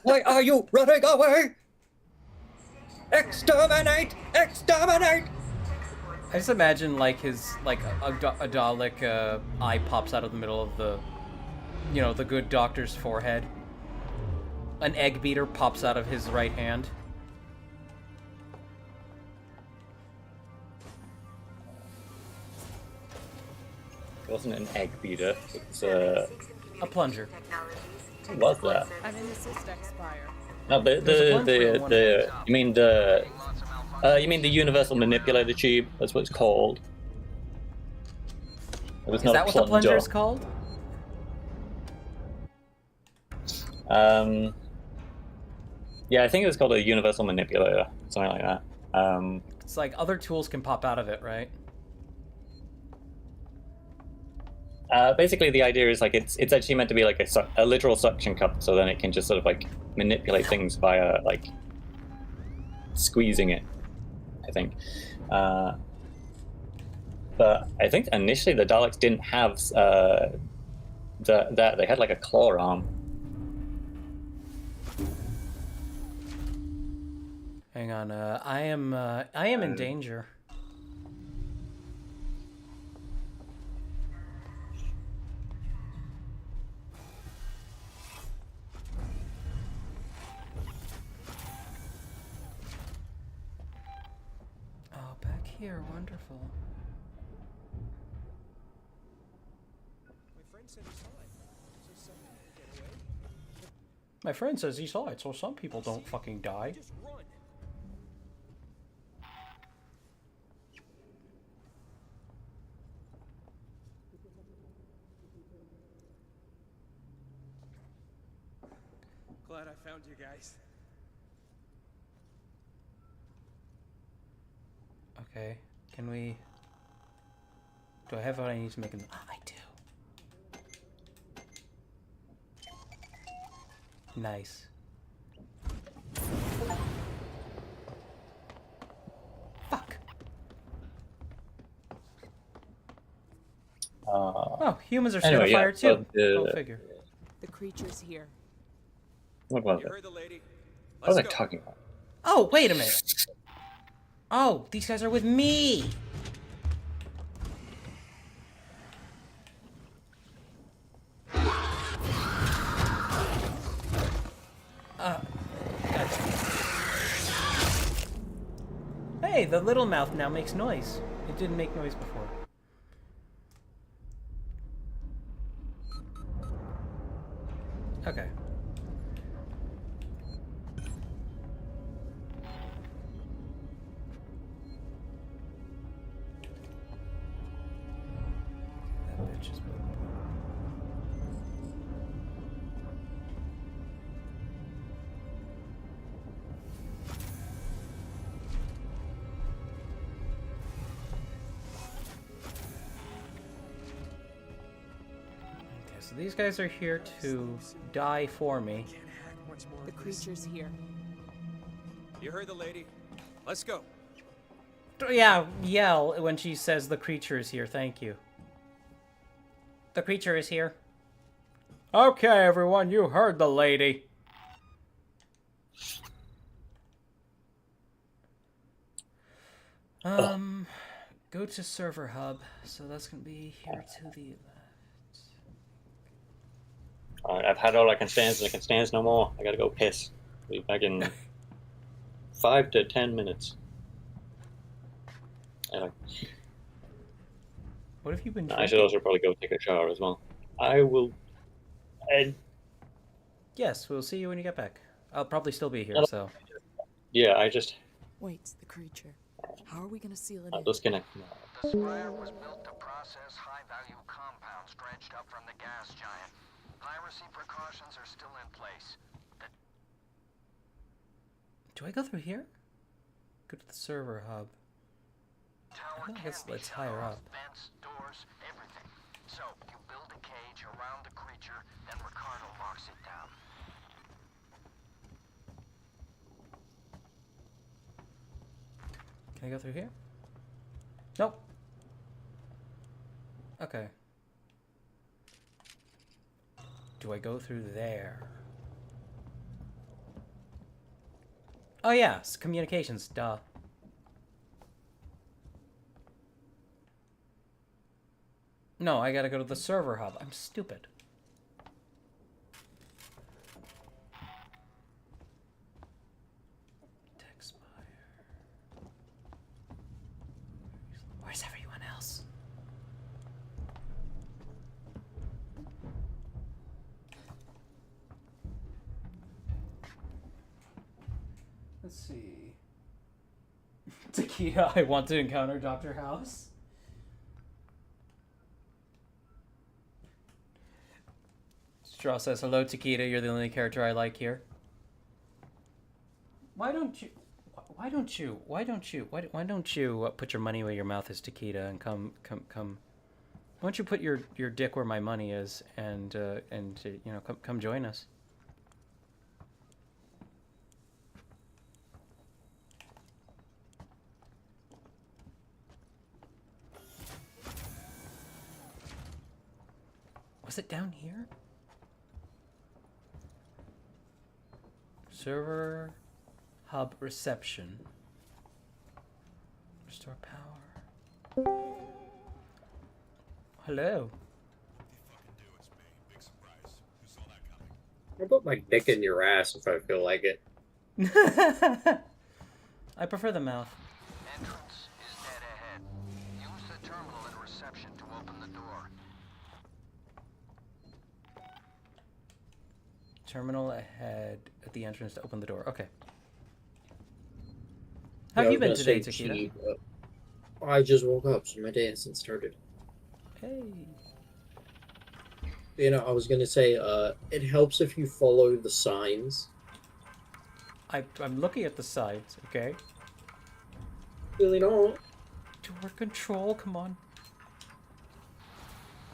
Why are you running away? Exterminate! Exterminate! I just imagine like his a Dalek eye pops out of the middle of the, you know, the good doctor's forehead. An egg beater pops out of his right hand. It wasn't an egg beater. It's a plunger. What was that? I'm in the System Spire. No, you mean the universal manipulator tube? That's what it's called. It was Is not that a what the plunger. plunger is called? Yeah, I think it was called a universal manipulator, something like that. It's like other tools can pop out of it, right? Basically, the idea is like it's actually meant to be like a literal suction cup, so then it can just sort of like manipulate things via like squeezing it, I think. But I think initially the Daleks didn't have that. They had like a claw arm. Hang on, I am in danger. Oh, back here, wonderful. My friend says he saw it, so some people don't fucking die. Glad I found you guys. Okay, can we... Do I have what I need to make an... Ah, I do. Nice. Fuck. Oh, humans are scared of fire too. Go figure. The creature's here. What was You it? heard the lady. What was I Let's go. talking about? Oh, wait a minute. Oh, these guys are with me. Hey, the little mouth now makes noise. It didn't make noise before. Okay. That bitch is moving. Okay, so these guys are here to die for me. The creature's here. You heard the lady. Let's go. Yeah, yell when she says the creature is here. Thank you. The creature is here. Okay, everyone, you heard the lady. Go to server hub. So that's gonna be here to the left. Alright, I've had all I can stand, and I can stand no more. I gotta go piss. Be back in 5 to 10 minutes. Anyway. What have you been I should drinking? also probably go take a shower as well. I will. Yes, we'll see you when you get back. I'll probably still be here, so. Yeah, I just. Wait, the creature. How are we gonna seal it I'll in? disconnect. The sprayer was built to process high-value compounds dredged up from the gas giant. Piracy precautions are still in place. Do I go through here? Go to the server hub. I think it's higher up. Vents, doors, everything. So you build a cage around the creature, then Ricardo locks it down. Can I go through here? Nope. Okay. Do I go through there? Oh yeah, it's communications, duh. No, I gotta go to the server hub. I'm stupid. Where's everyone else? Let's see. Taquita, I want to encounter Dr. House. Straw says, hello, Taquita, you're the only character I like here. Why don't you put your money where your mouth is, Taquita, and come. Why don't you put your dick where my money is, and you know, come join us. Was it down here? Server hub reception. Restore power. Hello. I'll put my dick in your ass if I feel like it. I prefer the mouth. Entrance is dead ahead. Use the terminal in reception to open the door. Terminal ahead at the entrance to open the door. Okay. How Yeah, have you been I was today, gonna say, Taquita? I just woke up, so my day hasn't started. Hey. You know, I was gonna say, it helps if you follow the signs. I'm looking at the sides, okay? Really not. Door control, come on.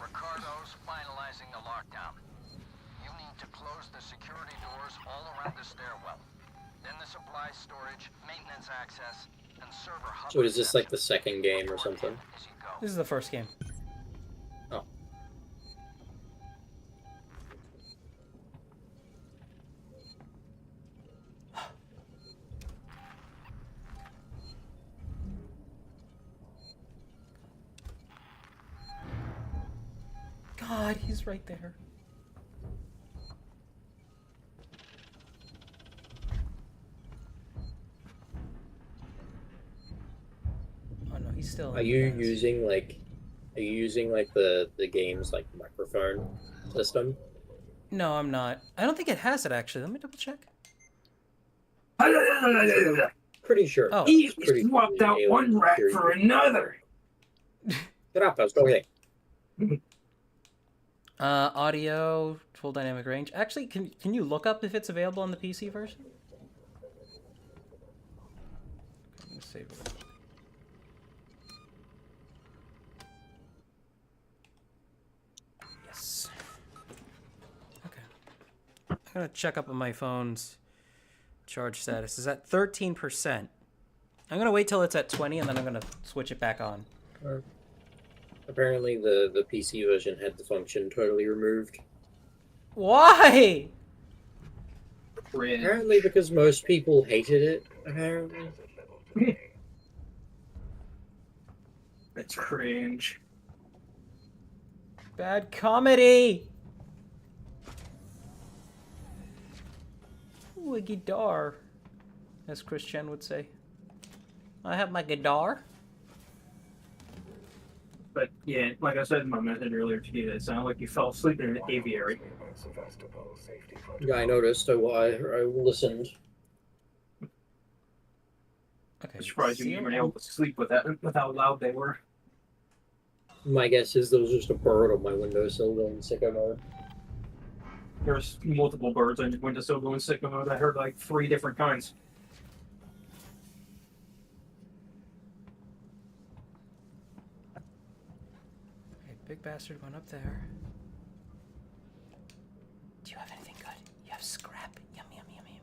Ricardo's finalizing the lockdown. You need to close the security doors all around the stairwell. Then the supply storage, maintenance access, and server hub. So is this like the second game or something? This is the first game. Oh. God, he's right there. Oh no, he's still. Are you using like the game's like microphone system? No, I'm not. I don't think it has it actually. Let me double check. Pretty sure. Oh. He Pretty swapped out alien one rat period. for another. Get up, Post. Okay. Audio, full dynamic range. Actually, can you look up if it's available on the PC version? Let me save it. Yes. Okay. I'm gonna check up on my phone's charge status. Is at 13%. I'm gonna wait till it's at 20 and then I'm gonna switch it back on. Apparently, the PC version had the function totally removed. Why? Apparently, because most people hated it. Apparently. It's cringe. Bad comedy. Ooh, a guitar, as Christian would say. I have my guitar. But yeah, like I said in my message earlier to you, it sounded like you fell asleep in an aviary. Yeah, I noticed. I listened. Okay. I'm surprised you were able to sleep with how loud they were. My guess is there was just a bird on my windowsill going sicko mode. There's multiple birds on your windowsill going sicko mode. I heard like 3 different kinds. Okay, big bastard went up there. Do you have anything good? You have scrap. Yum, yum, yum, yum.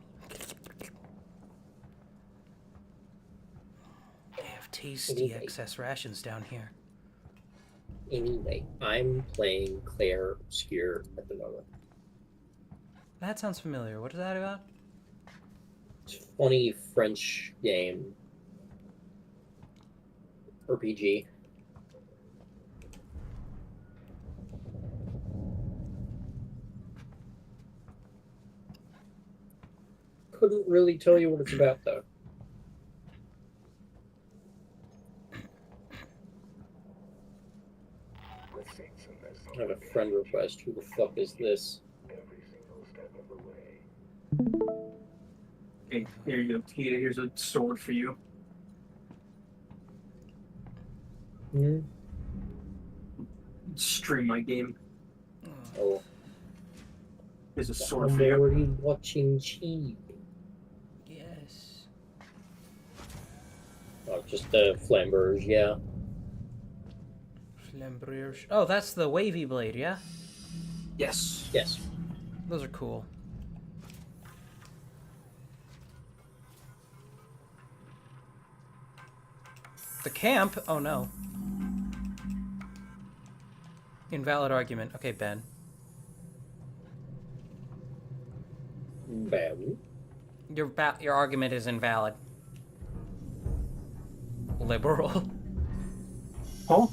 They have tasty excess rations down here. Anyway, I'm playing Claire Obscure at the moment. That sounds familiar. What is that about? It's a funny French game. RPG. Couldn't really tell you what it's about, though. I have a friend request. Who the fuck is this? Hey, here you go, Tita. Here's a sword for you. Hmm? Stream my game. Oh. Here's a sword I'm for you. already watching Cheap. Yes. Oh, just the flambers, yeah. Flambriers. Oh, that's the wavy blade, yeah? Yes. Yes. Those are cool. The camp? Oh no. Invalid argument. Okay, Ben. Ben? Your argument is invalid. Liberal. Huh?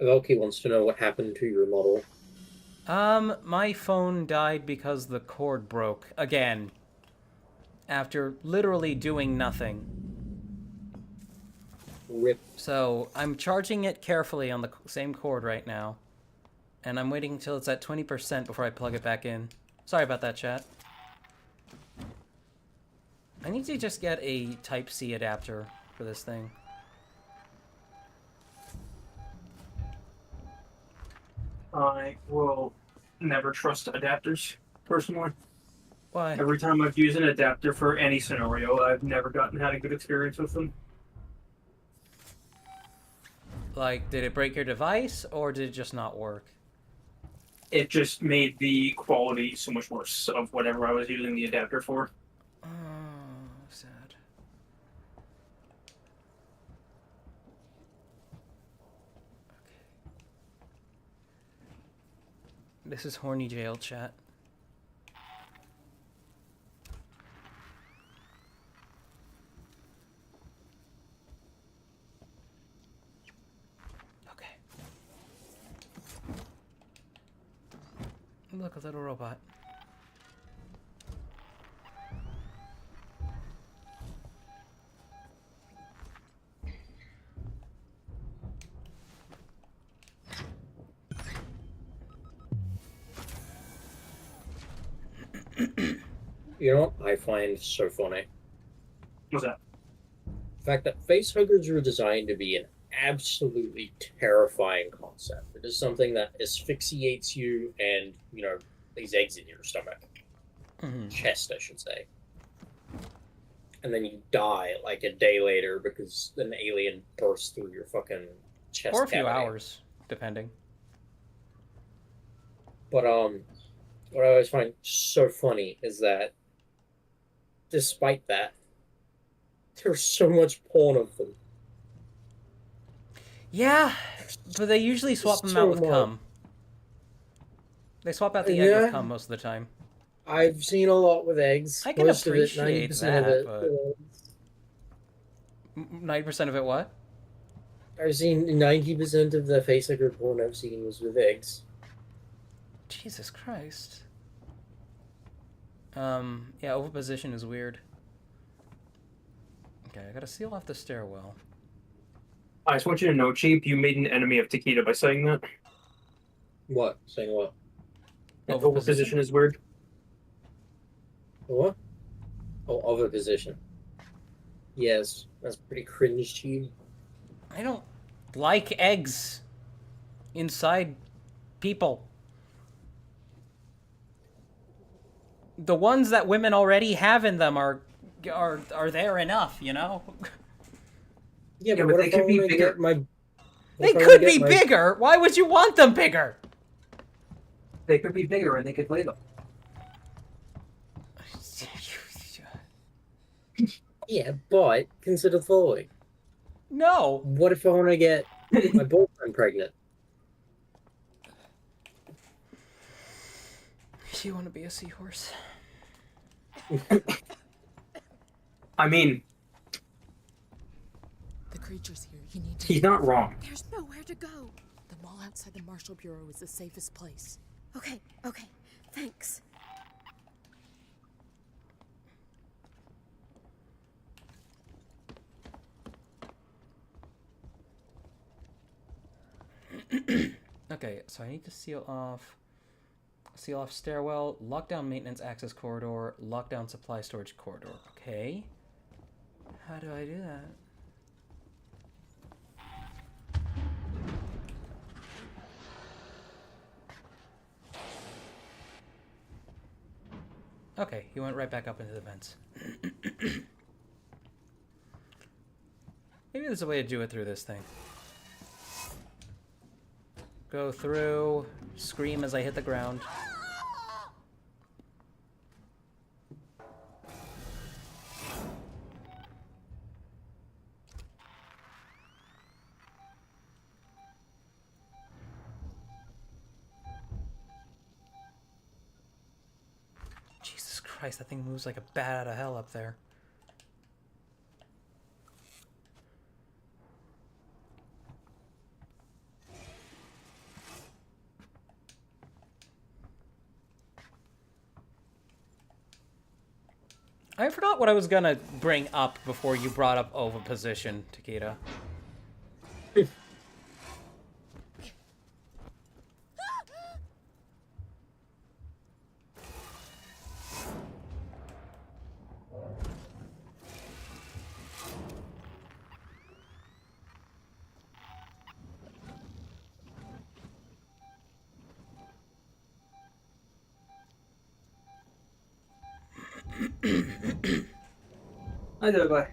Velky wants to know what happened to your model. My phone died because the cord broke again. After literally doing nothing. Rip. So, I'm charging it carefully on the same cord right now. And I'm waiting until it's at 20% before I plug it back in. Sorry about that, chat. I need to just get a Type-C adapter for this thing. I will never trust adapters, personally. Why? Every time I've used an adapter for any scenario, I've never had a good experience with them. Like, did it break your device, or did it just not work? It just made the quality so much worse of whatever I was using the adapter for. Oh, sad. Okay. This is horny jail chat. Look, a little robot. You know what I find so funny? What's that? The fact that facehuggers were designed to be an absolutely terrifying concept. It is something that asphyxiates you and, you know, these eggs in your stomach. Chest, I should say. And then you die like a day later because an alien bursts through your fucking chest. Or a few cavity. hours, depending. But what I always find so funny is that despite that, there's so much porn of them. Yeah, but they usually swap them So out with much. cum. They swap out the egg Yeah. with cum most of the time. I've seen a lot with eggs. I can Most of it, appreciate 90% of that, it. but 90% of it what? I've seen 90% of the facehugger porn I've seen was with eggs. Jesus Christ. Yeah, oviposition is weird. Okay, I gotta seal off the stairwell. I just want you to know, Cheap, you made an enemy of Takeda by saying that. What? Saying what? Oviposition is weird. What? Oh, oviposition. Yes, that's pretty cringe, Cheap. I don't like eggs inside people. The ones that women already have in them are there enough, you know? Yeah, but what they if I could be wanna bigger. get my... They could be bigger! Why would you want them bigger? They could be bigger and they could lay them. Yeah, but consider the following. No. What if I want to get my boyfriend pregnant? You want to be a seahorse? I mean, The creature's here. You need to. he's not wrong. There's nowhere to go. The mall outside the Marshal Bureau is the safest place. Okay, thanks. Okay, so I need to seal off stairwell, lock down maintenance access corridor, lock down supply storage corridor. Okay. How do I do that? Okay, he went right back up into the vents. Maybe there's a way to do it through this thing. Go through, scream as I hit the ground. Jesus Christ, that thing moves like a bat out of hell up there. I forgot what I was gonna bring up before you brought up oviposition, Takeda. I do, bye.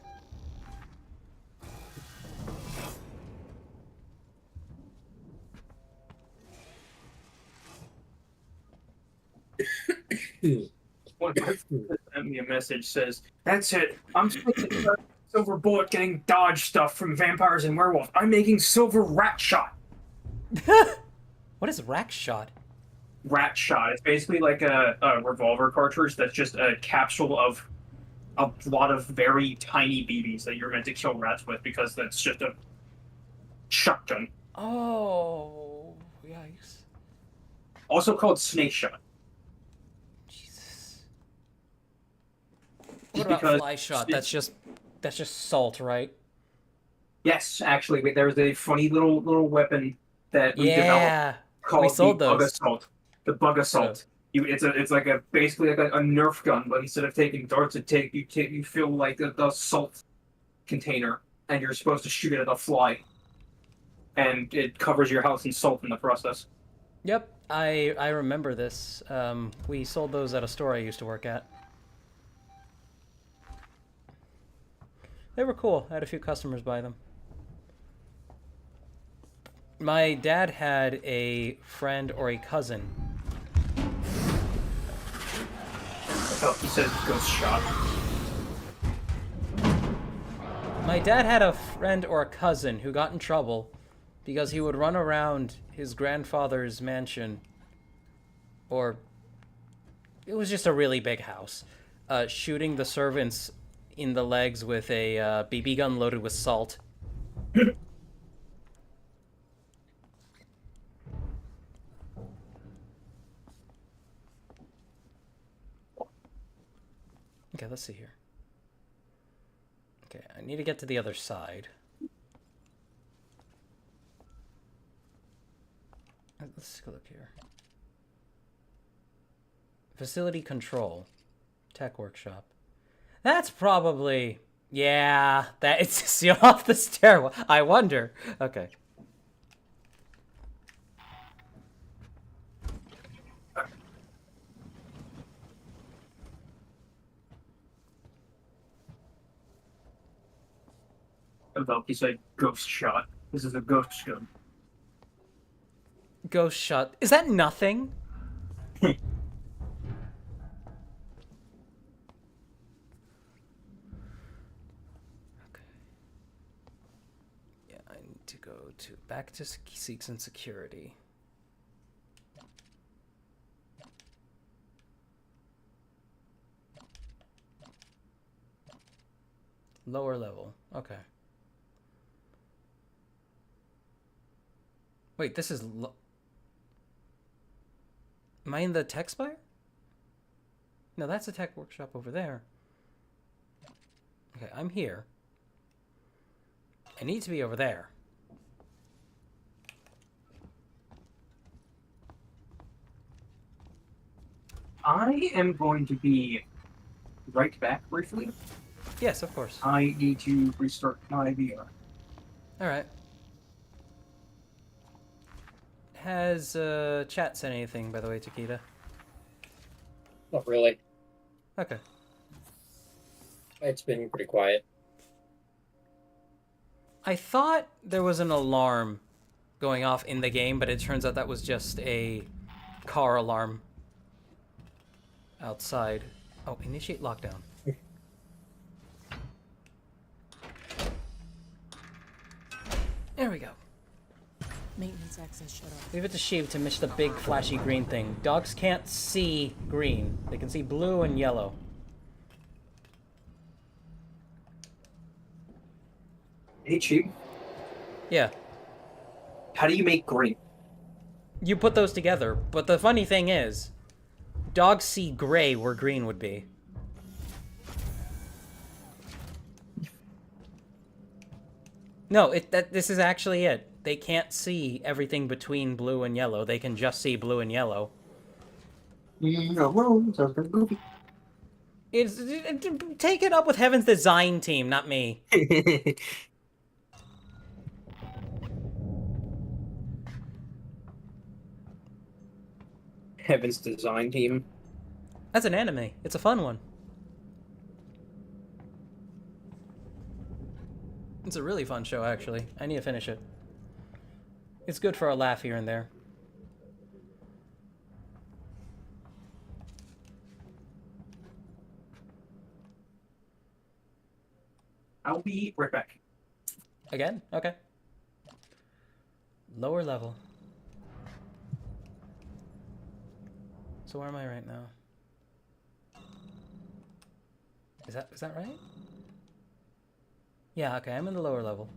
One person sent me a message says, "That's it. I'm taking Silver Bullet getting dodge stuff from vampires and werewolves. I'm making Silver Rat Shot." What is rack shot? Rat Shot. It's basically like a revolver cartridge that's just a capsule of a lot of very tiny BBs that you're meant to kill rats with because that's just a shotgun. Oh, yikes. Also called Snake Shot. Jesus. What about fly shot? That's just salt, right? Yes, actually, there's a funny little weapon that we Yeah, developed called we sold the Bug those. Assault. The Bug Assault. It's like basically like a Nerf gun, but instead of taking darts, you fill like a salt container, and you're supposed to shoot it at a fly, and it covers your house in salt in the process. Yep, I remember this. We sold those at a store I used to work at. They were cool. I had a few customers buy them. My dad had a friend or a cousin. Oh, he said ghost shot. My dad had a friend or a cousin who got in trouble because he would run around his grandfather's mansion, or it was just a really big house, shooting the servants in the legs with a BB gun loaded with salt. Okay, let's see here. Okay, I need to get to the other side. Let's take a look here. Facility control. Tech workshop. That's probably... Yeah, that it's off the stairwell. I wonder. Okay. Valky said ghost shot. This is a ghost gun. Ghost shot. Is that nothing? Back to Seeks and Security. Lower level. Okay. Wait, this is... Am I in the tech spire? No, that's a tech workshop over there. Okay, I'm here. I need to be over there. I am going to be right back briefly. Yes, of course. I need to restart my VR. Alright. Has chat said anything, by the way, Takeda? Not really. Okay. It's been pretty quiet. I thought there was an alarm going off in the game, but it turns out that was just a car alarm outside. Oh, initiate lockdown. There we go. Maintenance access shut off. Leave it to Sheev to miss the big flashy green thing. Dogs can't see green. They can see blue and yellow. Hey, Cheap. Yeah. How do you make green? You put those together, but the funny thing is, dogs see gray where green would be. No, this is actually it. They can't see everything between blue and yellow. They can just see blue and yellow. Sounds pretty goofy. Take it up with Heaven's design team, not me. Heaven's design team. That's an anime. It's a fun one. It's a really fun show, actually. I need to finish it. It's good for a laugh here and there. I'll be right back. Again? Okay. Lower level. So where am I right now? Is that right? Yeah, okay, I'm in the lower level.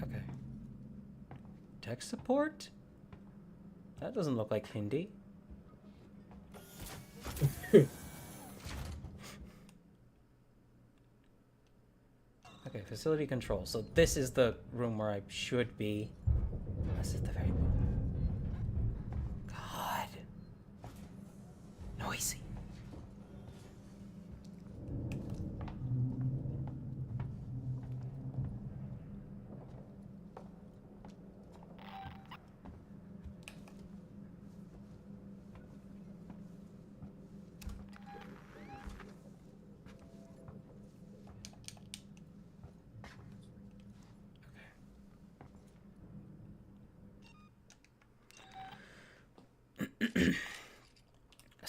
Okay. Tech support? That doesn't look like Hindi. Okay, facility control. So this is the room where I should be. This is the very... God. Noisy.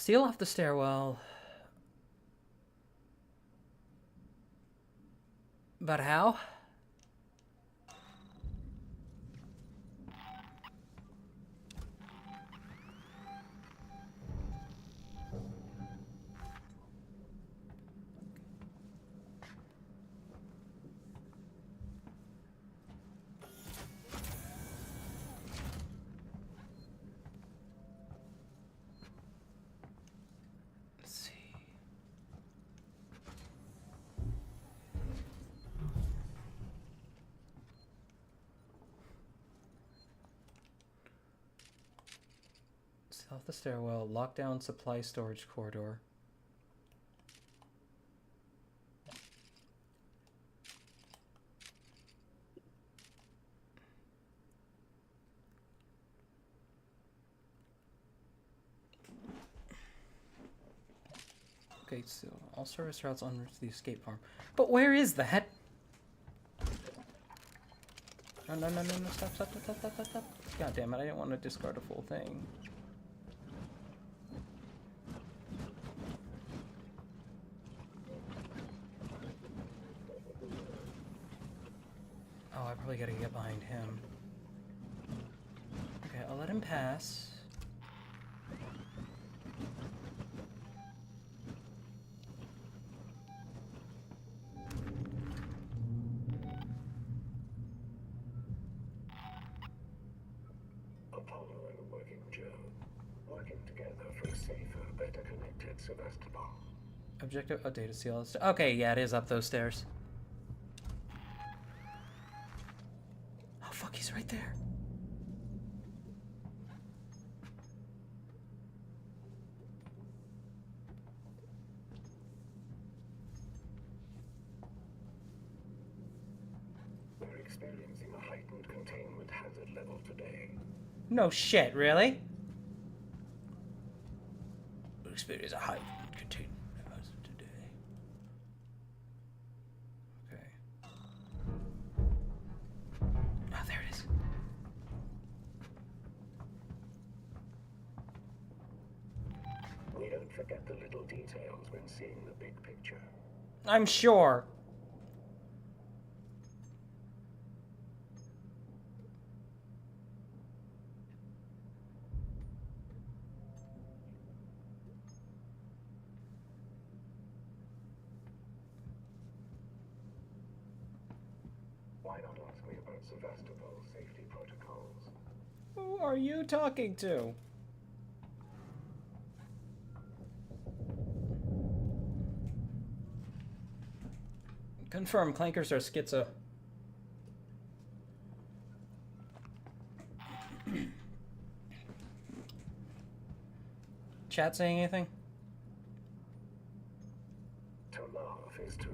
Seal off the stairwell. But how? Off the stairwell, lock down supply storage corridor. Okay, so all service routes en route to the escape farm. But where is that? No, no, no, no, no, stop, stop, stop, stop, stop, stop. God damn it, I didn't want to discard a full thing. Oh, I probably gotta get behind him. Okay, I'll let him pass. Apollo and the working Joe, working together for a safer, better connected Sevastopol. Objective, oh, data seal. Okay, yeah, it is up those stairs. Oh, fuck, he's right there. We're experiencing a heightened containment hazard level today. No shit, really? Experience a heightened containment hazard today. Okay. Oh, there it is. We don't forget the little details when seeing the big picture. I'm sure. Why not ask me about Sevastopol's safety protocols? Who are you talking to? Confirm, clankers are schizo. Chat saying anything? To laugh is to...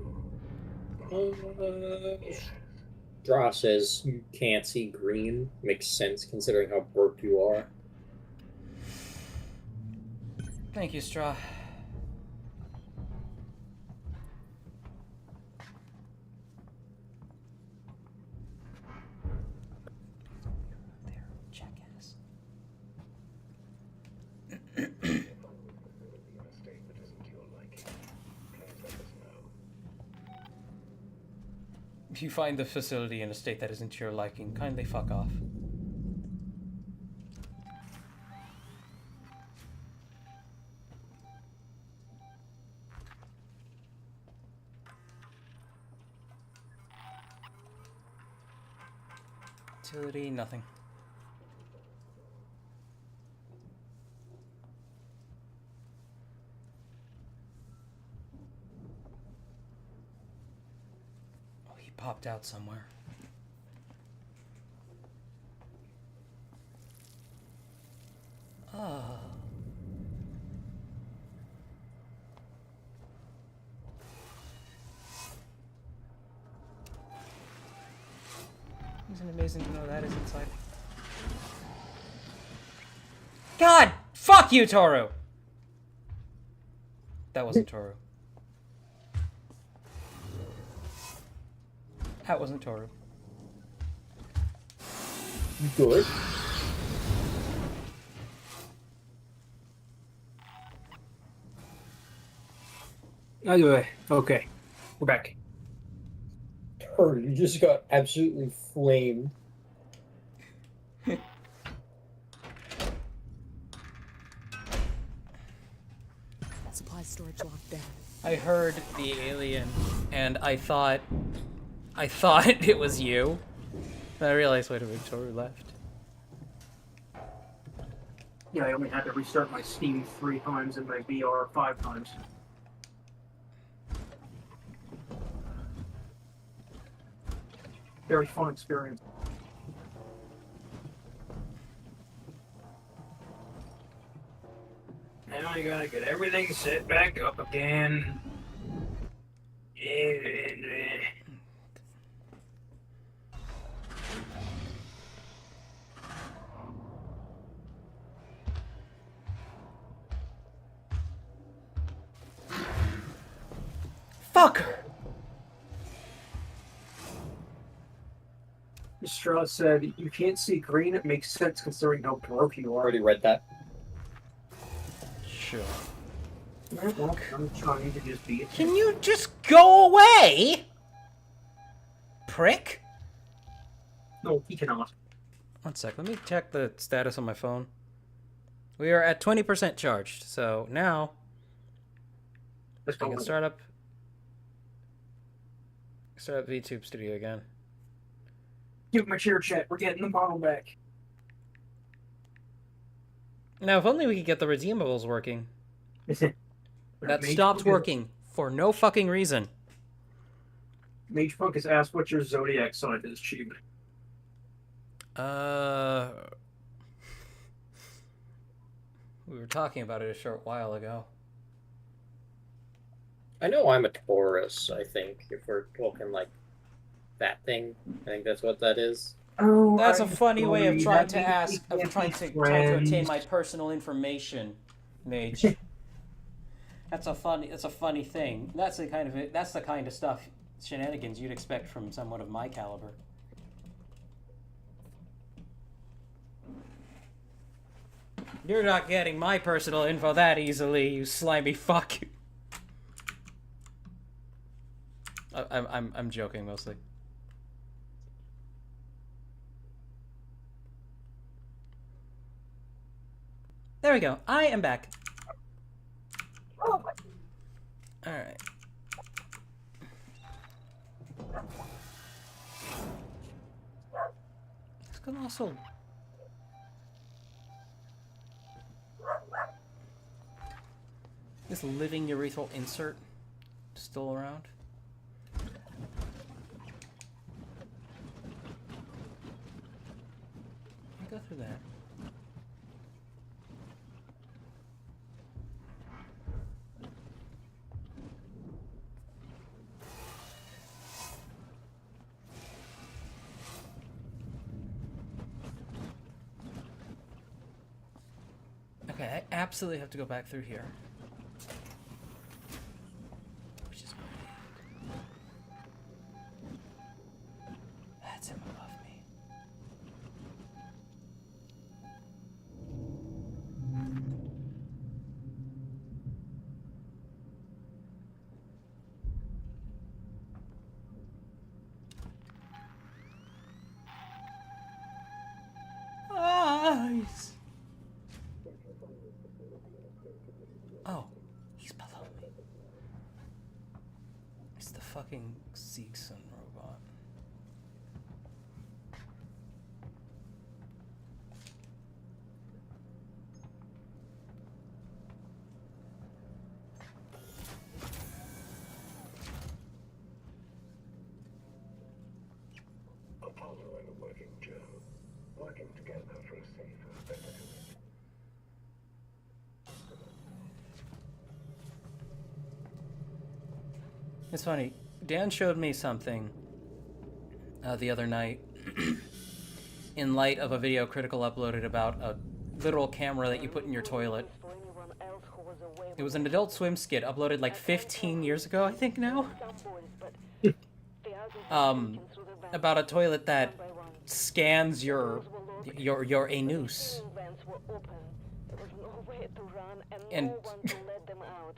Draw says you can't see green. Makes sense considering how burnt you are. Thank you, Straw. There, jackass. If you find the facility in a state that isn't to your liking, kindly fuck off. Utility, nothing. Oh, he popped out somewhere. Oh. Isn't it amazing to know that is inside? God! Fuck you, Toru! That wasn't Toru. That wasn't Toru. Good. Anyway, okay. We're back. You just got absolutely flamed. Supply storage locked down. I heard the alien, and I thought it was you. But I realized, wait a minute, Toru left. Yeah, I only had to restart my Steam 3 times and my VR 5 times. Very fun experience. Now I gotta get everything set back up again. Fucker! Straw said, "You can't see green. It makes sense considering how broke you are." Already read that. Sure. Well, I'm trying to just be a Can you just go away? Prick? No, he cannot. One sec, let me check the status on my phone. We are at 20% charged, so now I can start up VTube Studio again. Give my cheer chat. We're getting the model back. Now, if only we could get the redeemables working. That stopped working for no fucking reason. Mage Punk has asked what your zodiac sign is, Chief. We were talking about it a short while ago. I know I'm a Taurus, I think, if we're talking like that thing. I think that's what that is. Oh, That's a funny way of trying to trying to obtain my personal information, Mage. That's a funny thing. That's the kind of stuff, shenanigans you'd expect from someone of my caliber. You're not getting my personal info that easily, you slimy fuck. I'm joking mostly. There we go. I am back. Alright. This can also... This living urethral insert still around? Let me go through that. Okay, I absolutely have to go back through here. Which is great. That's him above me. Eyes. Oh, he's below me. It's the fucking Seegson robot. Apollo and a working Joe, working together for a safer, better community. It's funny. Dan showed me something the other night in light of a video Critical uploaded about a literal camera that you put in your toilet. It was an Adult Swim skit uploaded like 15 years ago, I think now. About a toilet that scans your anus. and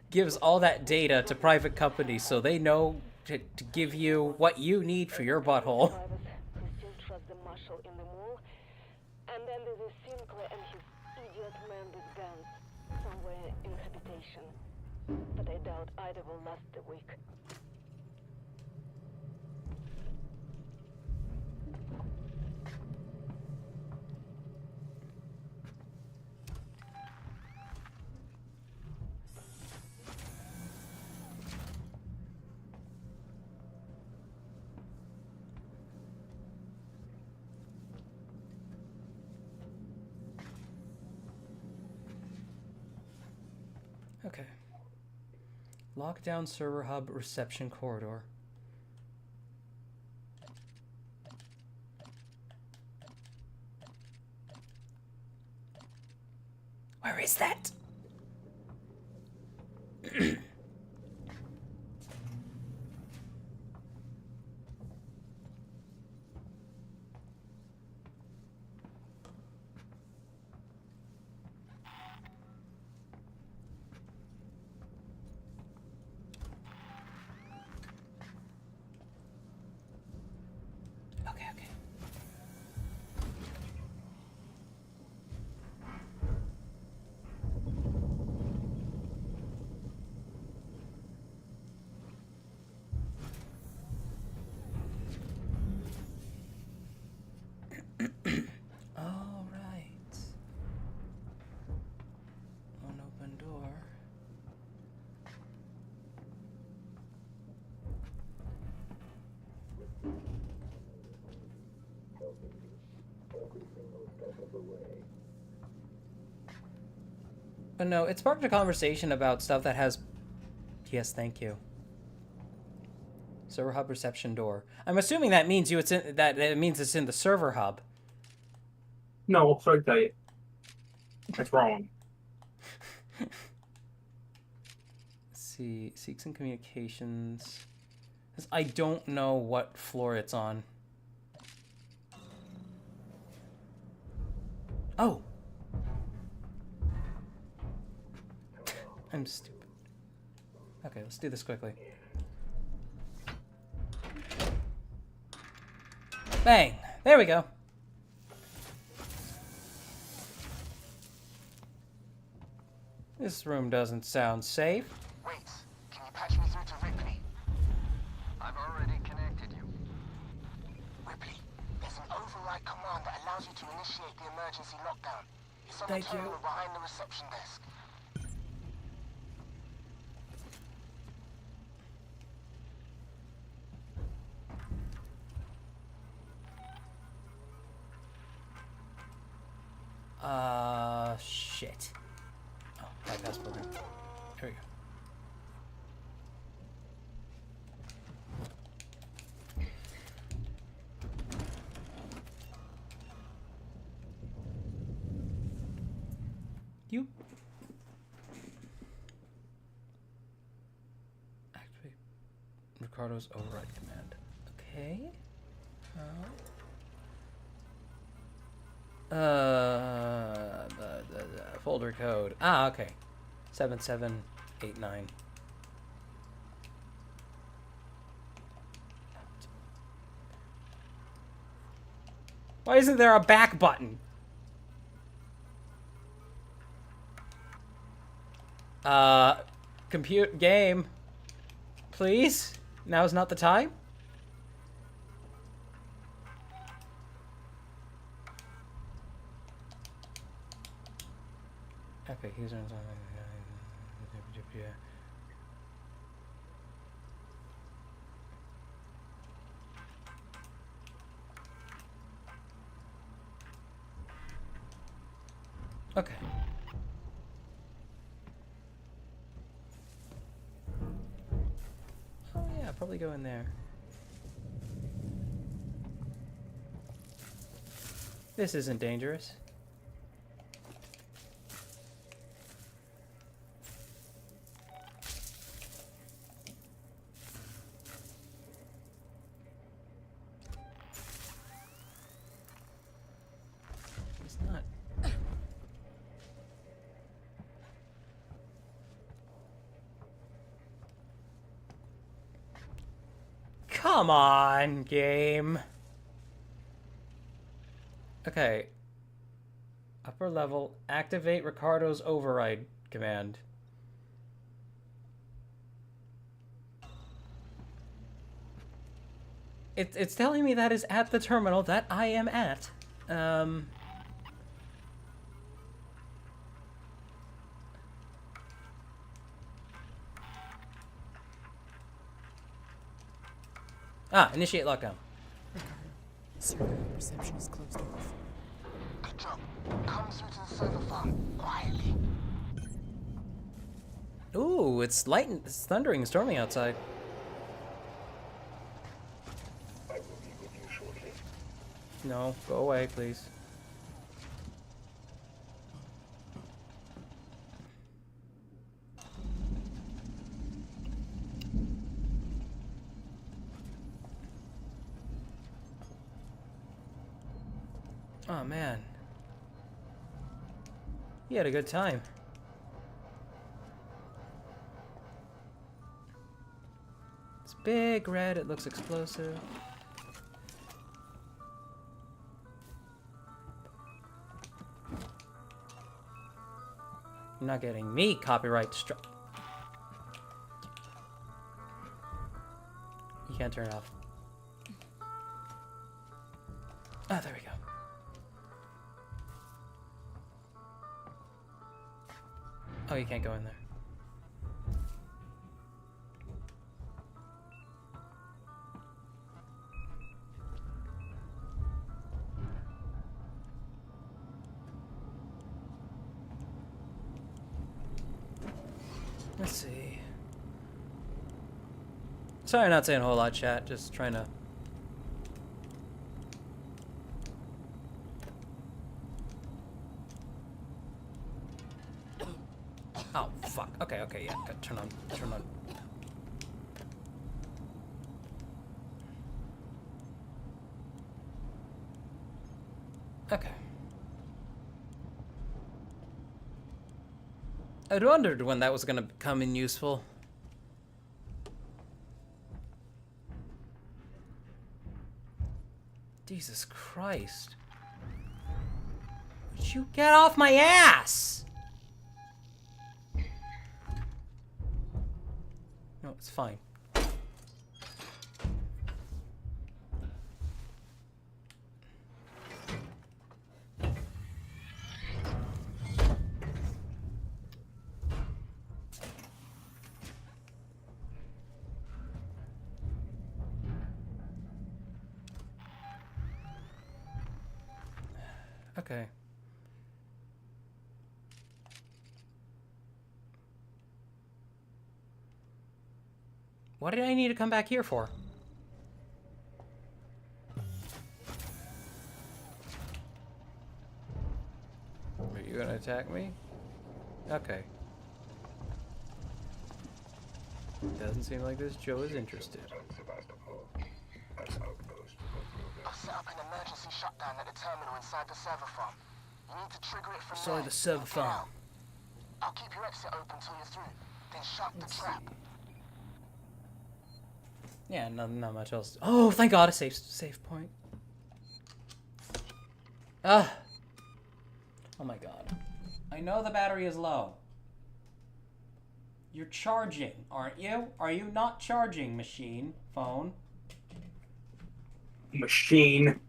gives all that data to private companies so they know to give you what you need for your butthole. And then there's Sinclair and his idiot man with guns somewhere in habitation. But I doubt either will last a week. Okay. Lockdown server hub reception corridor. Where is that? All right. Unopened door. But no, it sparked a conversation about stuff that has... Yes, thank you. Server hub reception door. I'm assuming that means it's in it means it's in the server hub. No, sorry to tell you. That's wrong. Let's see, seeks and communications. I don't know what floor it's on. Oh. I'm stupid. Okay, let's do this quickly. Bang! There we go. This room doesn't sound safe. Wait, can you patch me through to Ripley? I've already connected you. Ripley, there's an override command that allows you to initiate the emergency lockdown. It's on Thank the you. terminal behind the reception desk. Shit. Oh, bypass program. Here we go. You activate Ricardo's override command. Okay. Folder code. Ah, okay. 7789. Why isn't there a back button? Compute game. Please? Now's not the time? Okay, here's okay. Oh yeah, probably go in there. This isn't dangerous. Come on, game. Okay. Upper level, activate Ricardo's override command. It's telling me that is at the terminal that I am at. Initiate lockdown. Ricardo, circuit reception is closed off. Good job. Come through to the server farm, quietly. Ooh, it's thundering and storming outside. I will be with you shortly. No, go away, please. Oh, man. He had a good time. It's big red, it looks explosive. You're not getting me copyright struck. You can't turn it off. Ah, there we go. Oh, you can't go in there. Let's see. Sorry, not saying a whole lot, chat. Just trying to. Oh, fuck. Okay, yeah. Turn on. Okay. I wondered when that was gonna come in useful. Jesus Christ. Would you get off my ass? No, it's fine. Okay. What did I need to come back here for? Are you gonna attack me? Okay. Doesn't seem like this Joe is interested. I've set up an emergency shutdown at the terminal inside the server farm. You need to trigger it from Sorry, there. the server farm. I'll keep your exit open till you're through. Then shut the trap. Yeah, not much else. Oh, thank God, a safe point. Ah. Oh my God. I know the battery is low. You're charging, aren't you? Are you not charging, machine? Phone? Machine.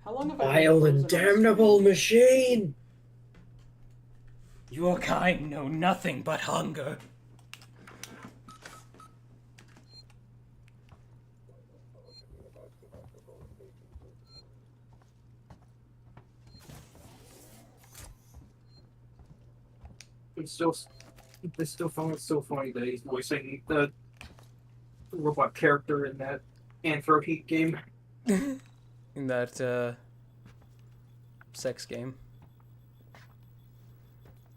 How long have I been Vile frozen and on the damnable screen? machine! Your kind know nothing but hunger. It's still funny that he's voicing the robot character in that Anthro Heat game. In that, sex game.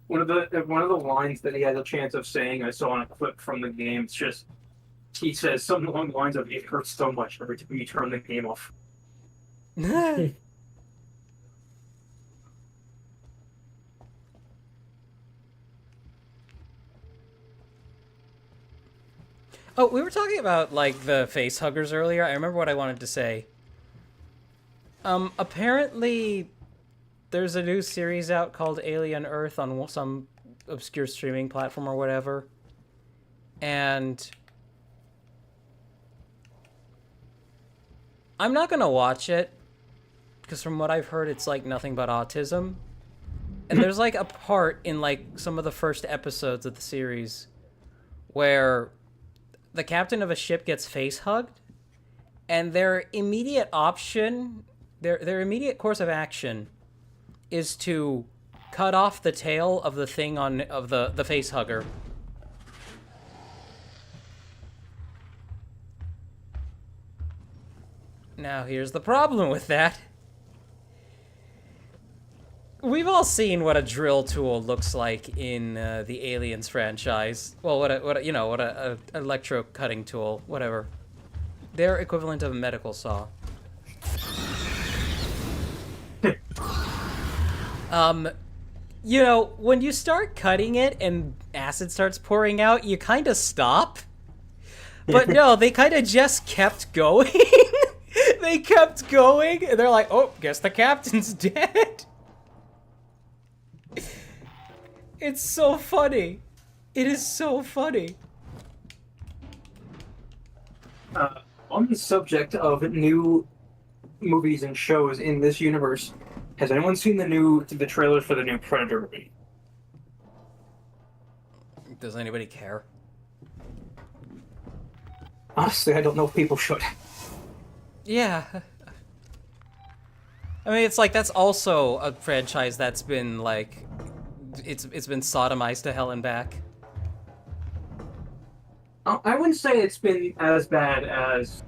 One of the lines that he had a chance of saying I saw in a clip from the game. It's just he says something along the lines of "It hurts so much every time you turn the game off." Oh, we were talking about, like, the face huggers earlier. I remember what I wanted to say. Apparently, there's a new series out called Alien Earth on some obscure streaming platform or whatever. And I'm not gonna watch it, because from what I've heard, it's, like, nothing but autism. And there's, like, a part in, like, some of the first episodes of the series where the captain of a ship gets face hugged, and their immediate option, their immediate course of action is to cut off the tail of the thing of the face hugger. Now here's the problem with that. We've all seen what a drill tool looks like in the Aliens franchise. Well, what a electro cutting tool, whatever. Their equivalent of a medical saw. You know, when you start cutting it and acid starts pouring out, you kind of stop. But no, they kind of just kept going. They kept going, and they're like, oh, guess the captain's dead. It's so funny. It is so funny. On the subject of new movies and shows in this universe, has anyone seen the trailer for the new Predator movie? Does anybody care? Honestly, I don't know if people should. Yeah. I mean, it's like, that's also a franchise that's been, like, it's been sodomized to hell and back. I wouldn't say it's been as bad as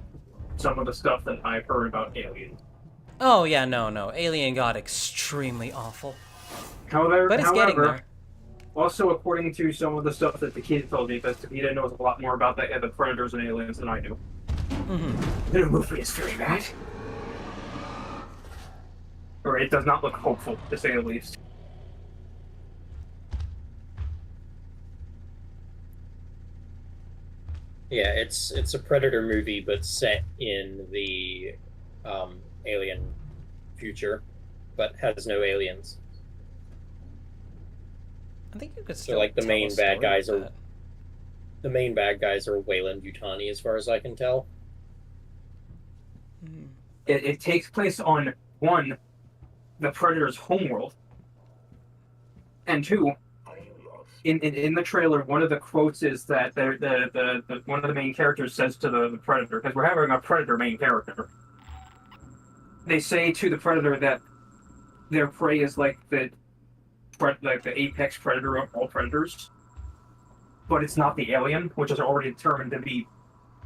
some of the stuff that I've heard about Alien. Oh, yeah, no. Alien got extremely awful. However, But it's getting there. Also, according to some of the stuff that the kid told me, because Takeda knows a lot more about the Predators and Aliens than I do. Mm-hmm. The movie is very bad. Or it does not look hopeful, to say the least. Yeah, it's a Predator movie, but set in the alien future, but has no aliens. I think you could So still like the tell main a story bad guys with are the main bad guys are Wayland Yutani, as far as I can tell. It takes place on, one, the Predator's homeworld, and two, in the trailer, one of the quotes is that the one of the main characters says to the Predator, because we're having a Predator main character. They say to the Predator that their prey is like the apex predator of all predators, but it's not the alien, which is already determined to be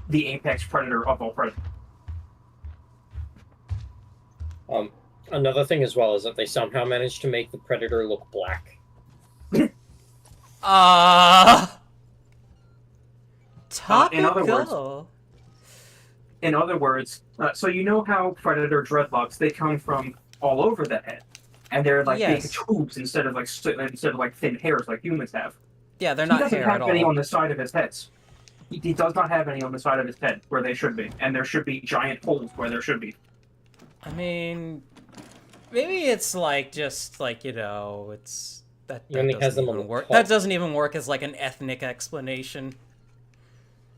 the apex predator of all predators. Another thing as well is that they somehow managed to make the Predator look black. Topical. In other words, so you know how Predator dreadlocks, they come from all over the head, and they're like big tubes instead of like thin hairs like humans have. Yeah, they're not hair at all. He doesn't have any on the side of his head. He does not have any on the side of his head where they should be, and there should be giant holes where there should be. I mean, maybe it's like just like, you know, it's that only has doesn't them on even the work. top. That doesn't even work as like an ethnic explanation.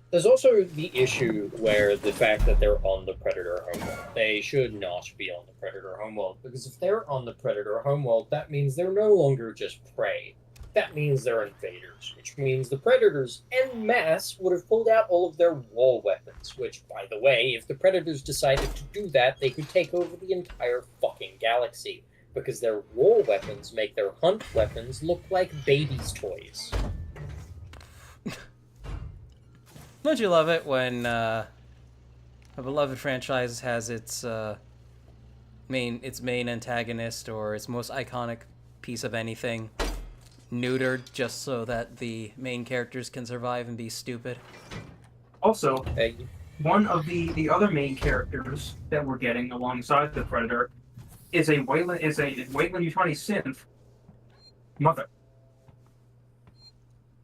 There's also the issue where the fact that they're on the Predator homeworld. They should not be on the Predator homeworld, because if they're on the Predator homeworld, that means they're no longer just prey. That means they're invaders, which means the Predators en masse would have pulled out all of their war weapons, which, by the way, if the Predators decided to do that, they could take over the entire fucking galaxy, because their war weapons make their hunt weapons look like babies' toys. Don't you love it when a beloved franchise has its main antagonist or its most iconic piece of anything neutered just so that the main characters can survive and be stupid? Also, one of the other main characters that we're getting alongside the Predator is a Wayland Yutani synth mother.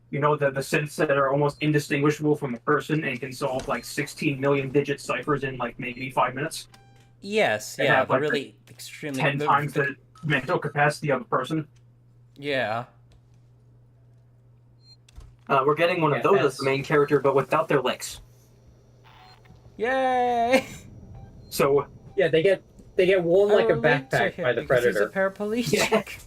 You know, the synths that are almost indistinguishable from a person and can solve like 16 million digit ciphers in like maybe 5 minutes. Yes, They yeah, have, the like, really extremely 10 times the mental capacity of a person. Yeah. We're getting one of those as the main character, but without their legs. Yay! So yeah, they get worn like a backpack by the predator. He's a paraplegic.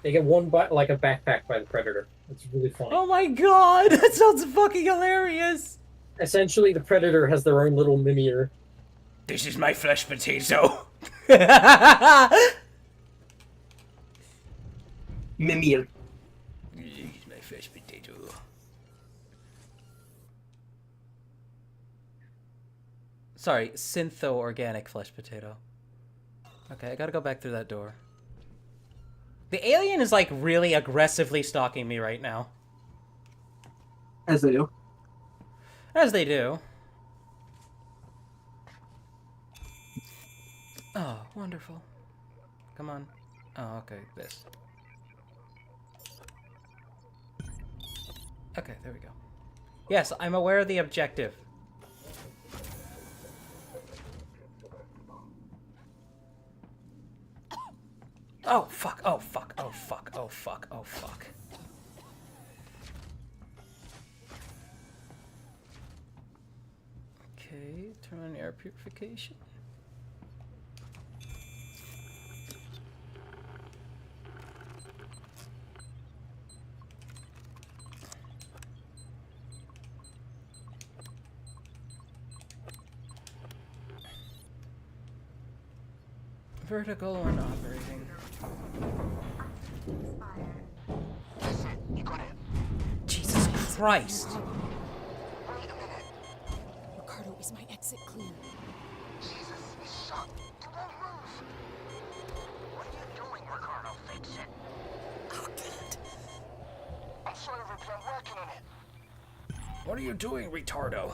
They get worn by like a backpack by the predator. It's really funny. Oh my god, that sounds fucking hilarious. Essentially, the predator has their own little mimir. This is my flesh potato. Mimir. This is my flesh potato. Sorry, syntho-organic flesh potato. Okay, I gotta go back through that door. The alien is, like, really aggressively stalking me right now. As they do. As they do. Oh, wonderful. Come on. Oh, okay, this. Okay, there we go. Yes, I'm aware of the objective. Oh, fuck, oh, fuck, oh, fuck, oh, fuck, oh, fuck. Okay, turn on air purification. Vertical and operating. Jesus Christ! Ricardo, is my exit clear? Jesus, he's shot. He won't move. What are you doing, Ricardo? Fix it. I'll get it. I'm sorry, Ripley. I'm working on it. What are you doing, retardo?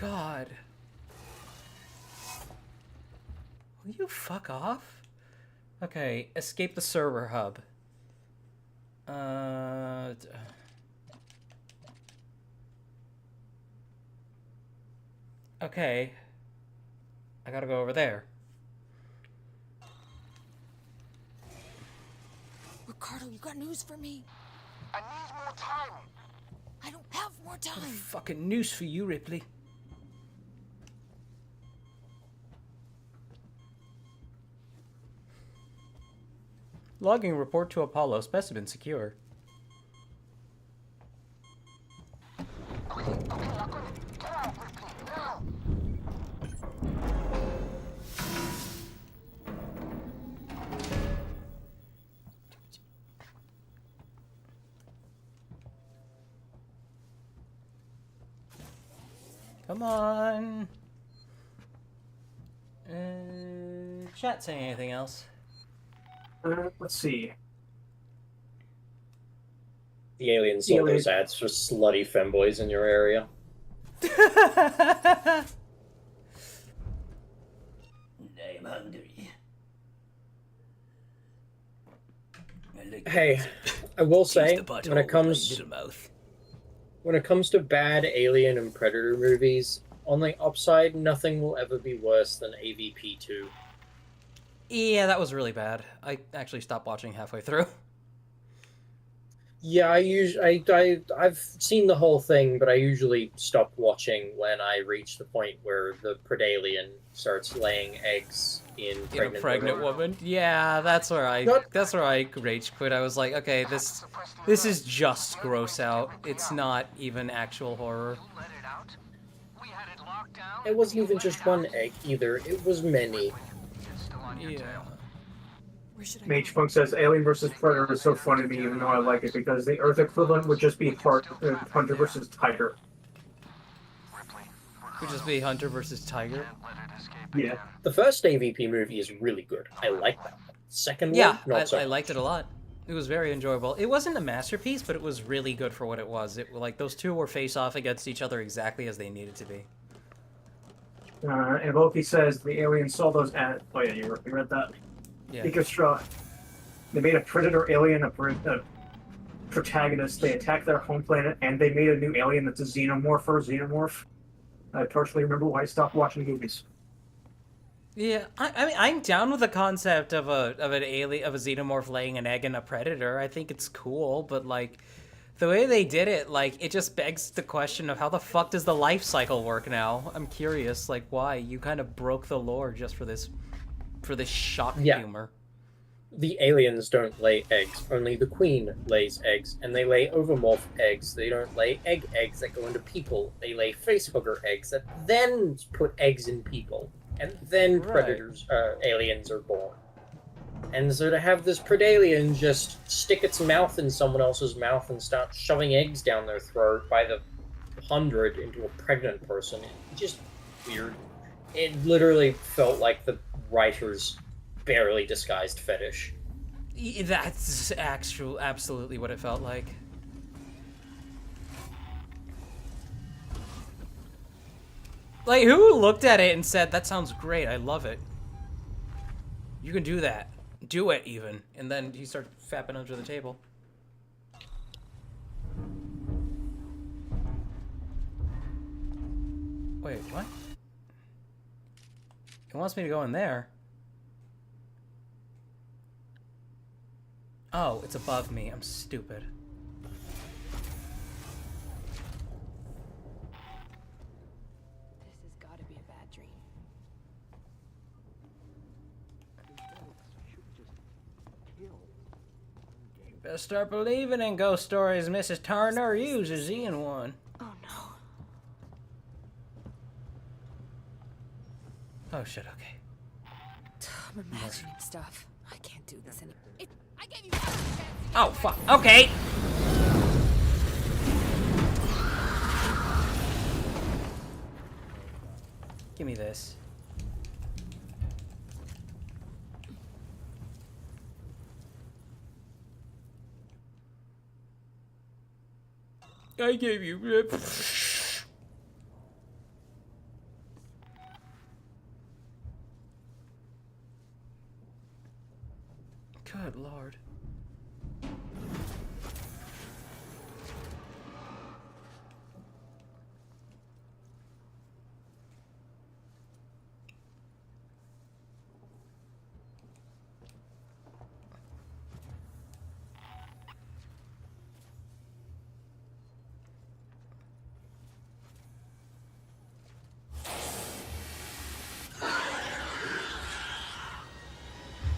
God. Will you fuck off? Okay, escape the server hub. Okay. I gotta go over there. Ricardo, you got news for me? I need more time. I don't have more time. Fucking news for you, Ripley. Logging report to Apollo. Specimen secure. Okay, I got it. Get out, Ripley, now. Come on. Chat saying anything else? Let's see. The aliens saw those ads for slutty femboys in your area. I'm hungry. Hey, I will say, when it comes to bad Alien and Predator movies, on the upside, nothing will ever be worse than AVP 2. Yeah, that was really bad. I actually stopped watching halfway through. Yeah, I've seen the whole thing, but I usually stop watching when I reach the point where the Predalien starts laying eggs in A pregnant woman. Yeah, that's where I rage quit. I was like, okay, this is just gross out. It's not even actual horror. It wasn't even just one egg either. It was many. Yeah. Mage Funk says Alien vs. Predator is so funny to me, even though I like it, because the Earth equivalent would just be Hunter vs. Tiger. Could just be Hunter versus Tiger. Yeah. The first AVP movie is really good. I like that. Second Yeah, one, not so I liked it a lot. It was very enjoyable. It wasn't a masterpiece, but it was really good for what it was. It like those two were face off against each other exactly as they needed to be. And Loki says the aliens saw those at. Oh yeah, you read that. Yeah. Because they made a predator alien a protagonist. They attacked their home planet, and they made a new alien that's a xenomorph. I partially remember why I stopped watching movies. Yeah, I mean, I'm down with the concept of a xenomorph laying an egg in a predator. I think it's cool, but like the way they did it, like it just begs the question of how the fuck does the life cycle work now? I'm curious, like why you kind of broke the lore just for this shock humor. The aliens don't lay eggs. Only the queen lays eggs, and they lay ovomorph eggs. They don't lay eggs that go into people. They lay facehugger eggs that then put eggs in people. And then predators, aliens are born. And so to have this predalien just stick its mouth in someone else's mouth and start shoving eggs down their throat by the 100 into a pregnant person, just weird. It literally felt like the writer's barely disguised fetish. That's absolutely what it felt like. Like, who looked at it and said, that sounds great, I love it. You can do that. Do it, even. And then he started fapping under the table. Wait, what? It wants me to go in there. Oh, it's above me. I'm stupid. Better start believing in ghost stories. Mrs. Turner uses in one. Oh no. Oh shit, okay. I'm imagining stuff. I can't do this anymore. I gave you Oh fuck. Okay. Give me this. I gave you. Good lord.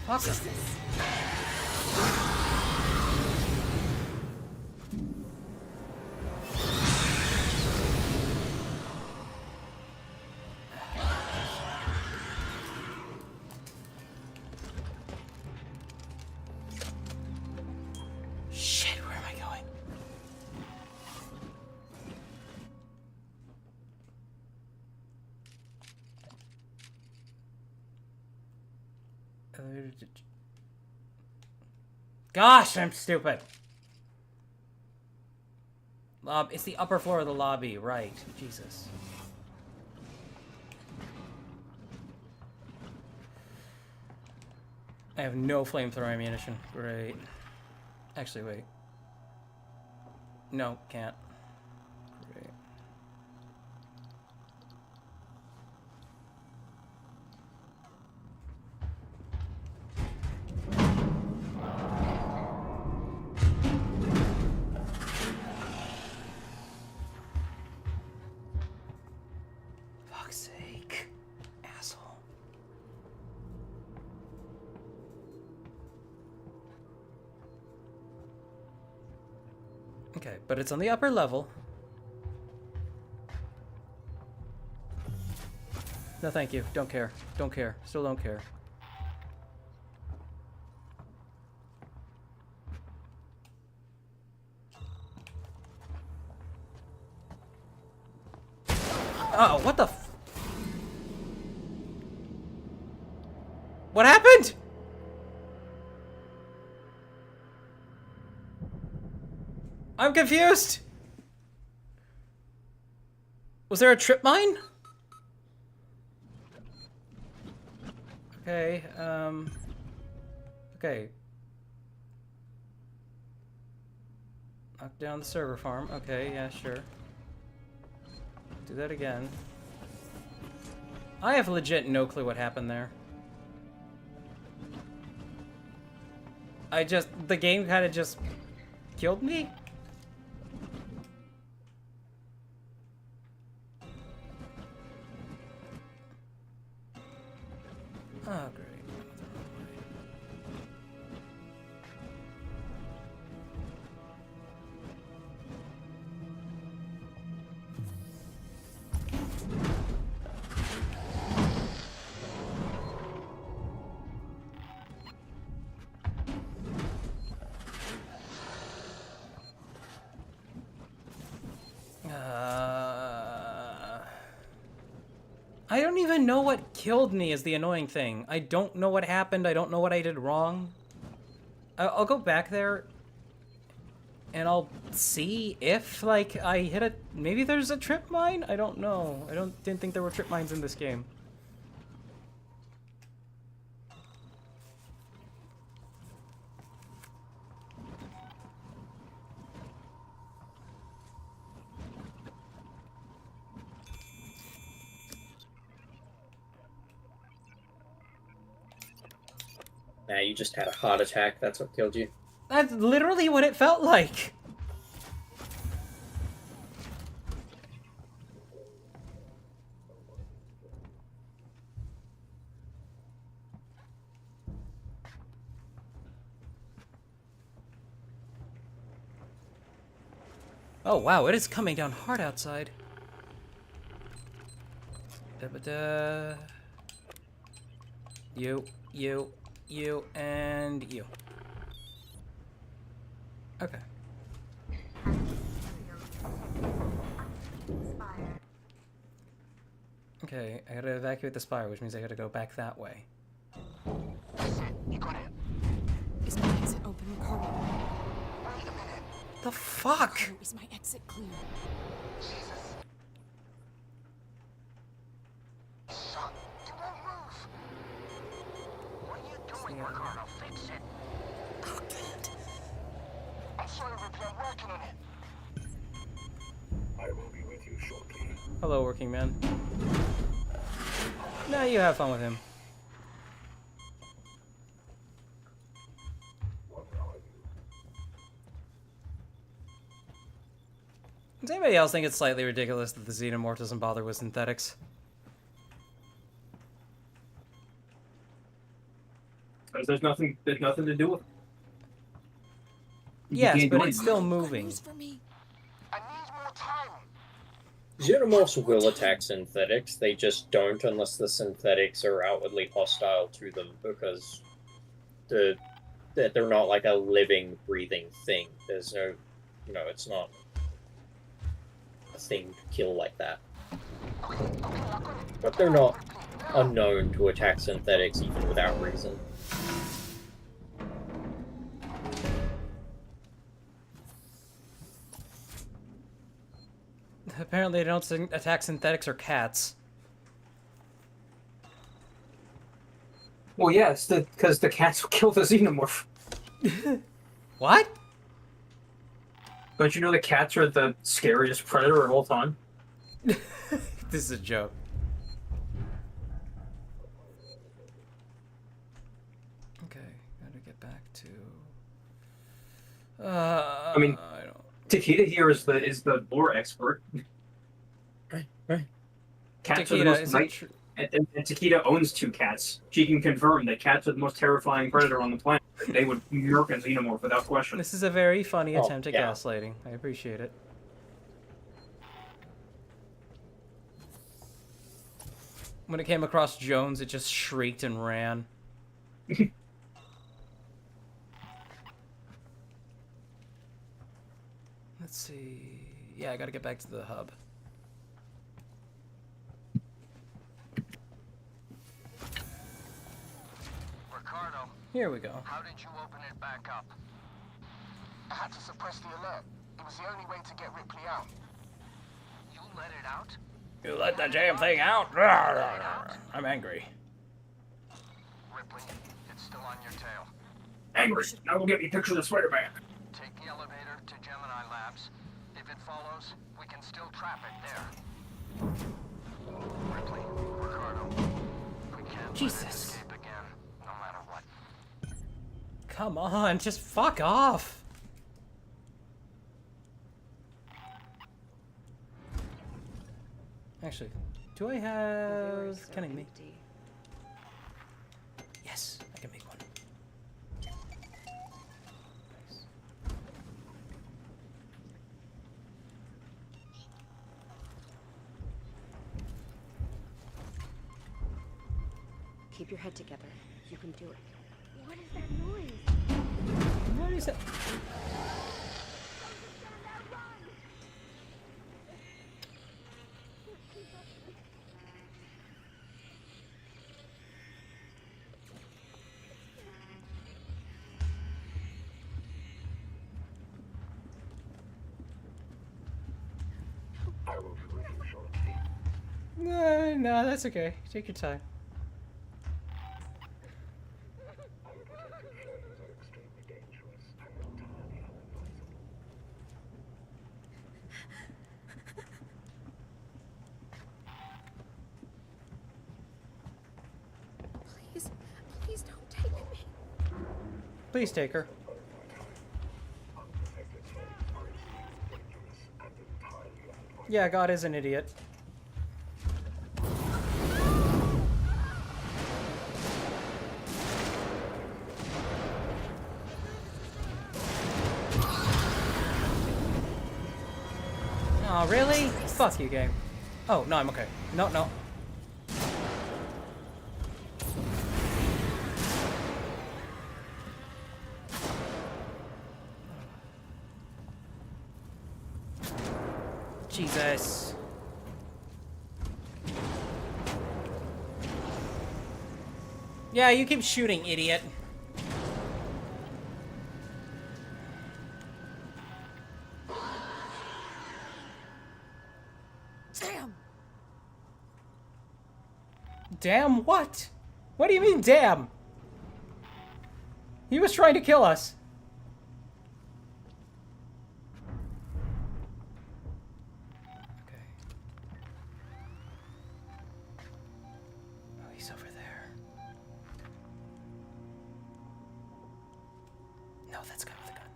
Awesome. Shit, where am I going? Gosh, I'm stupid. It's the upper floor of the lobby, right? Jesus. I have no flamethrower ammunition. Great. Actually, wait. No, can't. Great. Fuck's sake. Asshole. Okay, but it's on the upper level. No, thank you. Don't care. Don't care. Still don't care. Oh, what the f- What happened? I'm confused! Was there a trip mine? Okay, okay. Knock down the server farm. Okay, yeah, sure. Do that again. I have legit no clue what happened there. The game kind of just killed me? Oh, great. I don't even know what killed me is the annoying thing. I don't know what happened. I don't know what I did wrong. I'll go back there and I'll see if, like, I hit a... Maybe there's a trip mine? I don't know. Didn't think there were trip mines in this game. Nah, you just had a heart attack. That's what killed you. That's literally what it felt like. Oh wow, it is coming down hard outside. Da-ba-da. You, and you. Okay. Okay, I gotta evacuate the spire, which means I gotta go back that way. You got it. Is my exit open, Ricardo? Wait a minute. The fuck? Ricardo, is my exit clear? Jesus. Son, you won't move. What are you doing, Ricardo? Fix it. Oh, God. I'm sorry, Ripley. I'm working on it. I will be with you shortly. Hello, working man. Now you have fun with him. Does anybody else think it's slightly ridiculous that the Xenomorph doesn't bother with synthetics? Because there's nothing to do with it. You Yes, can't but do it's anything. still moving. I need more time. Xenomorphs will attack synthetics. They just don't unless the synthetics are outwardly hostile to them because they're not like a living, breathing thing. There's no, it's not a thing to kill like that. But they're not unknown to attack synthetics even without reason. Apparently they don't attack synthetics or cats. Well, yeah, it's because the cats will kill the Xenomorph. What? Don't you know the cats are the scariest predator of all time? This is a joke. Okay, gotta get back to... I mean, I don't... Takeda here is the lore expert. Right. Cats are the Takeda, most is nice, and Takeda owns 2 cats. She can confirm that cats are the most terrifying predator on the planet. They would murk a Xenomorph without question. This is a very funny Oh, attempt at yeah. gaslighting. I appreciate it. When it came across Jones, it just shrieked and ran. Let's see... Yeah, I gotta get back to the hub. Ricardo, Here we go. how did you open it back up? I had to suppress the alert. It was the only way to get Ripley out. You let it out? You let the damn thing out. I'm angry. Ripley, it's still on your tail. Angry. Now go get me pictures of Spider-Man. Take the elevator to Gemini Labs. If it follows, we can still trap it there. Ripley, Ricardo, we can't let it Jesus. escape again, no matter what. Come on, just fuck off. Actually, do I have... Can I make... Yes, I can make one. Keep your head together. You can do it. What is that noise? What is it? I will be with you shortly. No, that's okay. Take your time. Unprotected flares are extremely dangerous and entirely unadvisable. Please don't take me. Please take her. Unprotected flares are extremely dangerous and entirely unadvisable. Yeah, God is an idiot. Oh, really? Fuck you, game. Oh, no, I'm okay. No, no. Jesus. Yeah, you keep shooting, idiot. Damn. Damn what? What do you mean, damn? He was trying to kill us. Okay. Oh, he's over there. No, that's guy with a gun.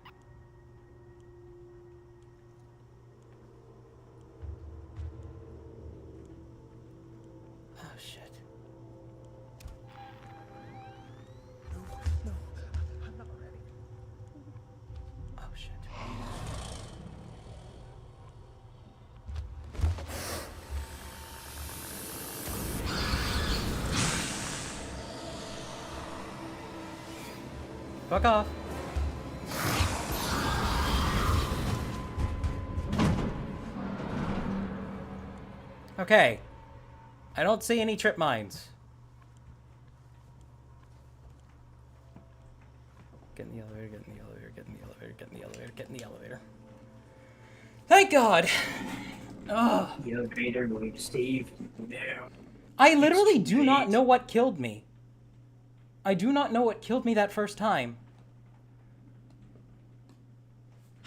Oh, shit. No, I'm not ready. Oh, shit. Fuck off. Okay. I don't see any trip mines. Get in the elevator, get in the elevator, get in the elevator, get in the elevator, get in the elevator. Thank God! Ugh. The elevator going to save. No. I literally do not know what killed me. I do not know what killed me that first time.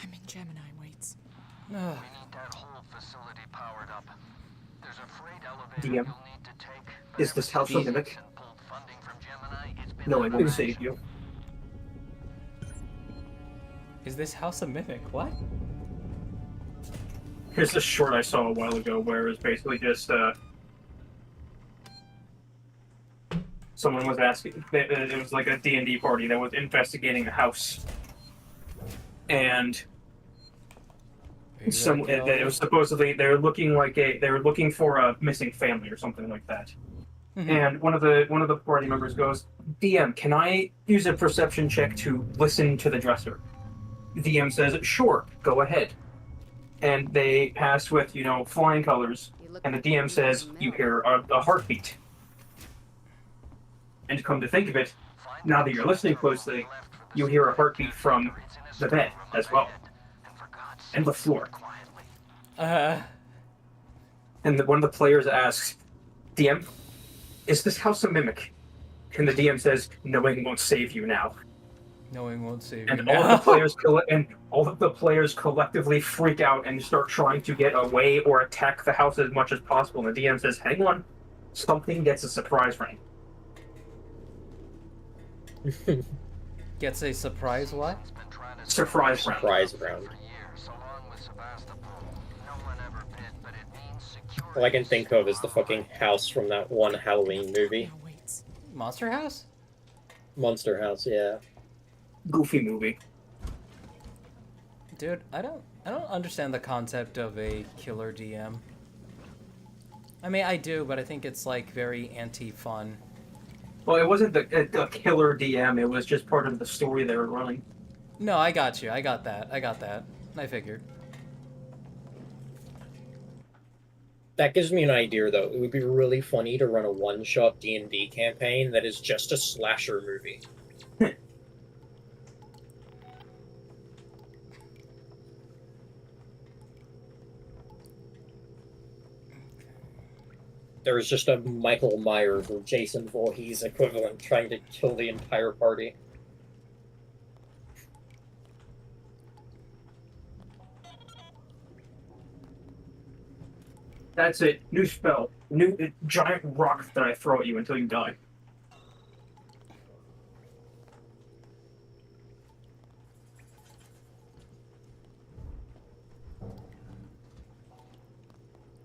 I'm in Gemini, waits. Ugh. We need that whole facility powered up. There's a freight elevator DM. you'll need to take. Is this house a mimic? Pulled funding from Gemini. It's been No, I didn't unmatched. save you. Is this house a mimic? What? Here's this short I saw a while ago where it was basically just someone was asking. It was like a D&D party that was investigating a house, and it was supposedly they were looking for a missing family or something like that. Mhm. And one of the party members goes, "DM, can I use a perception check to listen to the dresser?" DM says, "Sure, go ahead." And they pass with, flying colors, and the DM says, "You hear a heartbeat." And come to think of it, now that you're listening closely, you hear a heartbeat from the bed as well. and the floor. Uh, And one of the players asks, DM, is this house a mimic? And the DM says, knowing won't save you now. knowing won't save And you all now. of the players collectively freak out and start trying to get away or attack the house as much as possible. And the DM says, hang on, something gets a surprise ring. Gets a surprise what? Surprise round. Surprise round. All I can think of is the fucking house from that one Halloween movie. Monster House? Monster House, yeah. Goofy movie. Dude, I don't understand the concept of a killer DM. I mean, I do, but I think it's like very anti-fun. Well, it wasn't the killer DM, it was just part of the story they were running. No, I got you. I got that. I figured. That gives me an idea, though. It would be really funny to run a one-shot D&D campaign that is just a slasher movie. There is just a Michael Myers or Jason Voorhees equivalent trying to kill the entire party. That's it. New spell. New giant rock that I throw at you until you die.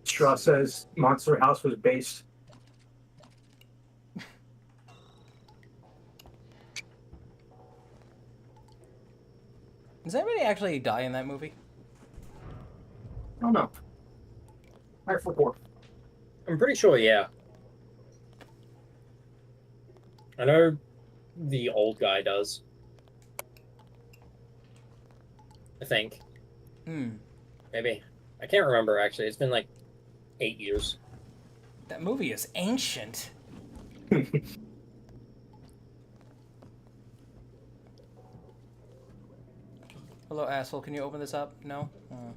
Straw says Monster House was based. Does anybody actually die in that movie? I don't know. Alright, for 4. I'm pretty sure, yeah. I know the old guy does. I think. Maybe. I can't remember, actually. It's been like 8 years. That movie is ancient. Hello, asshole. Can you open this up? No? Ah.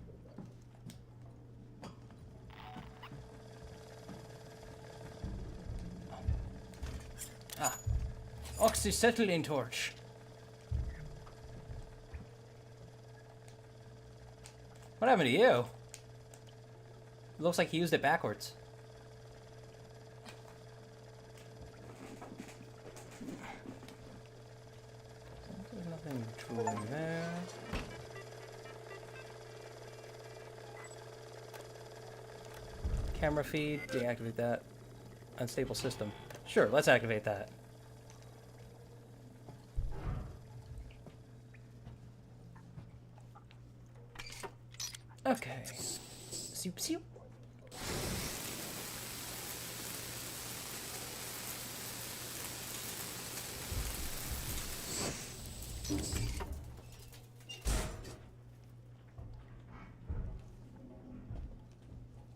Oxyacetylene torch. What happened to you? It looks like he used it backwards. There's nothing truly there. Camera feed, deactivate that. Unstable system. Sure, let's activate that. Okay. Soup, soup.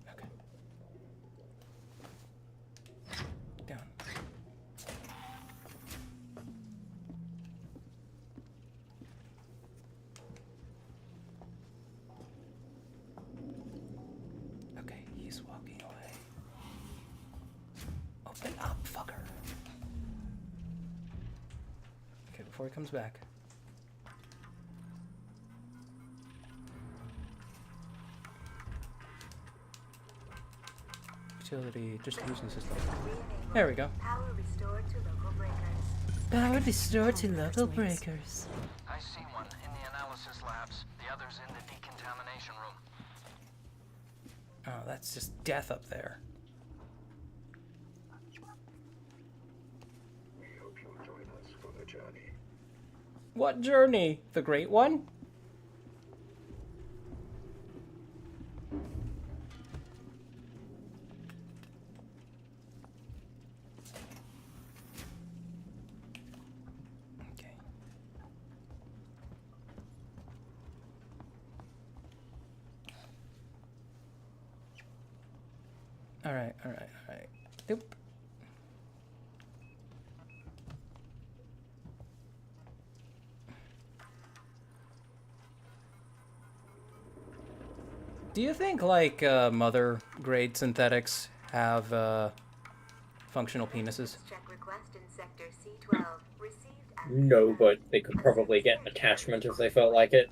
Okay. Down. Okay, he's walking away. Open up, fucker. Okay, before he comes back. Utility distribution system. There we go. Power restored to local breakers. Power restored to local breakers. I see one in the analysis labs, the others in the decontamination room. Oh, that's just death up there. We hope you'll join us for the journey. What journey? The great one? Okay. Alright. Nope. Do you think, like, mother grade synthetics have functional penises? Check request in sector C12. Received at No, but they could probably get an attachment if they felt like it.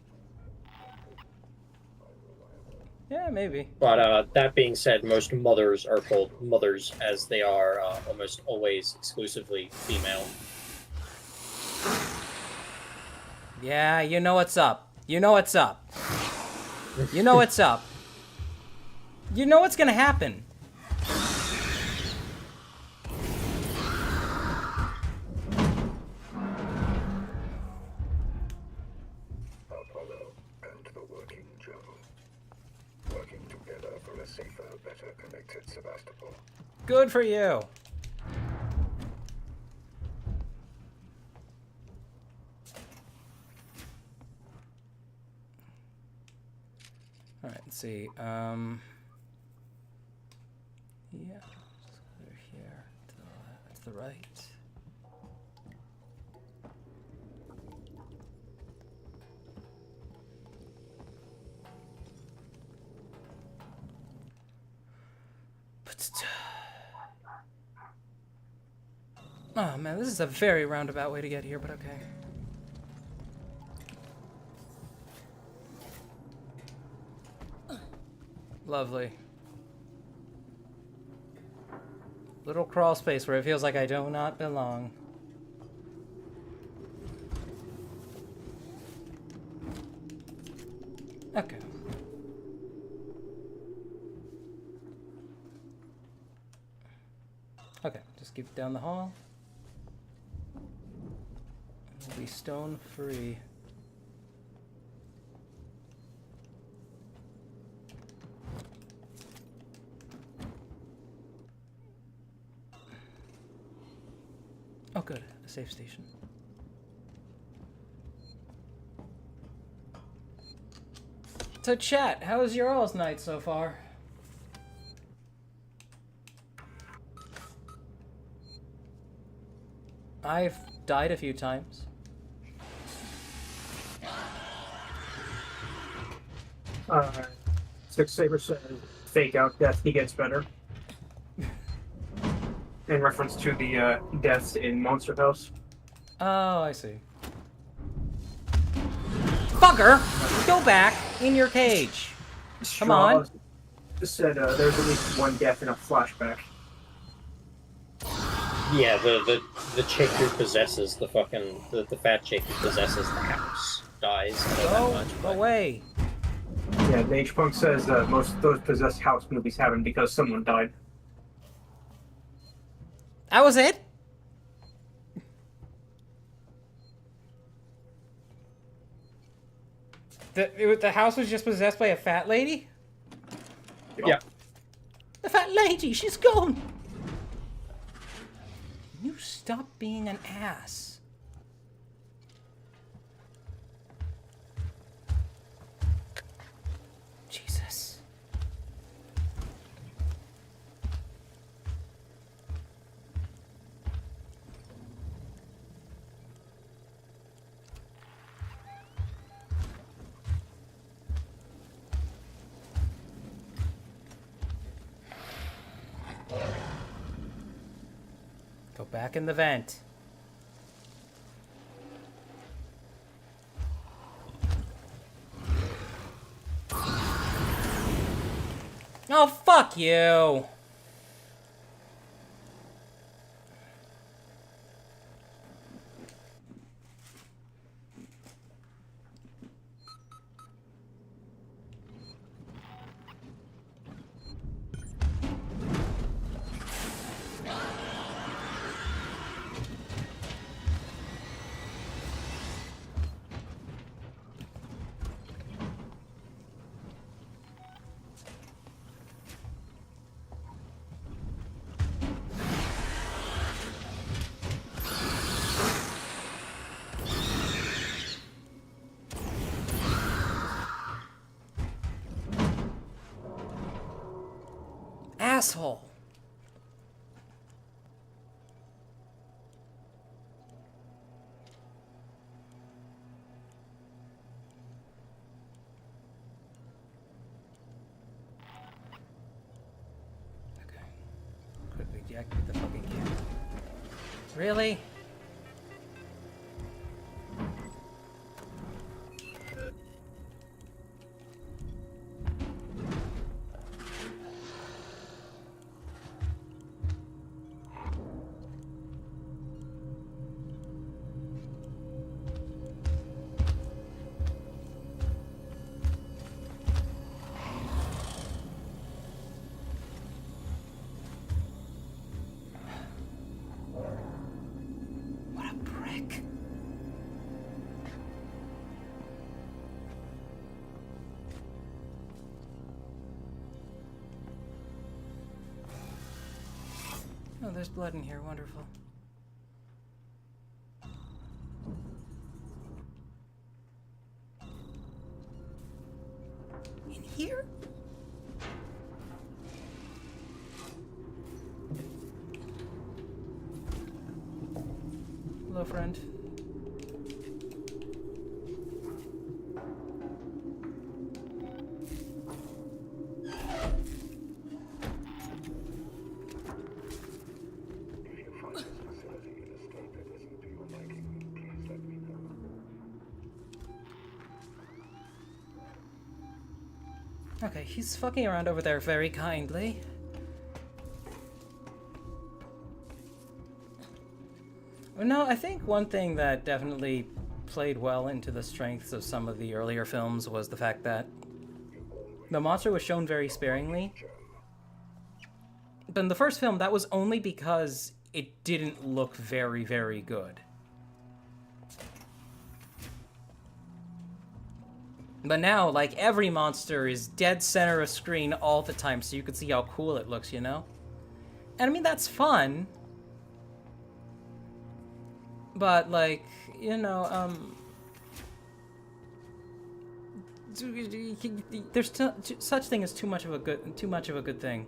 Yeah, maybe. But that being said, most mothers are called mothers as they are almost always exclusively female. Yeah, you know what's up. You know what's up. You know what's up. You know what's gonna happen. Apollo and the working Joe. Working together for a safer, better connected Sevastopol. Good for you. All right, let's see. Yeah, over here to the right. Oh man, this is a very roundabout way to get here, but okay. Lovely. Little crawl space where it feels like I do not belong. Okay. Okay, just keep down the hall. We'll be stone free. Oh good, a safe station. So chat, how was your all's night so far? I've died a few times. Six Saber says, fake out death, he gets better. In reference to the deaths in Monster House. Oh, I see. Bugger! Go back in your cage. Come on. Just said there's at least one death in a flashback. Yeah, the chick who possesses the fucking the fat chick who possesses the house dies. I know that much, but... away. Yeah, Mage Punk says most of those possessed house movies happen because someone died. That was it? The house was just possessed by a fat lady? Yeah. The fat lady, she's gone. You stop being an ass. Jesus. Go back in the vent. Oh, fuck you. Asshole. deactivate the fucking camera. Really? What a prick. Oh, there's blood in here. Wonderful. In here? Hello, friend. If you find this facility and escape it isn't to your liking, please let me know. Okay, he's fucking around over there very kindly. Well, no, I think one thing that definitely played well into the strengths of some of the earlier films was the fact that the monster was shown very sparingly. But in the first film, that was only because it didn't look very, very good. But now, like, every monster is dead center of screen all the time, so you can see how cool it looks, you know? And I mean, that's fun. But, like, you know, there's such thing as too much of a good thing.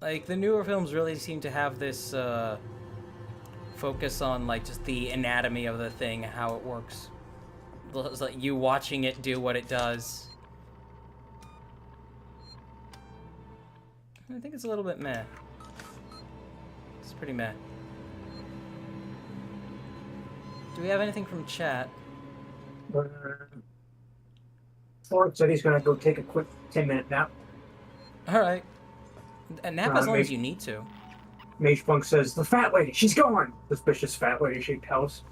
Like, the newer films really seem to have this, focus on, like, just the anatomy of the thing, how it works. It's like you watching it do what it does. I think it's a little bit meh. It's pretty meh. Do we have anything from chat? Ford said he's gonna go take a quick 10-minute nap. Alright. A nap as long as you need to. Mage Bunk says, the fat lady, she's gone! Suspicious fat lady shaped house.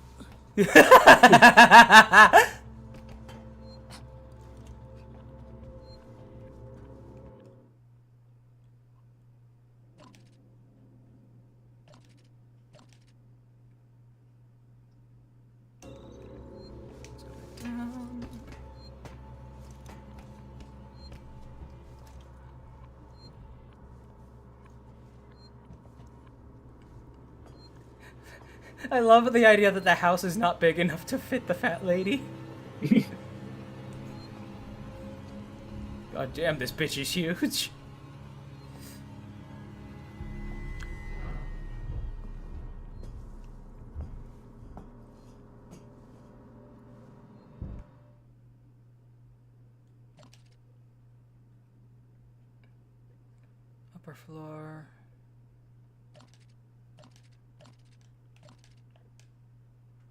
I love the idea that the house is not big enough to fit the fat lady. God damn, this bitch is huge. Upper floor.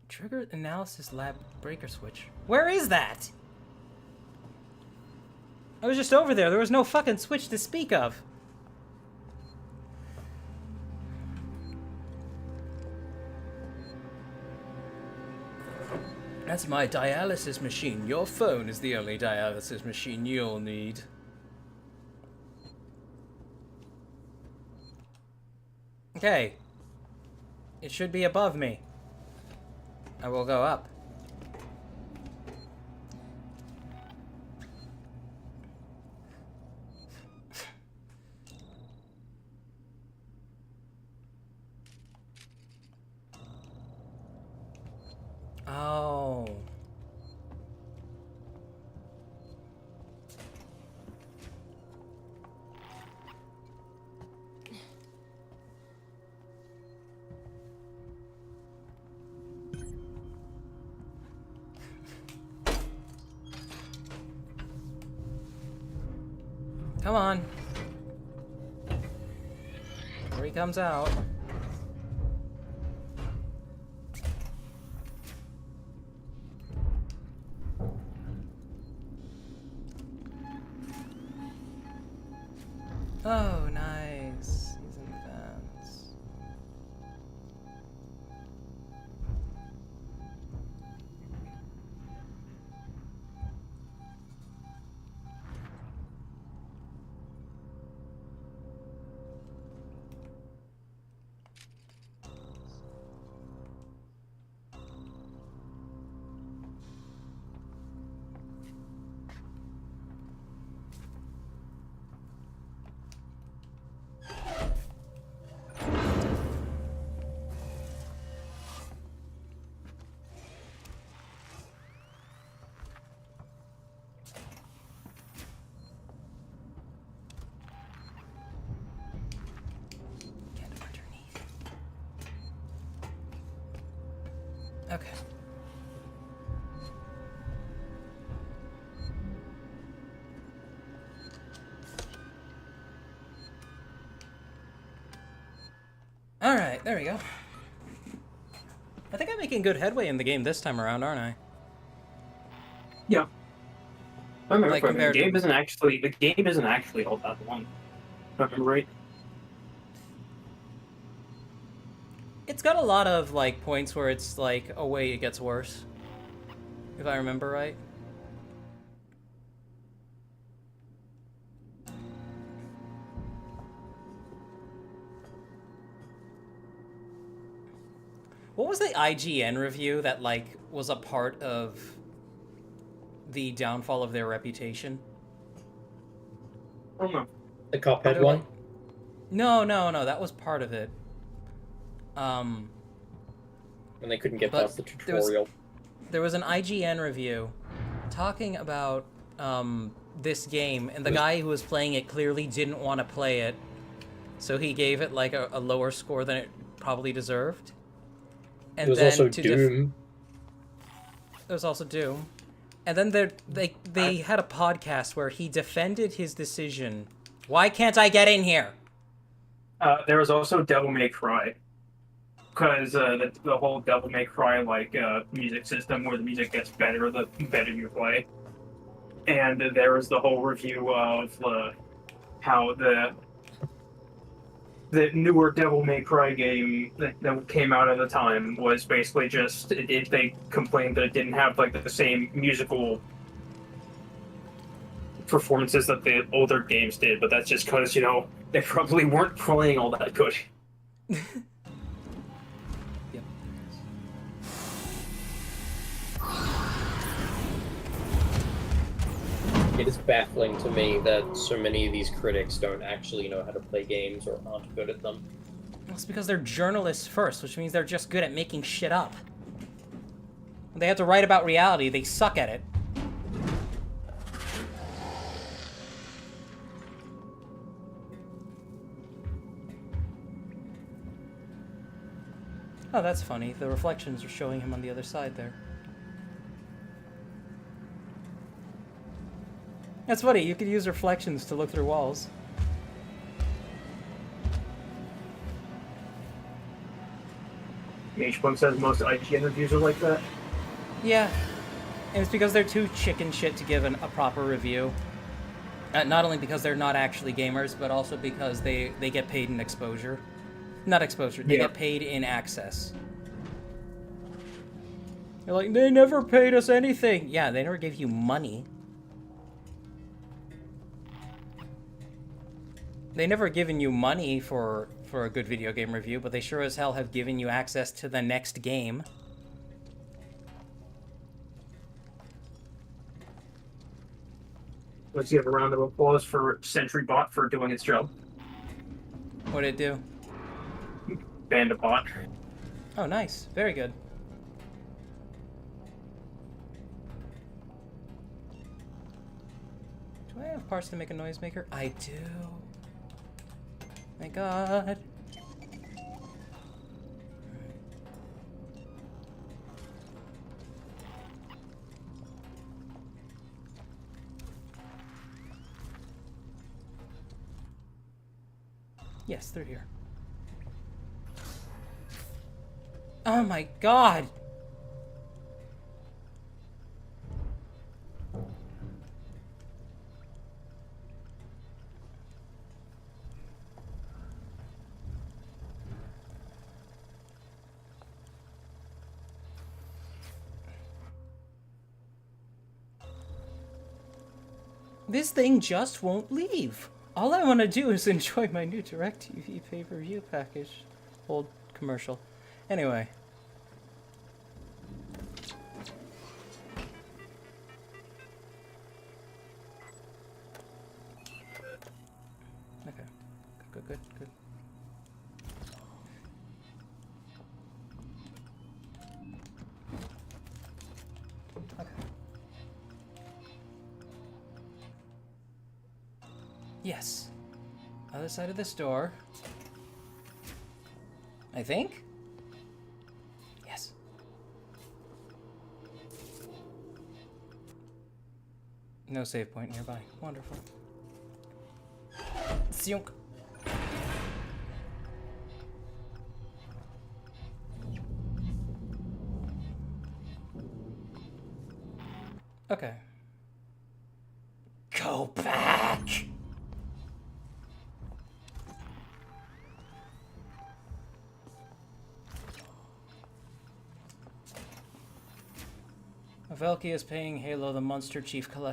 Trigger analysis lab breaker switch. Where is that? I was just over there. There was no fucking switch to speak of. That's my dialysis machine. Your phone is the only dialysis machine you'll need. Okay. It should be above me. I will go up. Oh. Come on. Here he comes out. Oh, nice. He's in the vents. Okay. Alright, there we go. I think I'm making good headway in the game this time around, aren't I? Yeah. I remember Like, the compared game to- isn't actually all that long. If I remember right. It's got a lot of, like, points where it's like, oh wait, it gets worse. If I remember right. What was the IGN review that, like, was a part of the downfall of their reputation? I don't know. The Cuphead one? No, that was part of it. When they couldn't get but past the tutorial. There was an IGN review talking about this game, and the guy who was playing it clearly didn't want to play it, so he gave it like a lower score than it probably deserved. And It was then also to Doom. There was also Doom. And then they had a podcast where he defended his decision. Why can't I get in here? There was also Devil May Cry. Because the whole Devil May Cry like music system where the music gets better the better you play. And there was the whole review of how the newer Devil May Cry game that came out at the time was basically just they complained that it didn't have like the same musical performances that the older games did, but that's just because they probably weren't playing all that good. It is baffling to me that so many of these critics don't actually know how to play games or aren't good at them. Well, it's because they're journalists first, which means they're just good at making shit up. When they have to write about reality, they suck at it. Oh, that's funny. The reflections are showing him on the other side there. That's funny. You could use reflections to look through walls. H1 says most IGN reviews are like that. Yeah. And it's because they're too chicken shit to give a proper review. Not only because they're not actually gamers, but also because they get paid in exposure. Not exposure, they get paid in access. You're like, they never paid us anything. Yeah, they never gave you money. They never given you money for a good video game review, but they sure as hell have given you access to the next game. Let's give a round of applause for SentryBot for doing its job. What did it do? Banned a bot. Oh, nice. Very good. Do I have parts to make a noisemaker? I do. Thank God. Yes, they're here. Oh my god! This thing just won't leave. All I want to do is enjoy my new DirecTV pay-per-view package. Old commercial. Anyway. Okay. Good. Okay. Yes. Other side of this door. I think? Yes. No save point nearby. Wonderful. Sionk. Okay. Go back! Velki is paying Halo the Monster Chief Collector.